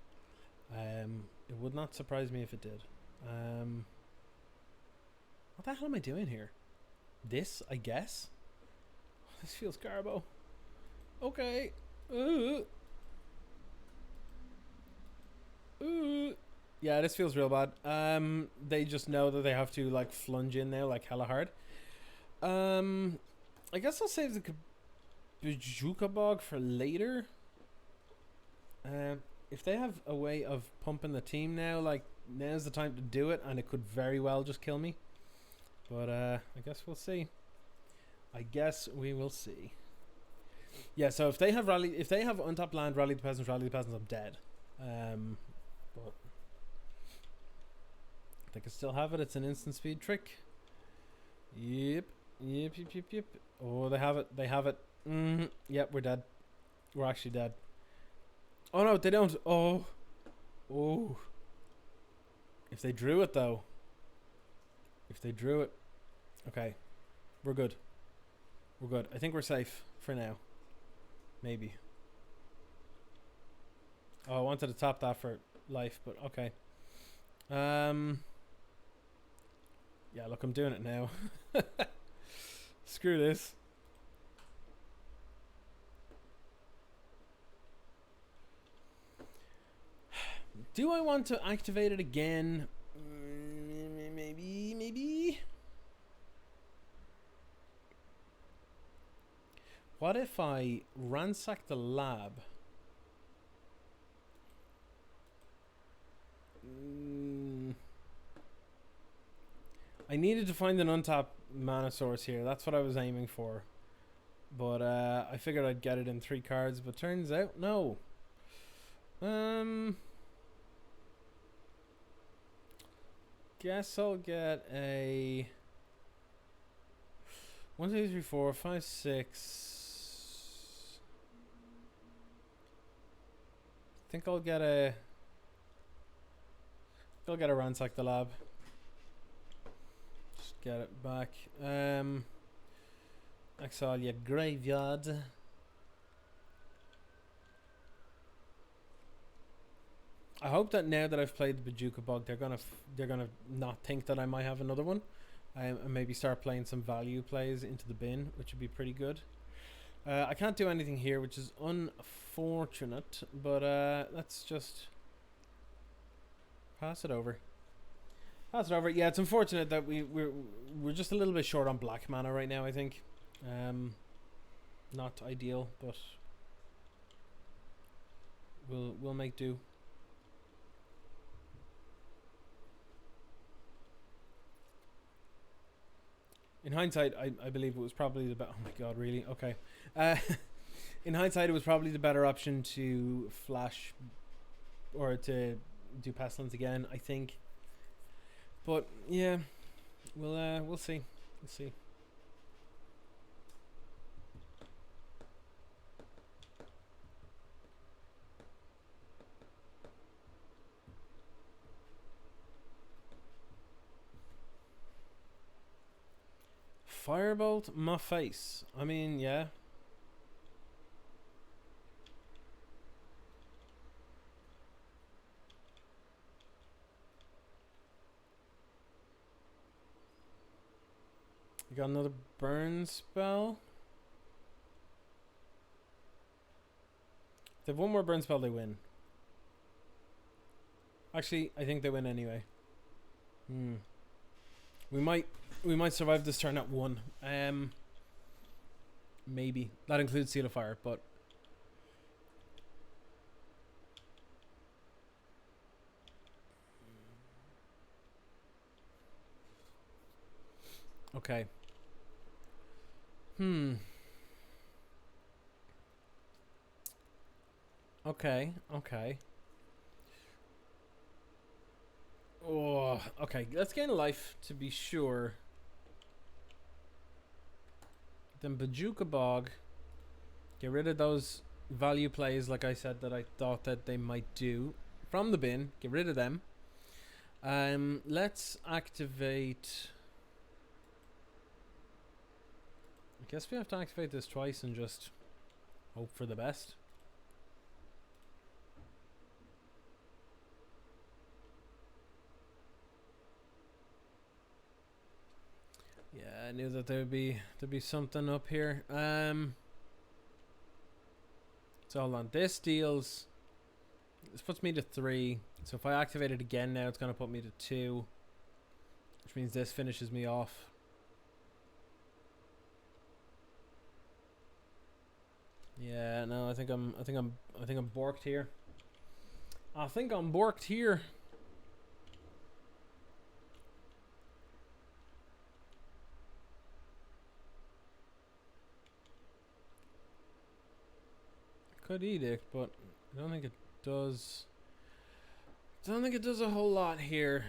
Speaker 1: It would not surprise me if it did. What the hell am I doing here? This, I guess. This feels Garbo. Okay. Yeah, this feels real bad. They just know that they have to like flunge in now like hella hard. I guess I'll save the Bajuka Bog for later. If they have a way of pumping the team now, like now's the time to do it, and it could very well just kill me. But I guess we'll see. I guess we will see. Yeah, so if they have untapped land, rally the peasants, I'm dead. But they can still have it. It's an instant speed trick. Yep. Oh, they have it. Yep, we're dead. We're actually dead. Oh no, they don't. Oh. If they drew it though. Okay. We're good. I think we're safe for now. Maybe. Oh, I wanted to tap that for life, but okay. Yeah, look, I'm doing it now. Screw this. Do I want to activate it again? Maybe. What if I ransack the lab? I needed to find an untapped mana source here. That's what I was aiming for. But I figured I'd get it in 3 cards, but turns out no. Guess I'll get a 1, 2, 3, 4, 5, 6. I think I'll get a ransack the lab. Just get it back. Exile your graveyard. I hope that now that I've played the Bajuka Bog, they're gonna not think that I might have another one, and maybe start playing some value plays into the bin, which would be pretty good. I can't do anything here, which is unfortunate, but let's just pass it over. Yeah, it's unfortunate that we're just a little bit short on black mana right now, I think. Not ideal, but we'll make do. In hindsight, I believe it was probably the better. Oh my god, really? Okay. In hindsight, it was probably the better option to flash or to do Pestilence again, I think. But yeah, we'll see. We'll see. Firebolt my face. I mean, yeah. You got another burn spell. If they have one more burn spell, they win. Actually, I think they win anyway. We might survive this turn at 1. Maybe. That includes Seal of Fire, but okay. Okay. Oh, okay. Let's gain a life to be sure. Then Bajuka Bog. Get rid of those value plays, like I said, that I thought that they might do from the bin. Get rid of them. Let's activate. I guess we have to activate this twice and just hope for the best. Yeah, I knew that there'd be something up here. So hold on. This puts me to 3. So if I activate it again now, it's gonna put me to 2, which means this finishes me off. Yeah, no, I think I'm borked here. I think I'm borked here. Could edict, but I don't think it does. I don't think it does a whole lot here.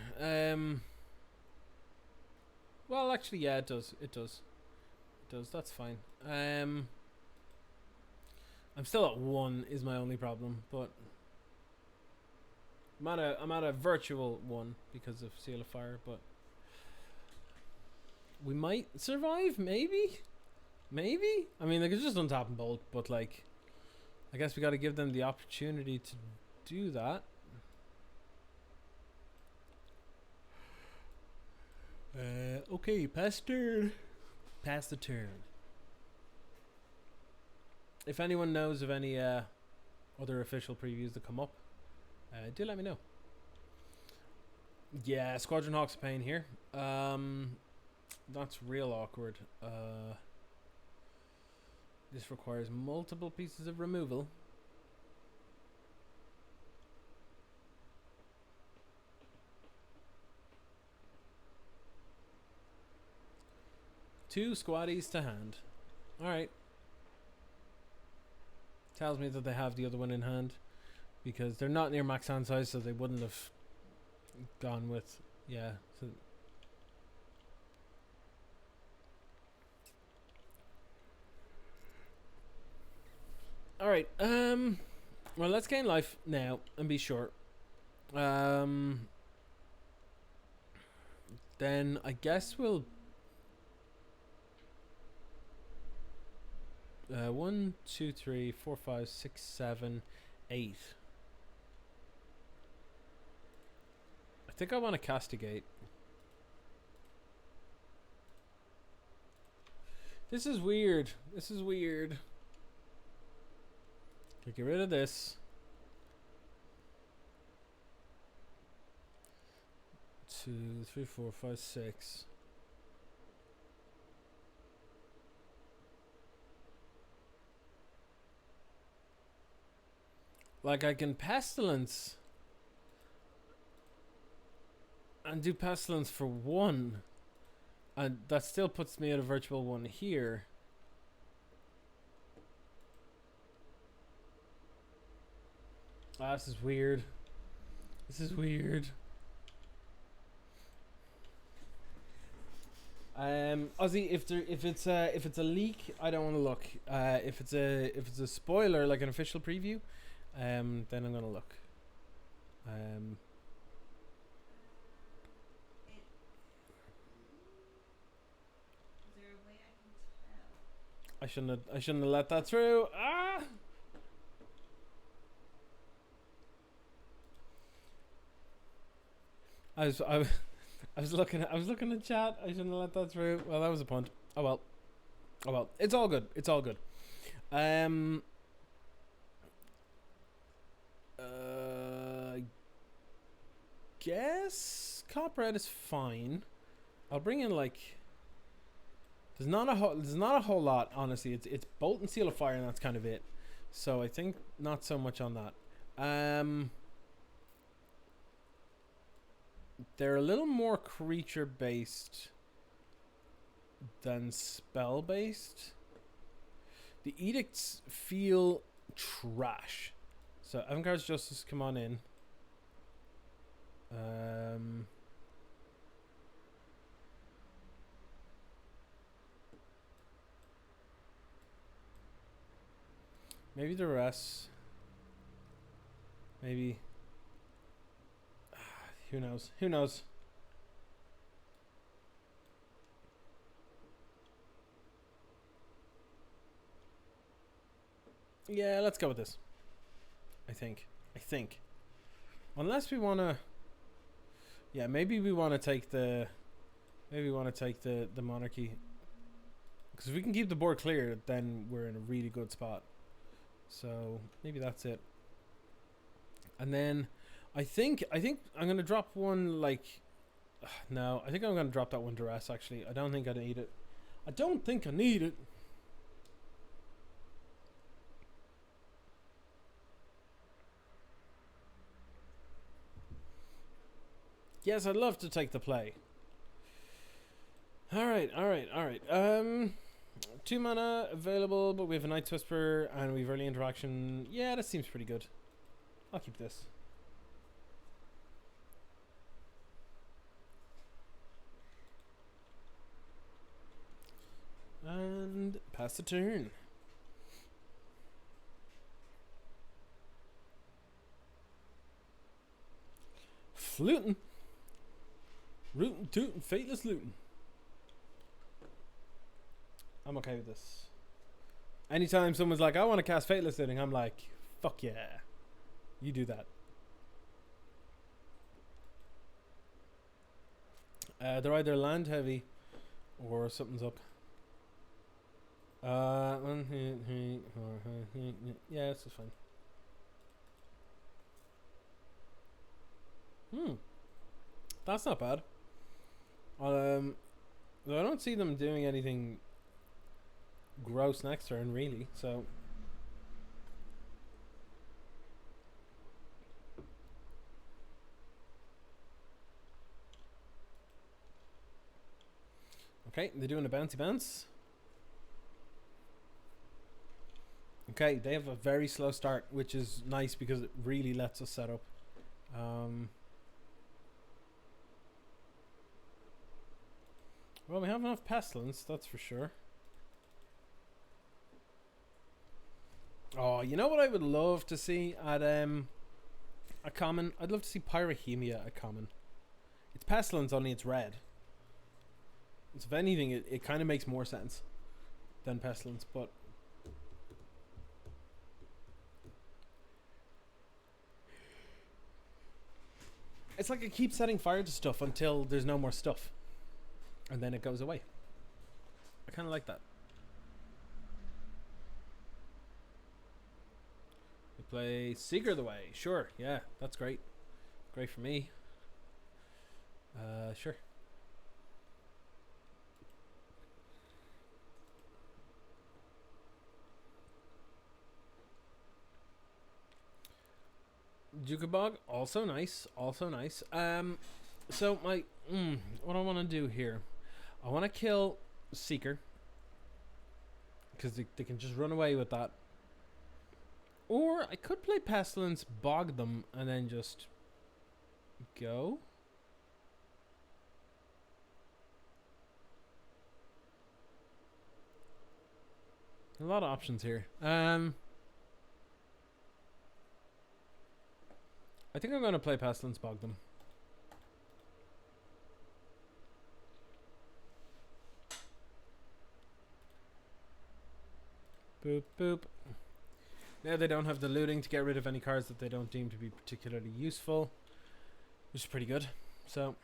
Speaker 1: Well, actually, yeah, it does. It does. That's fine. I'm still at 1 is my only problem, but I'm at a virtual 1 because of Seal of Fire, but we might survive, maybe. I mean, they could just untap and bolt, but like, I guess we got to give them the opportunity to do that. Okay, pass turn. Pass the turn. If anyone knows of any other official previews that come up, do let me know. Yeah, Squadron Hawks of Pain here. That's real awkward. This requires multiple pieces of removal. Two squaddies to hand. Alright. Tells me that they have the other one in hand, because they're not near max hand size, so they wouldn't have gone with, yeah. So all right. Well, let's gain life now and be sure. Then I guess we'll 1, 2, 3, 4, 5, 6, 7, 8. I think I want to castigate. This is weird. Okay, get rid of this. 2, 3, 4, 5, 6. Like, I can Pestilence and do Pestilence for 1, And that still puts me at a virtual 1 here. Ah, this is weird. This is weird. Ozzy, if it's a leak, I don't want to look. If it's a spoiler, like an official preview, then I'm gonna look.
Speaker 2: Is there a way I can tell?
Speaker 1: I shouldn't have let that through. Ah. I was looking at chat. I shouldn't have let that through. Well, that was a punt. Oh well. Oh well. It's all good. It's all good. Guess Copperhead is fine. I'll bring in like. There's not a whole lot, honestly. It's Bolt and Seal of Fire, and that's kind of it. So I think not so much on that. They're a little more creature based than spell based. The edicts feel trash. So Avantgarde's Justice, come on in. Maybe the rest. Maybe. Who knows? Who knows? Yeah, let's go with this. I think. Unless we want to. Yeah, maybe we want to take the. Maybe we want to take the monarchy. Because if we can keep the board clear, then we're in a really good spot. So maybe that's it. And then I think I'm gonna drop one like. No, I think I'm gonna drop that one duress. Actually, I don't think I need it. I don't think I need it. Yes, I'd love to take the play. All right. 2 mana available, but we have a Night's Whisper and we have early interaction. Yeah, that seems pretty good. I'll keep this. And pass the turn. Fluting. Rootin' tootin' fateless looting. I'm okay with this. Anytime someone's like, I want to cast fateless looting, I'm like, fuck yeah. You do that. They're either land heavy or something's up. Yeah, this is fine. That's not bad. I don't see them doing anything gross next turn, really. So okay, they're doing a bouncy bounce. Okay, they have a very slow start, which is nice because it really lets us set up. Well, we have enough Pestilence, that's for sure. Oh, you know what I would love to see at a common? I'd love to see Pyrohemia at common. It's Pestilence, only it's red. So if anything, it kind of makes more sense than Pestilence, but it's like it keeps setting fire to stuff until there's no more stuff. And then it goes away. I kind of like that. We play Seeker the Way. Sure, yeah, that's great. Great for me. Sure. Jukabog, also nice. So my what I want to do here, I want to kill Seeker because they can just run away with that. Or I could play Pestilence, bog them, and then just go. A lot of options here. I think I'm going to play Pestilence, bog them. Boop, boop. Now they don't have the looting to get rid of any cards that they don't deem to be particularly useful, which is pretty good. So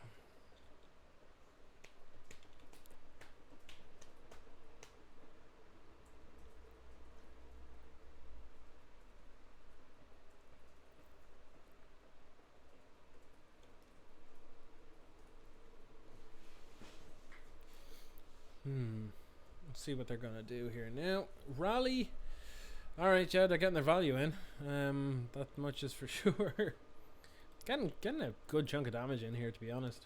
Speaker 1: let's see what they're gonna do here now. Rally. Alright, yeah, they're getting their value in. That much is for sure. Getting a good chunk of damage in here, to be honest.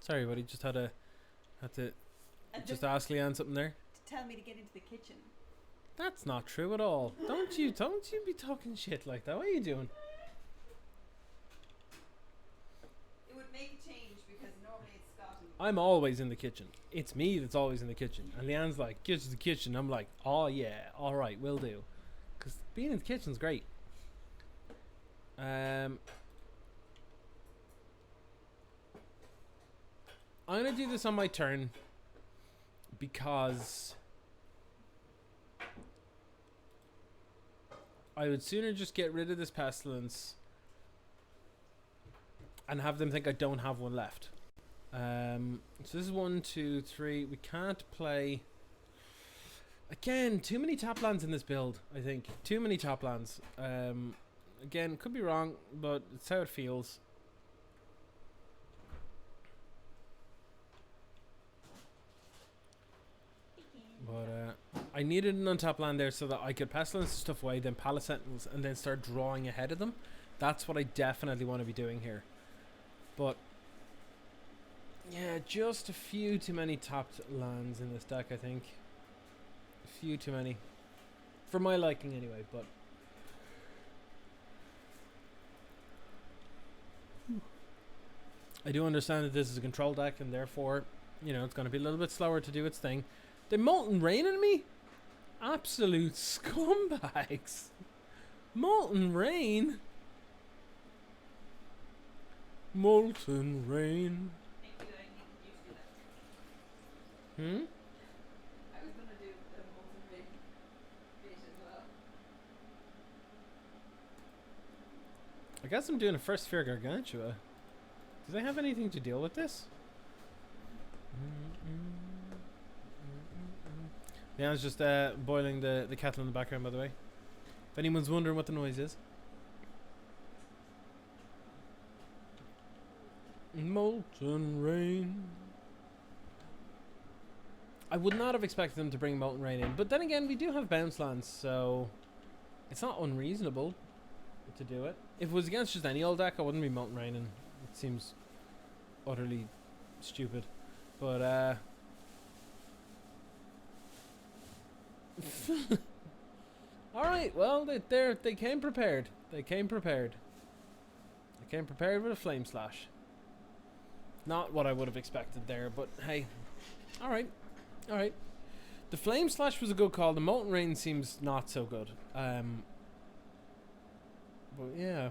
Speaker 1: Sorry, buddy, just had to just ask Leanne something there.
Speaker 2: To tell me to get into the kitchen.
Speaker 1: That's not true at all. Don't you be talking shit like that. What are you doing?
Speaker 2: It would make a change because normally it's Scott.
Speaker 1: I'm always in the kitchen. It's me that's always in the kitchen. And Leanne's like, get to the kitchen. I'm like, oh yeah, alright, will do. Because being in the kitchen's great. I'm going to do this on my turn because I would sooner just get rid of this Pestilence and have them think I don't have one left. So this is 1, 2, 3. We can't play. Again, too many top lands in this build, I think. Too many top lands. Again, could be wrong, but it's how it feels. But I needed an untapped land there so that I could Pestilence stuff away, then Palace Sentinels, and then start drawing ahead of them. That's what I definitely want to be doing here. But yeah, just a few too many tapped lands in this deck, I think. A few too many. For my liking anyway, but I do understand that this is a control deck and therefore, you know, it's going to be a little bit slower to do its thing. They Molten Rain in me? Absolute scumbags. Molten Rain? Molten Rain.
Speaker 2: Thank you, I needed you to do that.
Speaker 1: Hmm?
Speaker 2: I was going to do the Molten Rain bit as well.
Speaker 1: I guess I'm doing a first Sphere Gargantua. Do they have anything to deal with this? Yeah, I was just boiling the kettle in the background, by the way. If anyone's wondering what the noise is. Molten Rain. I would not have expected them to bring Molten Rain in. But then again, we do have bounce lands, so it's not unreasonable to do it. If it was against just any old deck, I wouldn't be Molten Rain, and it seems utterly stupid. But alright, well, they came prepared. They came prepared. They came prepared with a Flame Slash. Not what I would have expected there, but hey. Alright. Alright. The Flame Slash was a good call. The Molten Rain seems not so good. But yeah.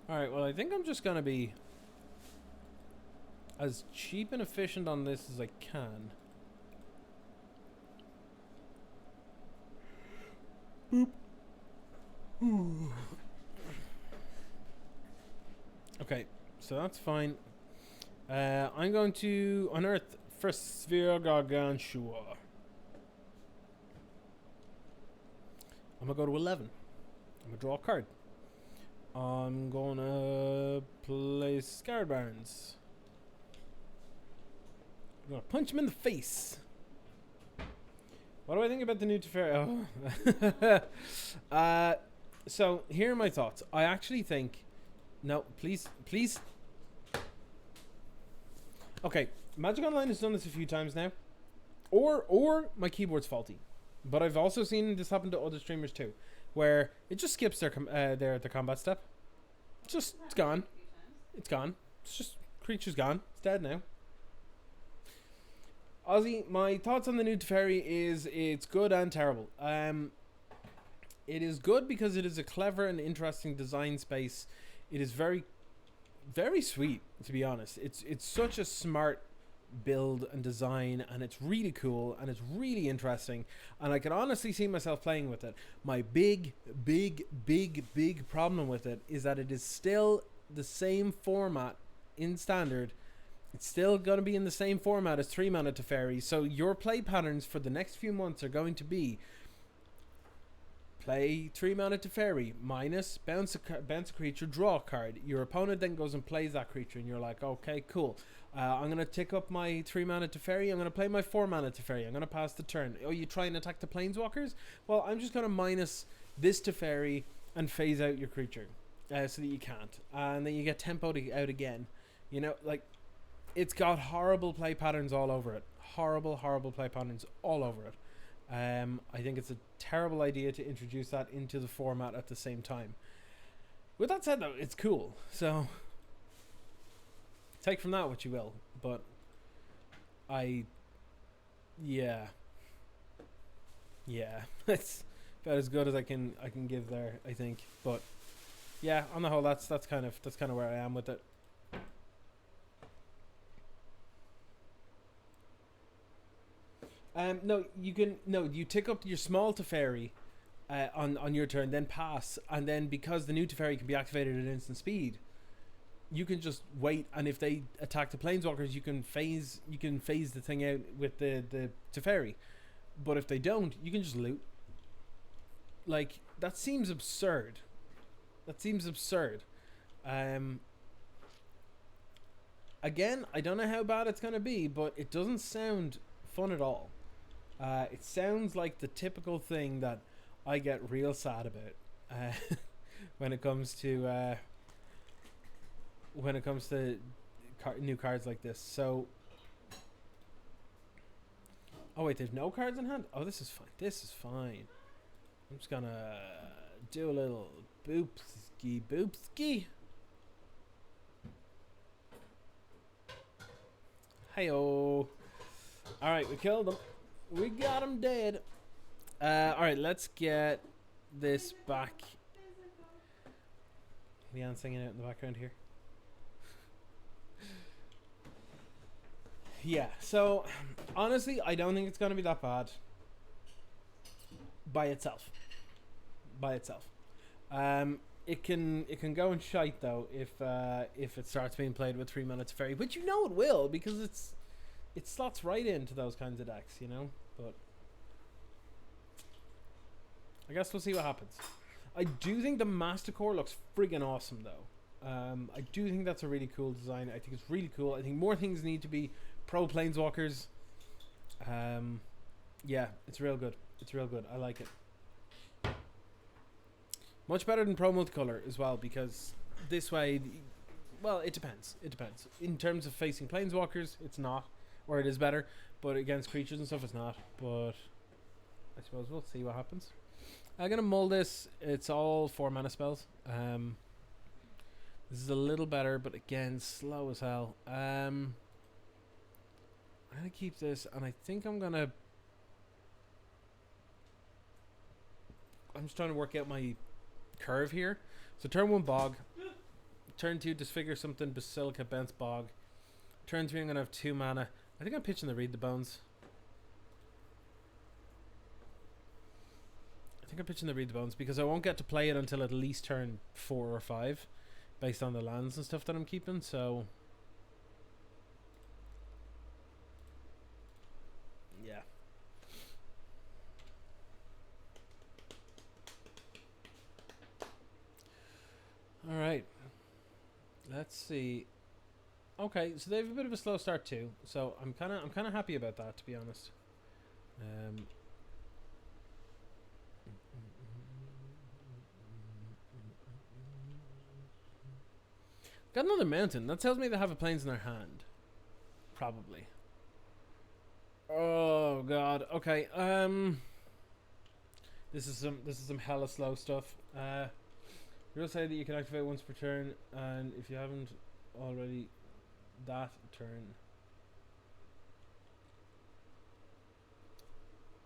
Speaker 1: Alright, well, I think I'm just gonna be as cheap and efficient on this as I can. Boop. Okay, so that's fine. I'm going to unearth first Spiria Dragon. I'm gonna go to 11. I'm gonna draw a card. I'm gonna play Scarred Barons. I'm gonna punch him in the face. What do I think about the new Teferi? Oh. So here are my thoughts. I actually think, no, please. Okay, Magic Online has done this a few times now, or my keyboard's faulty. But I've also seen this happen to other streamers too, where it just skips their combat step. It's gone. It's gone. It's just creature's gone. It's dead now. Ozzy, my thoughts on the new Teferi is it's good and terrible. It is good because it is a clever and interesting design space. It is very, very sweet, to be honest. It's such a smart build and design, and it's really cool and it's really interesting, and I can honestly see myself playing with it. My big problem with it is that it is still the same format in standard. It's still going to be in the same format as 3-mana Teferi, so your play patterns for the next few months are going to be play 3-mana Teferi, minus bounce a creature, draw a card. Your opponent then goes and plays that creature, and you're like, okay, cool. I'm going to tick up my 3-mana Teferi. I'm going to play my 4-mana Teferi. I'm going to pass the turn. Oh, you try and attack the Planeswalkers? Well, I'm just going to minus this Teferi and phase out your creature so that you can't. And then you get tempoed out again. You know, like, it's got horrible play patterns all over it. Horrible play patterns all over it. I think it's a terrible idea to introduce that into the format at the same time. With that said, though, it's cool. So take from that what you will. But yeah, it's about as good as I can give there, I think. But yeah, on the whole, that's kind of where I am with it. You tick up your small Teferi on your turn, then pass, and then because the new Teferi can be activated at instant speed, you can just wait, and if they attack the Planeswalkers, you can phase the thing out with the Teferi. But if they don't, you can just loot. Like, that seems absurd. Again, I don't know how bad it's gonna be, but it doesn't sound fun at all. It sounds like the typical thing that I get real sad about when it comes to new cards like this. So, oh wait, there's no cards in hand. Oh, this is fine. I'm just gonna do a little boopski. Hey-oh. Alright, we killed them. We got him dead. Alright, let's get this back. Leanne singing out in the background here. Yeah, so honestly, I don't think it's going to be that bad by itself. It can go and shite though if it starts being played with 3-mana Teferi, but you know it will, because it slots right into those kinds of decks, you know. But I guess we'll see what happens. I do think the Master Core looks friggin' awesome though. I do think that's a really cool design. I think it's really cool. I think more things need to be pro Planeswalkers. Yeah, it's real good. I like it. Much better than pro multicolor as well, because this way, well, it depends. In terms of facing Planeswalkers, it's not, or it is better, but against creatures and stuff, it's not. But I suppose we'll see what happens. I'm gonna mull this. It's all 4-mana spells. This is a little better, but again, slow as hell. I'm gonna keep this, and I think I'm just trying to work out my curve here. So turn 1 Bog, turn 2 Disfigure something, Basilica, bounce Bog. Turn 3 I'm gonna have 2 mana. I think I'm pitching the Read the Bones. Because I won't get to play it until at least turn 4 or 5, based on the lands and stuff that I'm keeping. So yeah. All right. Let's see. Okay, so they have a bit of a slow start too. So I'm kind of happy about that, to be honest. Got another mountain. That tells me they have a plains in their hand. Probably. Oh god. Okay. This is some hella slow stuff. You'll say that you can activate once per turn, and if you haven't already, that turn.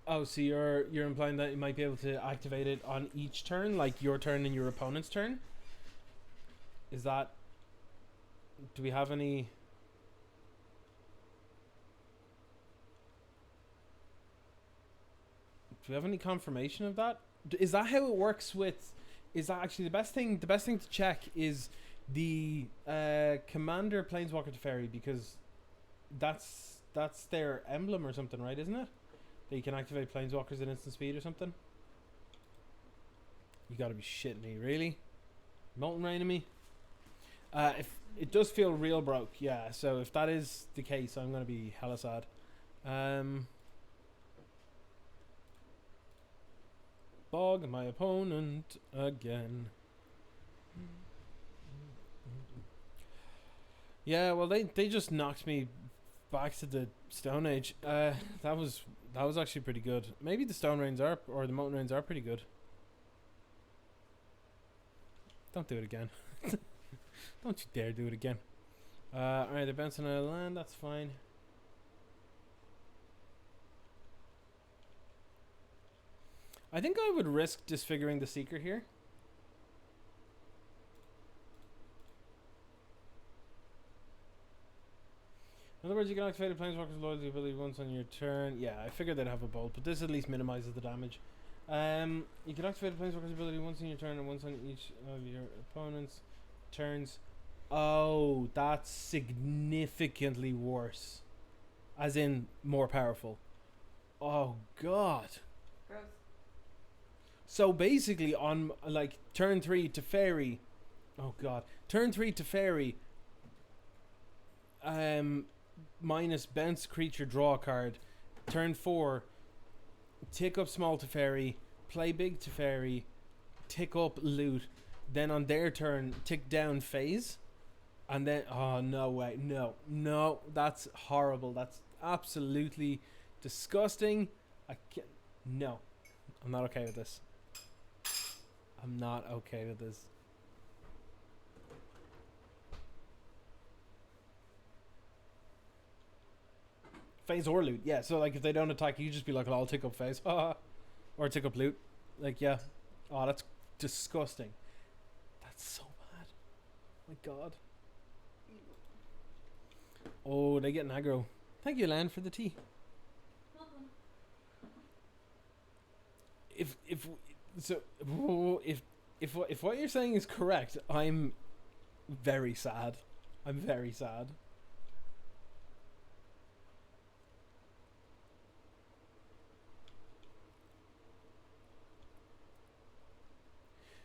Speaker 1: Oh, so you're implying that you might be able to activate it on each turn, like your turn and your opponent's turn? Is that? Do we have any? Do we have any confirmation of that? Is that how it works with? Is that actually the best thing? The best thing to check is the Commander Planeswalker Teferi, because that's their emblem or something, right? Isn't it? That you can activate Planeswalkers at instant speed or something. You gotta be shitting me, really? Molten Rain to me? If it does feel real broke, yeah. So if that is the case, I'm gonna be hella sad. Bog my opponent again. Yeah, well they just knocked me back to the Stone Age. That was actually pretty good. Maybe the Stone Rains are, or the Molten Rains are pretty good. Don't do it again. Don't you dare do it again. Alright, they're bouncing out of land, that's fine. I think I would risk disfiguring the Seeker here. In other words, you can activate a Planeswalker's Loyalty ability once on your turn. Yeah, I figured they'd have a bolt, but this at least minimizes the damage. You can activate a Planeswalker's ability once on your turn and once on each of your opponent's turns. Oh, that's significantly worse. As in, more powerful. Oh, God.
Speaker 2: Gross.
Speaker 1: So basically, on like turn 3 to Fairy. Oh, God. Turn 3 to Fairy. Minus bounce creature, draw a card. Turn 4, tick up small to Fairy, play big to Fairy, tick up loot. Then on their turn, tick down phase. And then, oh, no way. No, that's horrible. That's absolutely disgusting. I can't. No, I'm not okay with this. I'm not okay with this. Phase or loot, yeah. So like if they don't attack, you just be like, oh, I'll tick up phase, or tick up loot. Like, yeah. Oh, that's disgusting. That's so bad. My God. Oh, they get an aggro. Thank you, Lan, for the tea.
Speaker 2: Welcome.
Speaker 1: If what you're saying is correct, I'm very sad. I'm very sad.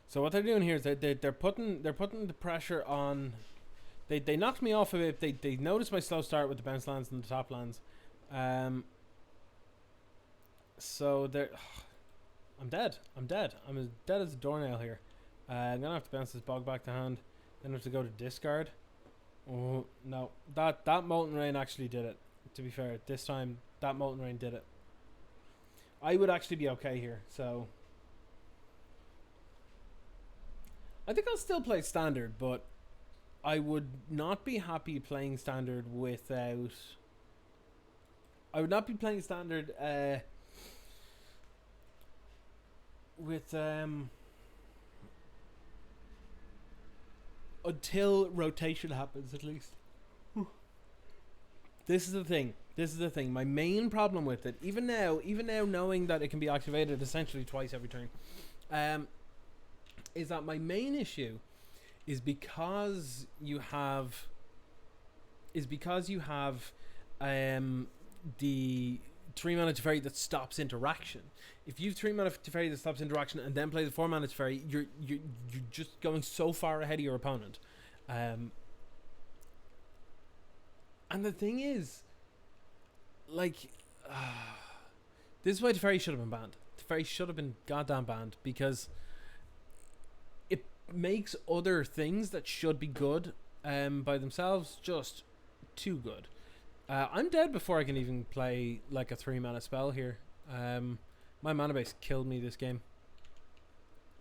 Speaker 1: So what they're doing here is they're putting the pressure on. They knocked me off a bit. They noticed my slow start with the bounce lands and the top lands. So they're. I'm dead. I'm as dead as a doornail here. I'm gonna have to bounce this bog back to hand. Then I have to go to discard. Oh no, that Molten Rain actually did it. To be fair, this time that Molten Rain did it. I would actually be okay here. So I think I'll still play standard, but I would not be happy playing standard without. I would not be playing standard with until rotation happens, at least. This is the thing. My main problem with it, even now knowing that it can be activated essentially twice every turn, is that my main issue is because you have the 3 mana Teferi that stops interaction. If you've 3 mana Teferi that stops interaction and then play the 4 mana Teferi, you're just going so far ahead of your opponent. And the thing is, like, this is why Teferi should have been banned. Teferi should have been goddamn banned, because it makes other things that should be good by themselves just too good. I'm dead before I can even play like a 3 mana spell here. My mana base killed me this game.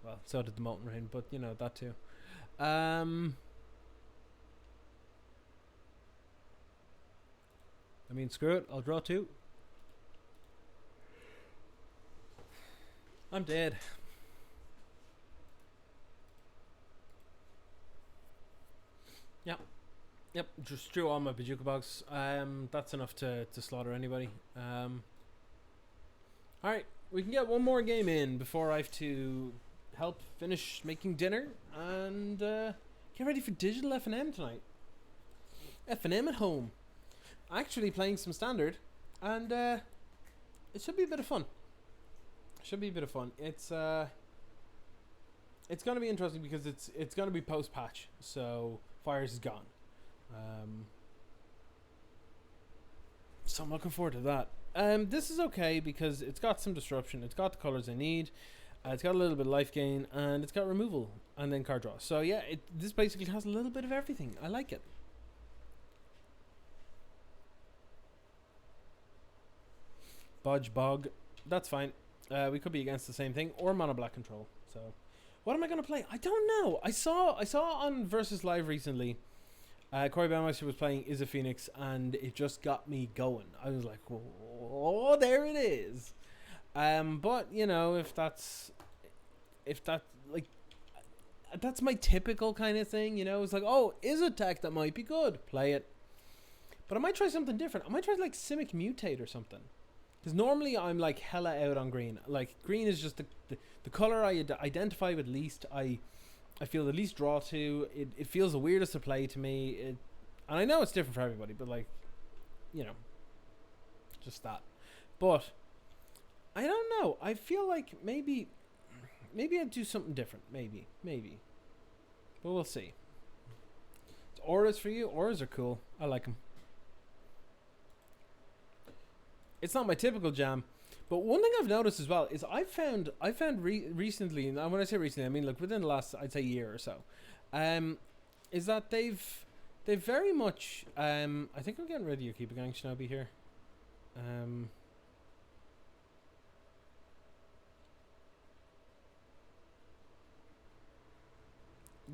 Speaker 1: Well, so did the Molten Rain, but you know, that too. I mean, screw it, I'll draw 2. I'm dead. Yep, just drew all my Bajuka Bogs. That's enough to slaughter anybody. Alright, we can get one more game in before I have to help finish making dinner and get ready for digital F&M tonight. F&M at home. Actually playing some standard, and it should be a bit of fun. It's going to be interesting because it's going to be post-patch, so Fires is gone. So I'm looking forward to that. This is okay because it's got some disruption, it's got the colors I need, it's got a little bit of life gain, and it's got removal and then card draw. So yeah, this basically has a little bit of everything. I like it. Budge Bog, that's fine. We could be against the same thing, or mono black control. So what am I going to play? I don't know. I saw on Versus Live recently, Corey Baumeister was playing Is a Phoenix, and it just got me going. I was like, oh, there it is. But you know, if that's like, that's my typical kind of thing. You know, it's like, oh, is a tech that might be good, play it. But I might try something different. I might try like Simic Mutate or something. Because normally I'm like hella out on green. Like, green is just the color I identify with least. I feel the least draw to. It feels the weirdest to play to me. And I know it's different for everybody, but like, you know, just that. But I don't know. I feel like maybe I'd do something different. Maybe. But we'll see. It's auras for you. Auras are cool. I like them. It's not my typical jam, but one thing I've noticed as well is I found recently, and when I say recently, I mean like within the last, I'd say, year or so, is that they've very much, I think I'm getting rid of you, Keep a Gang Shinobi here.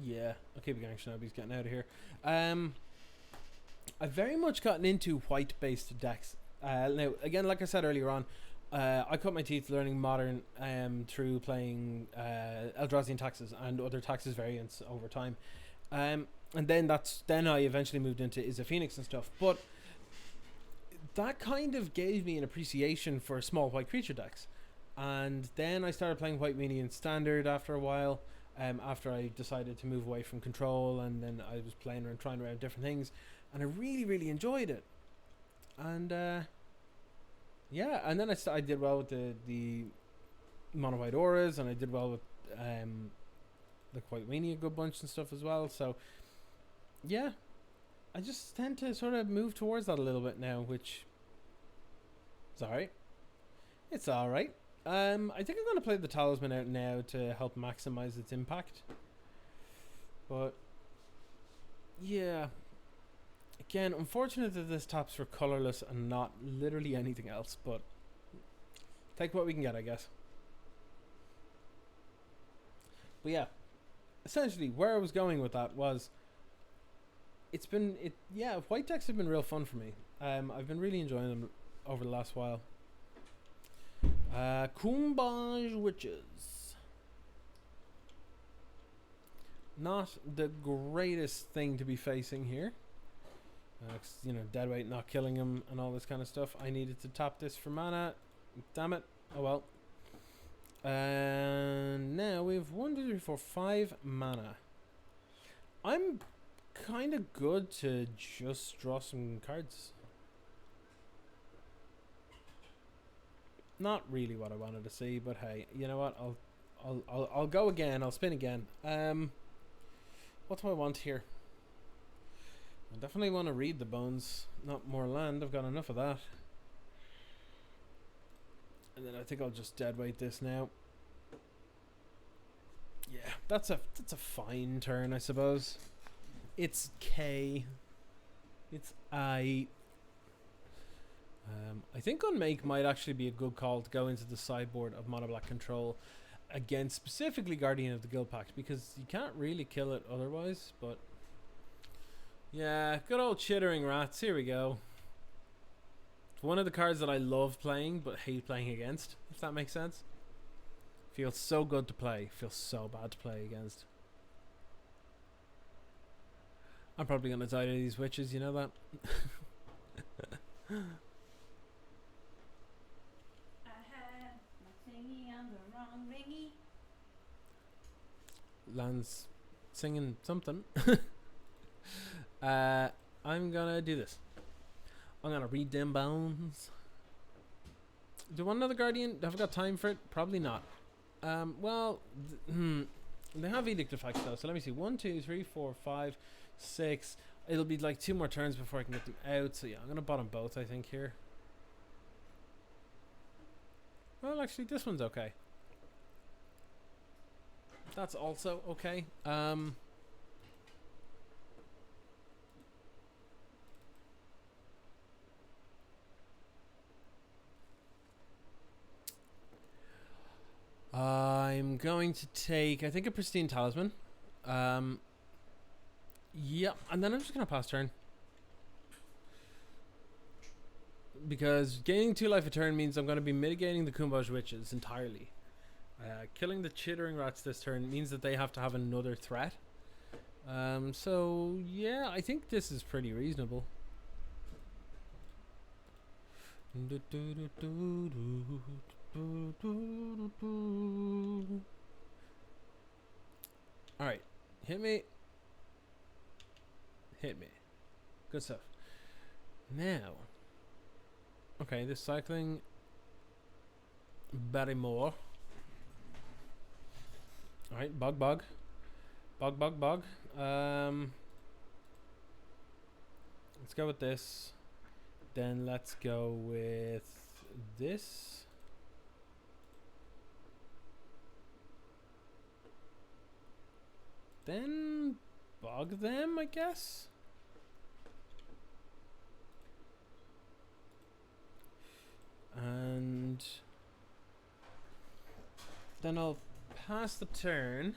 Speaker 1: Yeah, I'll keep a Gang Shinobi's getting out of here. I've very much gotten into white-based decks. Now, again, like I said earlier on, I cut my teeth learning Modern through playing Eldrazi Taxes and other Taxes variants over time. And then I eventually moved into Is a Phoenix and stuff. But that kind of gave me an appreciation for small white creature decks. And then I started playing White Weenie in Standard after a while, after I decided to move away from Control, and then I was playing around, trying around different things, and I really, really enjoyed it. And yeah, and then I did well with the mono white auras, and I did well with the White Weenie a good bunch and stuff as well. So yeah, I just tend to sort of move towards that a little bit now, which is alright. It's alright. I think I'm going to play the Talisman out now to help maximize its impact. But yeah, again, unfortunate that this taps for colorless and not literally anything else, but take what we can get, I guess. But yeah, essentially where I was going with that was, white decks have been real fun for me. I've been really enjoying them over the last while. Kumbaj Witches. Not the greatest thing to be facing here. You know, deadweight not killing him and all this kind of stuff. I needed to tap this for mana. Damn it. Oh well. And now we have 1, 2, 3, 4, 5 mana. I'm kind of good to just draw some cards. Not really what I wanted to see, but hey, you know what? I'll go again. I'll spin again. What do I want here? I definitely want to read the bones, not more land. I've got enough of that. And then I think I'll just deadweight this now. Yeah, that's a fine turn, I suppose. It's K. It's I. I think Unmake might actually be a good call to go into the sideboard of Mono Black Control against specifically Guardian of the Guild Pact, because you can't really kill it otherwise. But yeah, good old Chittering Rats. Here we go. It's one of the cards that I love playing but hate playing against, if that makes sense. Feels so good to play. Feels so bad to play against. I'm probably going to die to these witches, you know that? Lan's singing something. I'm gonna do this. I'm gonna read them bones. Do I want another Guardian? Have I got time for it? Probably not. Well, they have Edict effects though, so let me see. 1, 2, 3, 4, 5, 6. It'll be like 2 more turns before I can get them out, so yeah, I'm gonna bottom both, I think, here. Well, actually, this one's okay. That's also okay. I'm going to take, I think, a Pristine Talisman. Yep, and then I'm just going to pass turn. Because gaining 2 life a turn means I'm going to be mitigating the Kumbaj Witches entirely. Killing the Chittering Rats this turn means that they have to have another threat. So, yeah, I think this is pretty reasonable. Alright, hit me. Hit me. Good stuff. Now, okay, this cycling Barrymore. Alright, bug. Let's go with this. Then let's go with this. Then bug them, I guess. And then I'll pass the turn.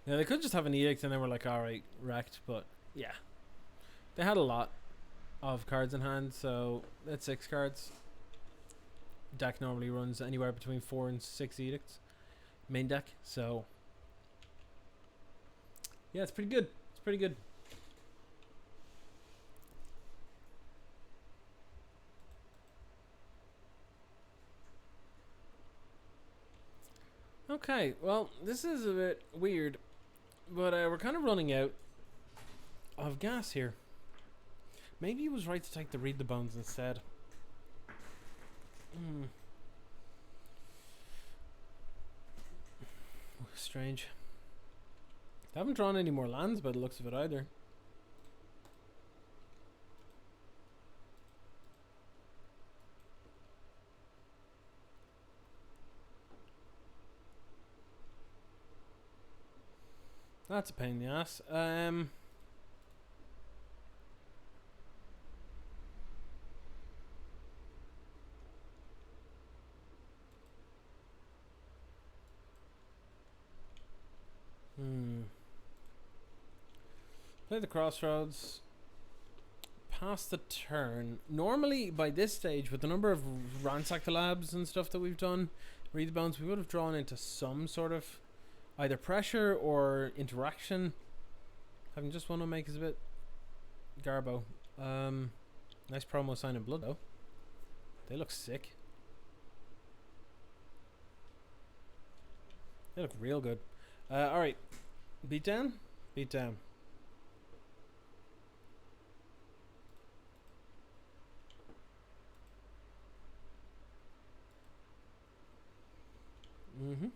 Speaker 1: Now, they could just have an edict and then we're like, alright, wrecked, but yeah. They had a lot of cards in hand, so that's 6 cards. Deck normally runs anywhere between 4 and 6 edicts. Main deck, so yeah, it's pretty good. It's pretty good. Okay, well, this is a bit weird, but we're kind of running out of gas here. Maybe it was right to take the Read the Bones instead. Strange. They haven't drawn any more lands by the looks of it either. That's a pain in the ass. Play the Crossroads. Pass the turn. Normally, by this stage, with the number of Ransack the Labs and stuff that we've done, Read the Bones, we would have drawn into some sort of either pressure or interaction. Having just one Unmake is a bit garbo. Nice promo sign in blood though. They look sick. They look real good. Alright. Beat down? Beat down. Mm-hmm.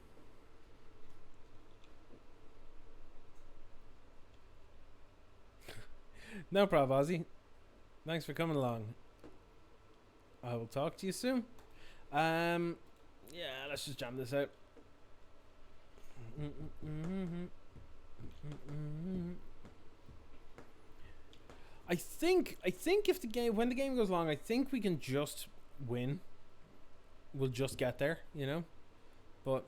Speaker 1: No problem, Ozzy. Thanks for coming along. I will talk to you soon. Yeah, let's just jam this out. I think if when the game goes long, I think we can just win. We'll just get there, you know. But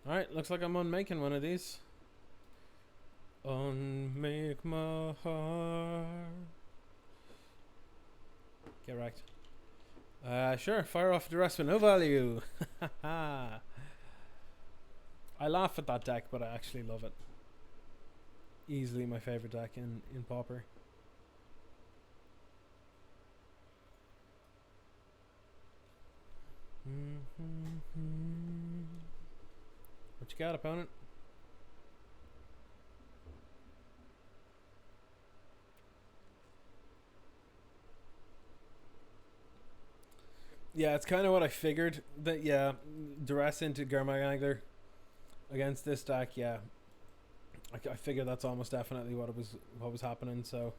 Speaker 1: all right, looks like I'm unmaking one of these. Unmake my heart. Get wrecked. Sure, fire off the rest with no value. I laugh at that deck, but I actually love it. Easily my favorite deck in Pauper. What you got, opponent? Yeah, it's kind of what I figured. That yeah, duress into Gurmag against this deck. Yeah, I figured that's almost definitely what was happening. So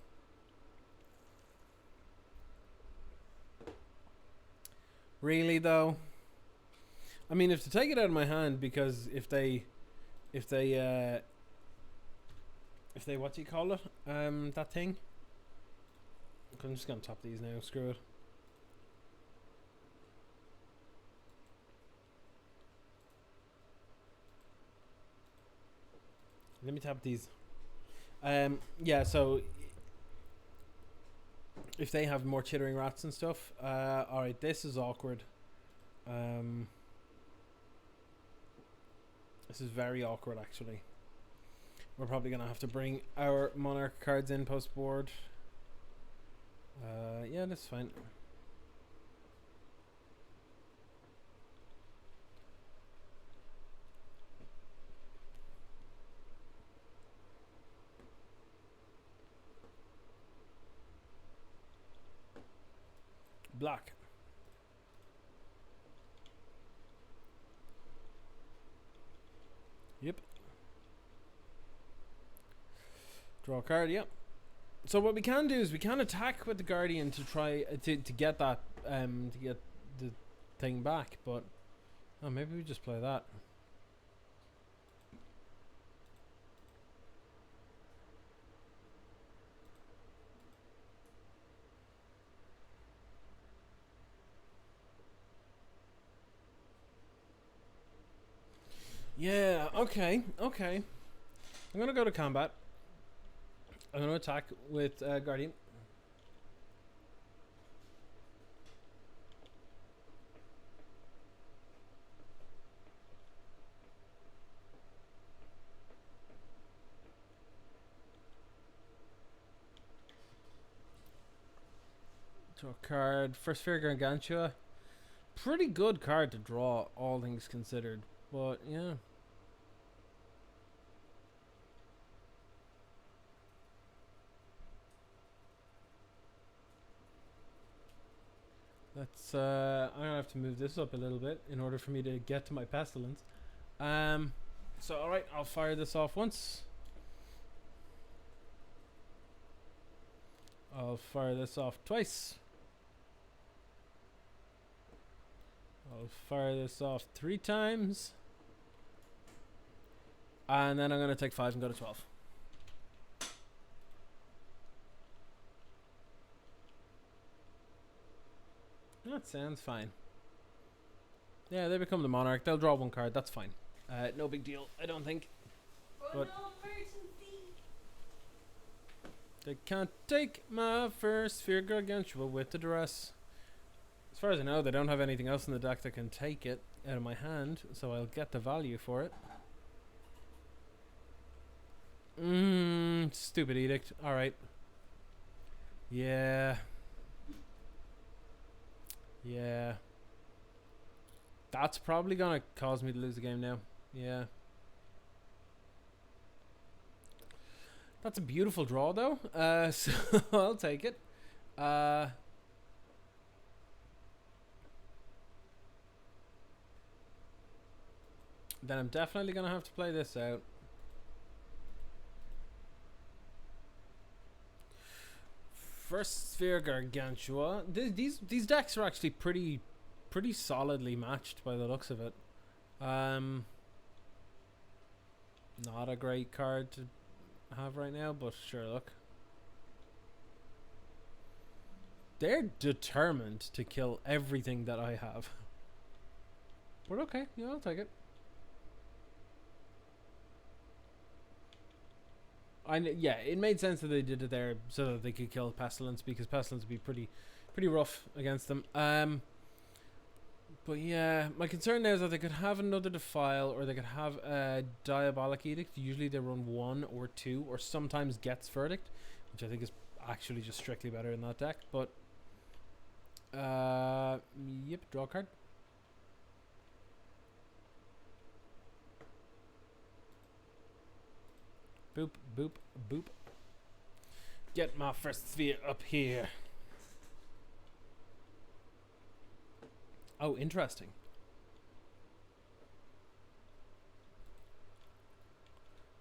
Speaker 1: really though, I mean, if to take it out of my hand, because if they what do you call it? That thing. I'm just gonna top these now. Screw it. Let me tap these. Yeah, so if they have more chittering rats and stuff, alright, this is awkward. This is very awkward, actually. We're probably gonna have to bring our Monarch cards in post board. Yeah, that's fine. Black. Yep. Draw a card, yep. So what we can do is we can attack with the Guardian to try to get that to get the thing back, but oh, maybe we just play that. Yeah, okay. I'm gonna go to combat. I'm gonna attack with Guardian. Draw a card. First Sphere Gargantua. Pretty good card to draw, all things considered. But yeah. Let's I'm gonna have to move this up a little bit in order for me to get to my Pestilence. So alright, I'll fire this off once. I'll fire this off twice. I'll fire this off 3 times. And then I'm gonna take 5 and go to 12. That sounds fine. Yeah, they become the Monarch. They'll draw 1 card. That's fine. No big deal, I don't think.
Speaker 2: Oh
Speaker 1: But
Speaker 2: no, emergency!
Speaker 1: they can't take my first Sphere Gargantua with the duress. As far as I know, they don't have anything else in the deck that can take it out of my hand, so I'll get the value for it. Stupid edict. Alright. Yeah. That's probably gonna cause me to lose the game now. Yeah. That's a beautiful draw though. So I'll take it. then I'm definitely gonna have to play this out. First Sphere Gargantua. These decks are actually pretty solidly matched by the looks of it. Not a great card to have right now, but sure, look. They're determined to kill everything that I have. But okay, yeah, I'll take it. Yeah, it made sense that they did it there so that they could kill Pestilence, because Pestilence would be pretty rough against them. But yeah, my concern now is that they could have another Defile, or they could have a Diabolic Edict. Usually they run 1 or 2, or sometimes Gets Verdict, which I think is actually just strictly better in that deck. But yep, draw a card. Boop, boop, boop. Get my first sphere up here. Oh, interesting.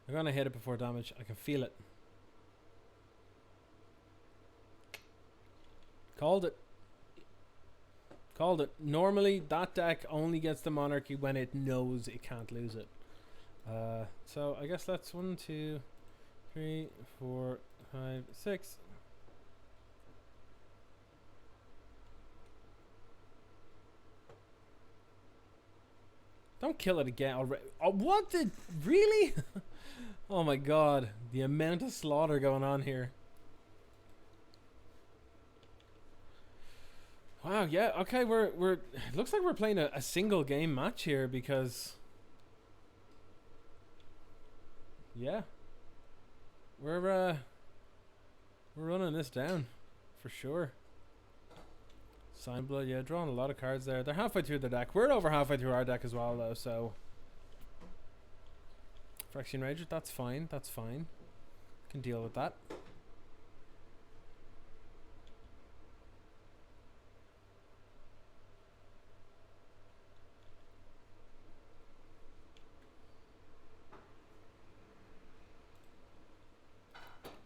Speaker 1: I'm gonna hit it before damage. I can feel it. Called it. Called it. Normally, that deck only gets the Monarchy when it knows it can't lose it. So I guess that's 1, 2, 3, 4, 5, 6. Don't kill it again already. Oh, what the? Really? Oh my god. The amount of slaughter going on here. Wow, yeah, okay, we're it looks like we're playing a single game match here, because yeah. We're running this down for sure. Sign Blood, yeah, drawing a lot of cards there. They're halfway through the deck. We're over halfway through our deck as well, though, so Phyrexian Rager, that's fine, that's fine. Can deal with that.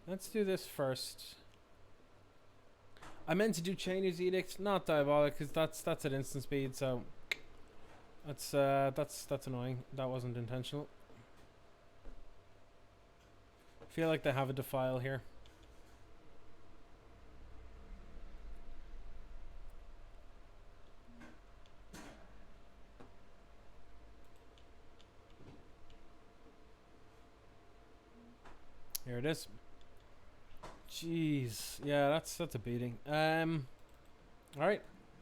Speaker 1: Let's do this first. I meant to do Chainer's Edict, not Diabolic, because that's at instant speed, so that's annoying. That wasn't intentional. I feel like they have a Defile here. Here it is. Jeez, yeah, that's a beating. All right,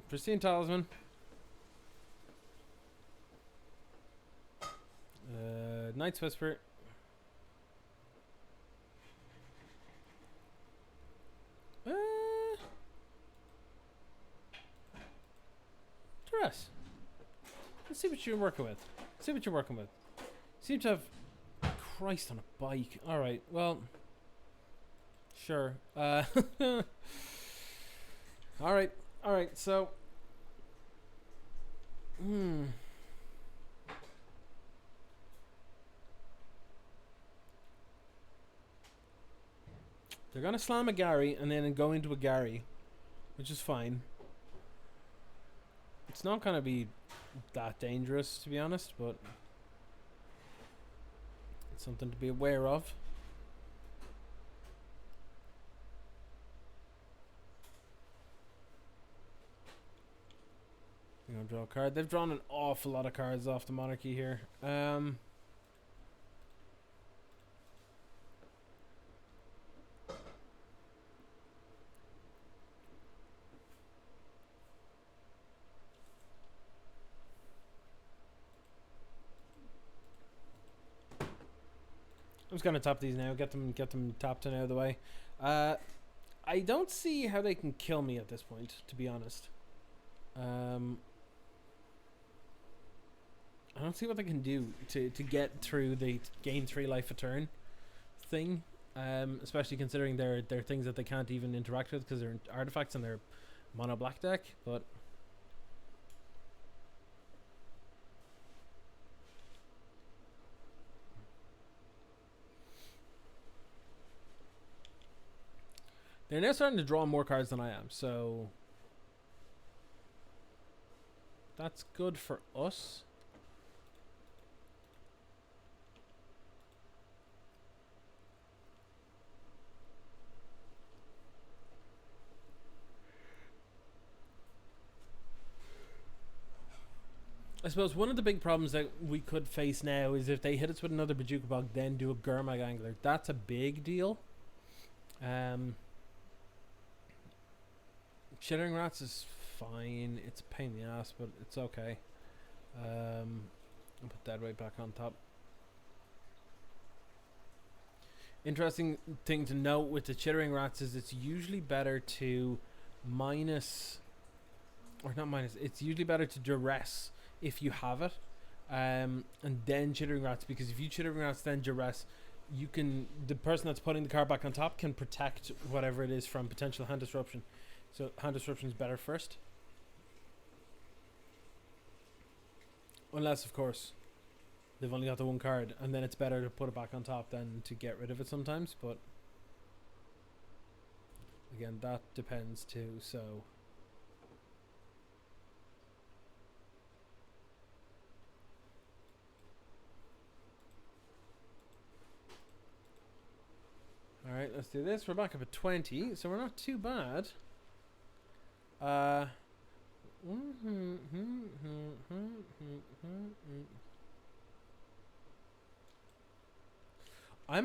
Speaker 1: Pristine Talisman. Knight's Whisper. Dress. Let's see what you're working with. See what you're working with. Seem to have Christ on a bike. All right, well. Sure. All right. So, they're gonna slam a Gary and then go into a Gary, which is fine. It's not gonna be that dangerous, to be honest, but it's something to be aware of. I'm gonna draw a card. They've drawn an awful lot of cards off the Monarchy here. I'm just gonna tap these now. Get them tapped and out of the way. I don't see how they can kill me at this point, to be honest. I don't see what they can do to get through the gain 3 life a turn thing, especially considering they're things that they can't even interact with because they're artifacts in their mono black deck. But They're now starting to draw more cards than I am, so that's good for us. I suppose one of the big problems that we could face now is if they hit us with another Bajuka Bog, then do a Gurmag Angler. That's a big deal. Chittering Rats is fine. It's a pain in the ass, but it's okay. I'll put Deadweight back on top. Interesting thing to note with the Chittering Rats is it's usually better to minus, or not minus, it's usually better to duress if you have it, and then Chittering Rats, because if you Chittering Rats then duress, you can, the person that's putting the card back on top can protect whatever it is from potential hand disruption. So hand disruption is better first, unless of course they've only got the one card, and then it's better to put it back on top than to get rid of it sometimes. But again, that depends too. So alright, let's do this. We're back up at 20, so we're not too bad. I'm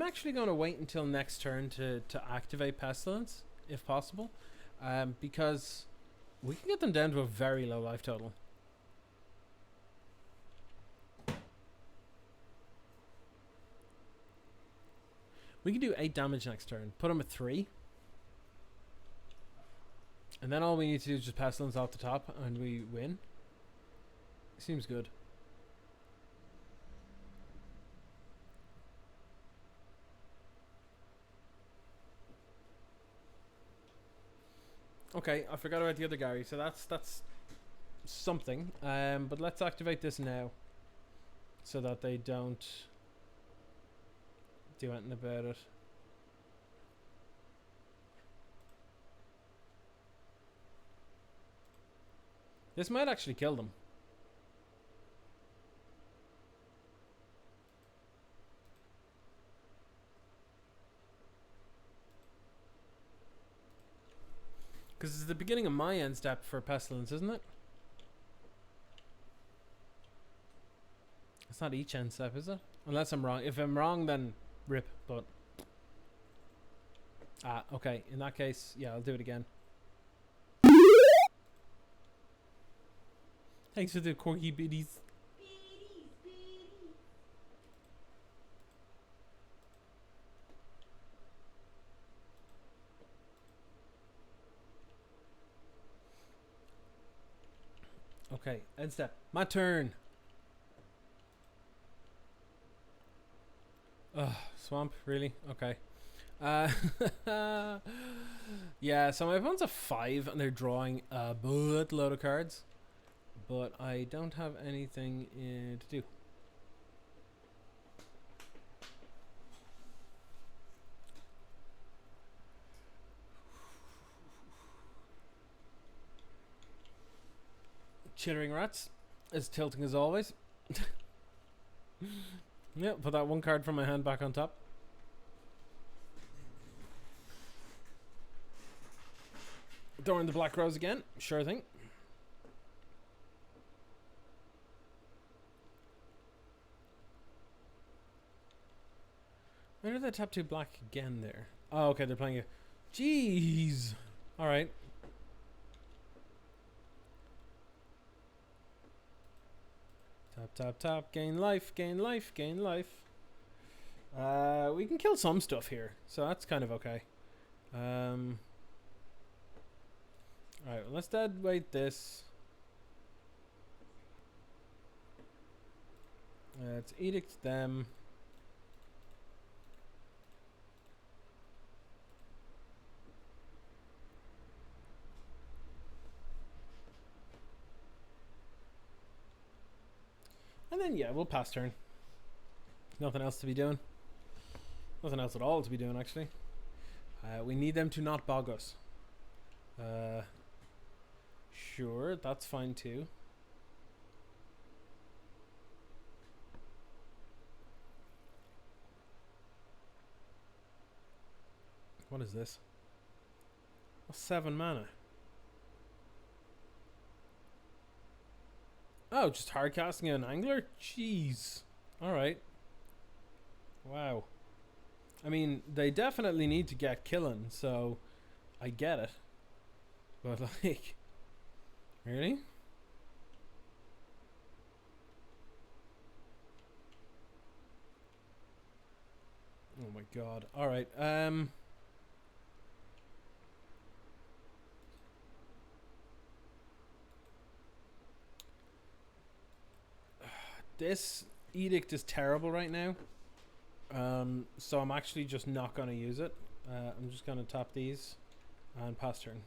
Speaker 1: actually going to wait until next turn to activate Pestilence, if possible, because we can get them down to a very low life total. We can do 8 damage next turn, put them at 3. And then all we need to do is just Pestilence off the top and we win. Seems good. Okay, I forgot about the other Gary, so that's something. But let's activate this now, so that they don't do anything about it. This might actually kill them. Because it's the beginning of my end step for Pestilence, isn't it? It's not each end step, is it? Unless I'm wrong. If I'm wrong, then rip, but... Ah, okay. In that case, yeah, I'll do it again. Thanks for the corgi biddies. Okay, end step. My turn. Ugh, swamp, really? Okay. Yeah, so my opponent's a 5 and they're drawing a boatload of cards. But I don't have anything to do. Chittering Rats is tilting as always. Yeah, put that one card from my hand back on top. Throwing the Black Rose again, sure thing. Why did they tap 2 black again there? Oh, okay, they're playing it. Jeez. Alright. Tap, tap, tap. Gain life, gain life, gain life. We can kill some stuff here, so that's kind of okay. Alright, well, let's dead weight this. Let's edict them. And then, yeah, we'll pass turn. Nothing else to be doing. Nothing else at all to be doing, actually. We need them to not bog us. Sure, that's fine too. What is this? Oh, 7 mana. Oh, just hard casting an angler? Jeez. Alright. Wow. I mean, they definitely need to get killing, so I get it. But like, really? Oh my god. Alright, this edict is terrible right now. So I'm actually just not going to use it. I'm just going to tap these and pass turn.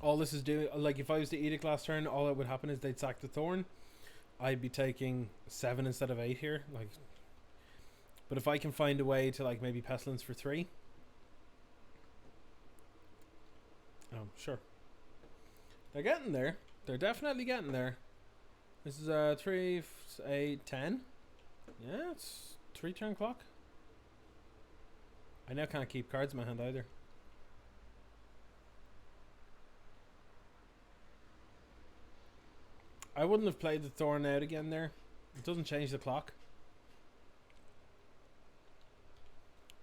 Speaker 1: All this is doing, like if I was to edict last turn, all that would happen is they'd sack the thorn. I'd be taking 7 instead of 8 here. Like, but if I can find a way to like maybe pestilence for 3. Oh, sure. They're getting there. They're definitely getting there. This is 3, 8, 10. Yeah, it's 3 turn clock. I now can't keep cards in my hand either. I wouldn't have played the thorn out again there. It doesn't change the clock.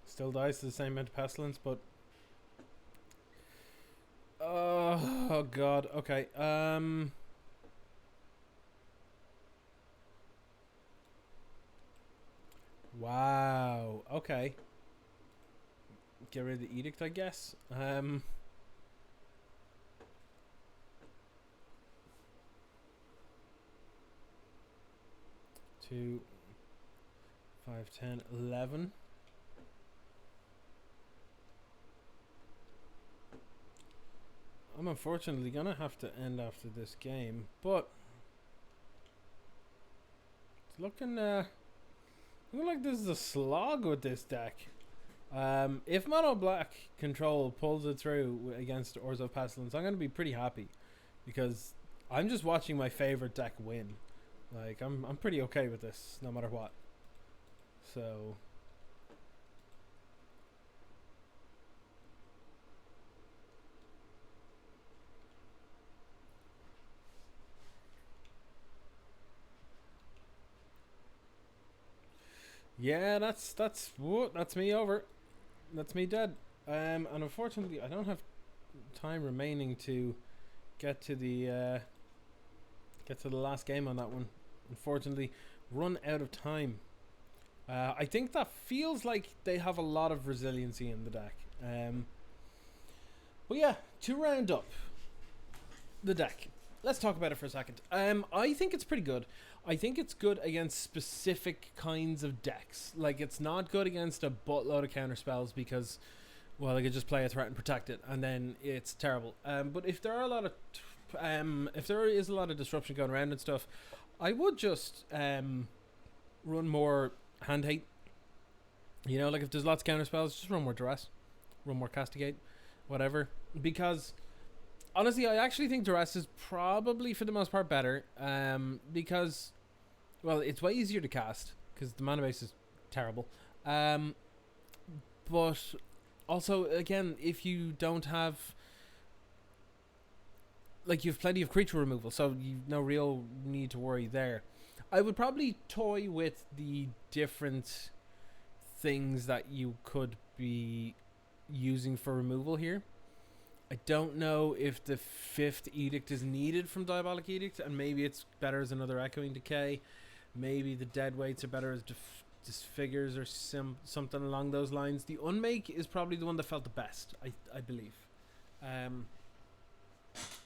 Speaker 1: Still dies to the same amount of pestilence, but oh god. Okay. Wow. Okay. Get rid of the edict, I guess. 2, 5, 10, 11. I'm unfortunately gonna have to end after this game, but it's looking like this is a slog with this deck. If Mono Black Control pulls it through against Orzhov Pestilence, I'm gonna be pretty happy because I'm just watching my favorite deck win. Like I'm pretty okay with this, no matter what. So yeah, that's me over. That's me dead. And unfortunately, I don't have time remaining to get to the last game on that one. Unfortunately, run out of time. I think that feels like they have a lot of resiliency in the deck. But yeah, to round up the deck, let's talk about it for a second. I think it's pretty good. I think it's good against specific kinds of decks. Like, it's not good against a buttload of counter spells because, well, I could just play a threat and protect it, and then it's terrible. But if there are a lot of if there is a lot of disruption going around and stuff, I would just run more hand hate. You know, like if there's lots of counter spells, just run more duress, run more castigate, whatever. Because honestly, I actually think duress is probably for the most part better. Because, well, it's way easier to cast because the mana base is terrible. But also, again, if you don't have, like, you have plenty of creature removal, so you've no real need to worry there. I would probably toy with the different things that you could be using for removal here. I don't know if the 5th edict is needed from Diabolic Edict, and maybe it's better as another Echoing Decay. Maybe the dead weights are better as disfigures or something along those lines. The Unmake is probably the one that felt the best, I believe.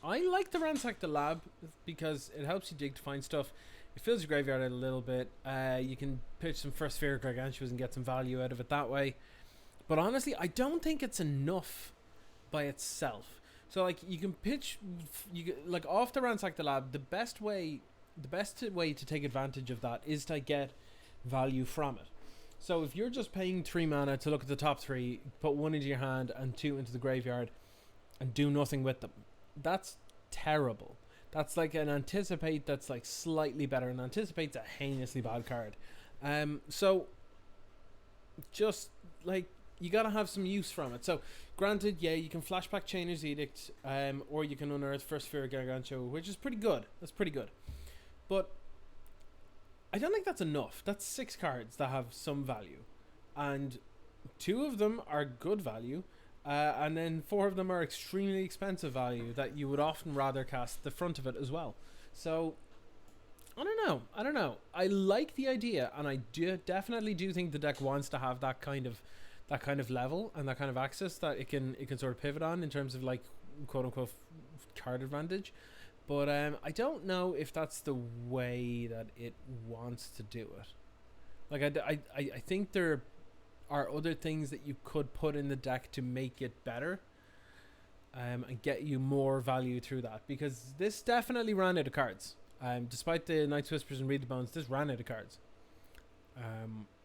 Speaker 1: I like the Ransack the Lab because it helps you dig to find stuff. It fills your graveyard out a little bit. You can pitch some First Sphere Gargantuas and get some value out of it that way. But honestly, I don't think it's enough by itself, So like you can pitch, like off the Ransack the Lab. The best way to take advantage of that is to get value from it. So if you're just paying 3 mana to look at the top 3, put 1 into your hand and 2 into the graveyard, and do nothing with them, that's terrible. That's like an Anticipate that's like slightly better, and Anticipate's a heinously bad card. So just like you gotta have some use from it. So granted, yeah, you can flashback Chainer's Edict, or you can unearth First Sphere Gargantua, which is pretty good. That's pretty good. But I don't think that's enough. That's 6 cards that have some value, and 2 of them are good value, and then 4 of them are extremely expensive value that you would often rather cast the front of it as well. So I don't know. I like the idea, and I definitely do think the deck wants to have that kind of level and that kind of access that it can sort of pivot on in terms of like quote unquote card advantage. But I don't know if that's the way that it wants to do it. Like I think there are other things that you could put in the deck to make it better, and get you more value through that, because this definitely ran out of cards. Despite the Night's Whispers and Read the Bones, this ran out of cards.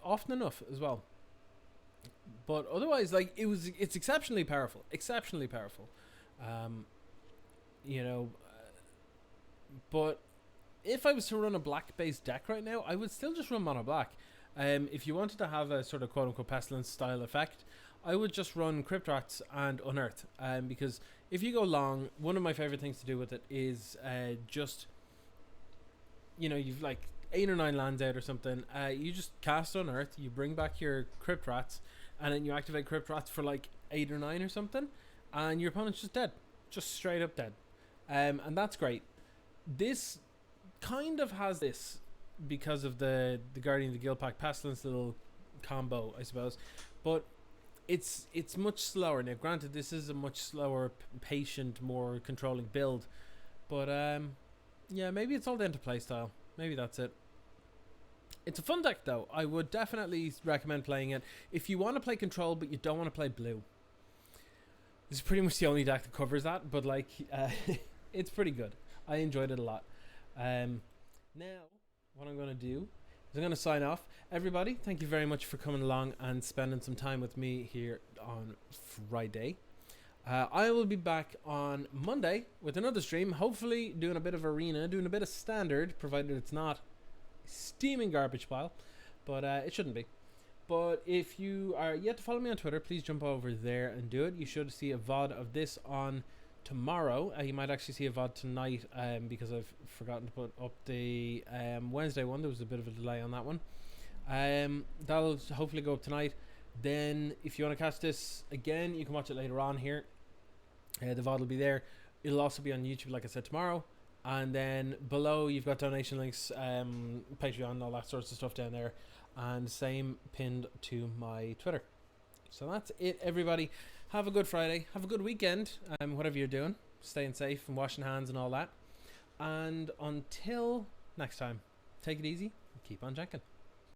Speaker 1: Often enough as well. But otherwise, like it's exceptionally powerful. You know, but if I was to run a black-based deck right now, I would still just run mono black. If you wanted to have a sort of quote-unquote Pestilence style effect, I would just run Crypt Rats and Unearth. Because if you go long, one of my favorite things to do with it is just, you know, you've like 8 or 9 lands out or something. You just cast Unearth, you bring back your Crypt Rats, and then you activate Crypt Rats for like 8 or 9 or something, and your opponent's just dead. Just straight up dead. And that's great. This kind of has this because of the Guardian of the Guildpact Pestilence little combo, I suppose. But it's much slower. Now, granted, this is a much slower, patient, more controlling build. But, yeah, maybe it's all down to playstyle. Maybe that's it. It's a fun deck, though. I would definitely recommend playing it. If you want to play control, but you don't want to play blue, this is pretty much the only deck that covers that. But, like, it's pretty good. I enjoyed it a lot. Now, what I'm going to do is I'm going to sign off. Everybody, thank you very much for coming along and spending some time with me here on Friday. I will be back on Monday with another stream, hopefully doing a bit of Arena, doing a bit of Standard, provided it's not a steaming garbage pile, but it shouldn't be. But if you are yet to follow me on Twitter, please jump over there and do it. You should see a VOD of this on tomorrow. You might actually see a VOD tonight, because I've forgotten to put up the Wednesday one. There was a bit of a delay on that one. That'll hopefully go up tonight. Then if you want to catch this again, you can watch it later on here. The VOD will be there. It'll also be on YouTube, like I said, tomorrow. And then below you've got donation links, Patreon, all that sorts of stuff down there, and same pinned to my Twitter. So that's it, everybody. Have a good Friday. Have a good weekend. Whatever you're doing, staying safe and washing hands and all that. And until next time, take it easy and keep on janking.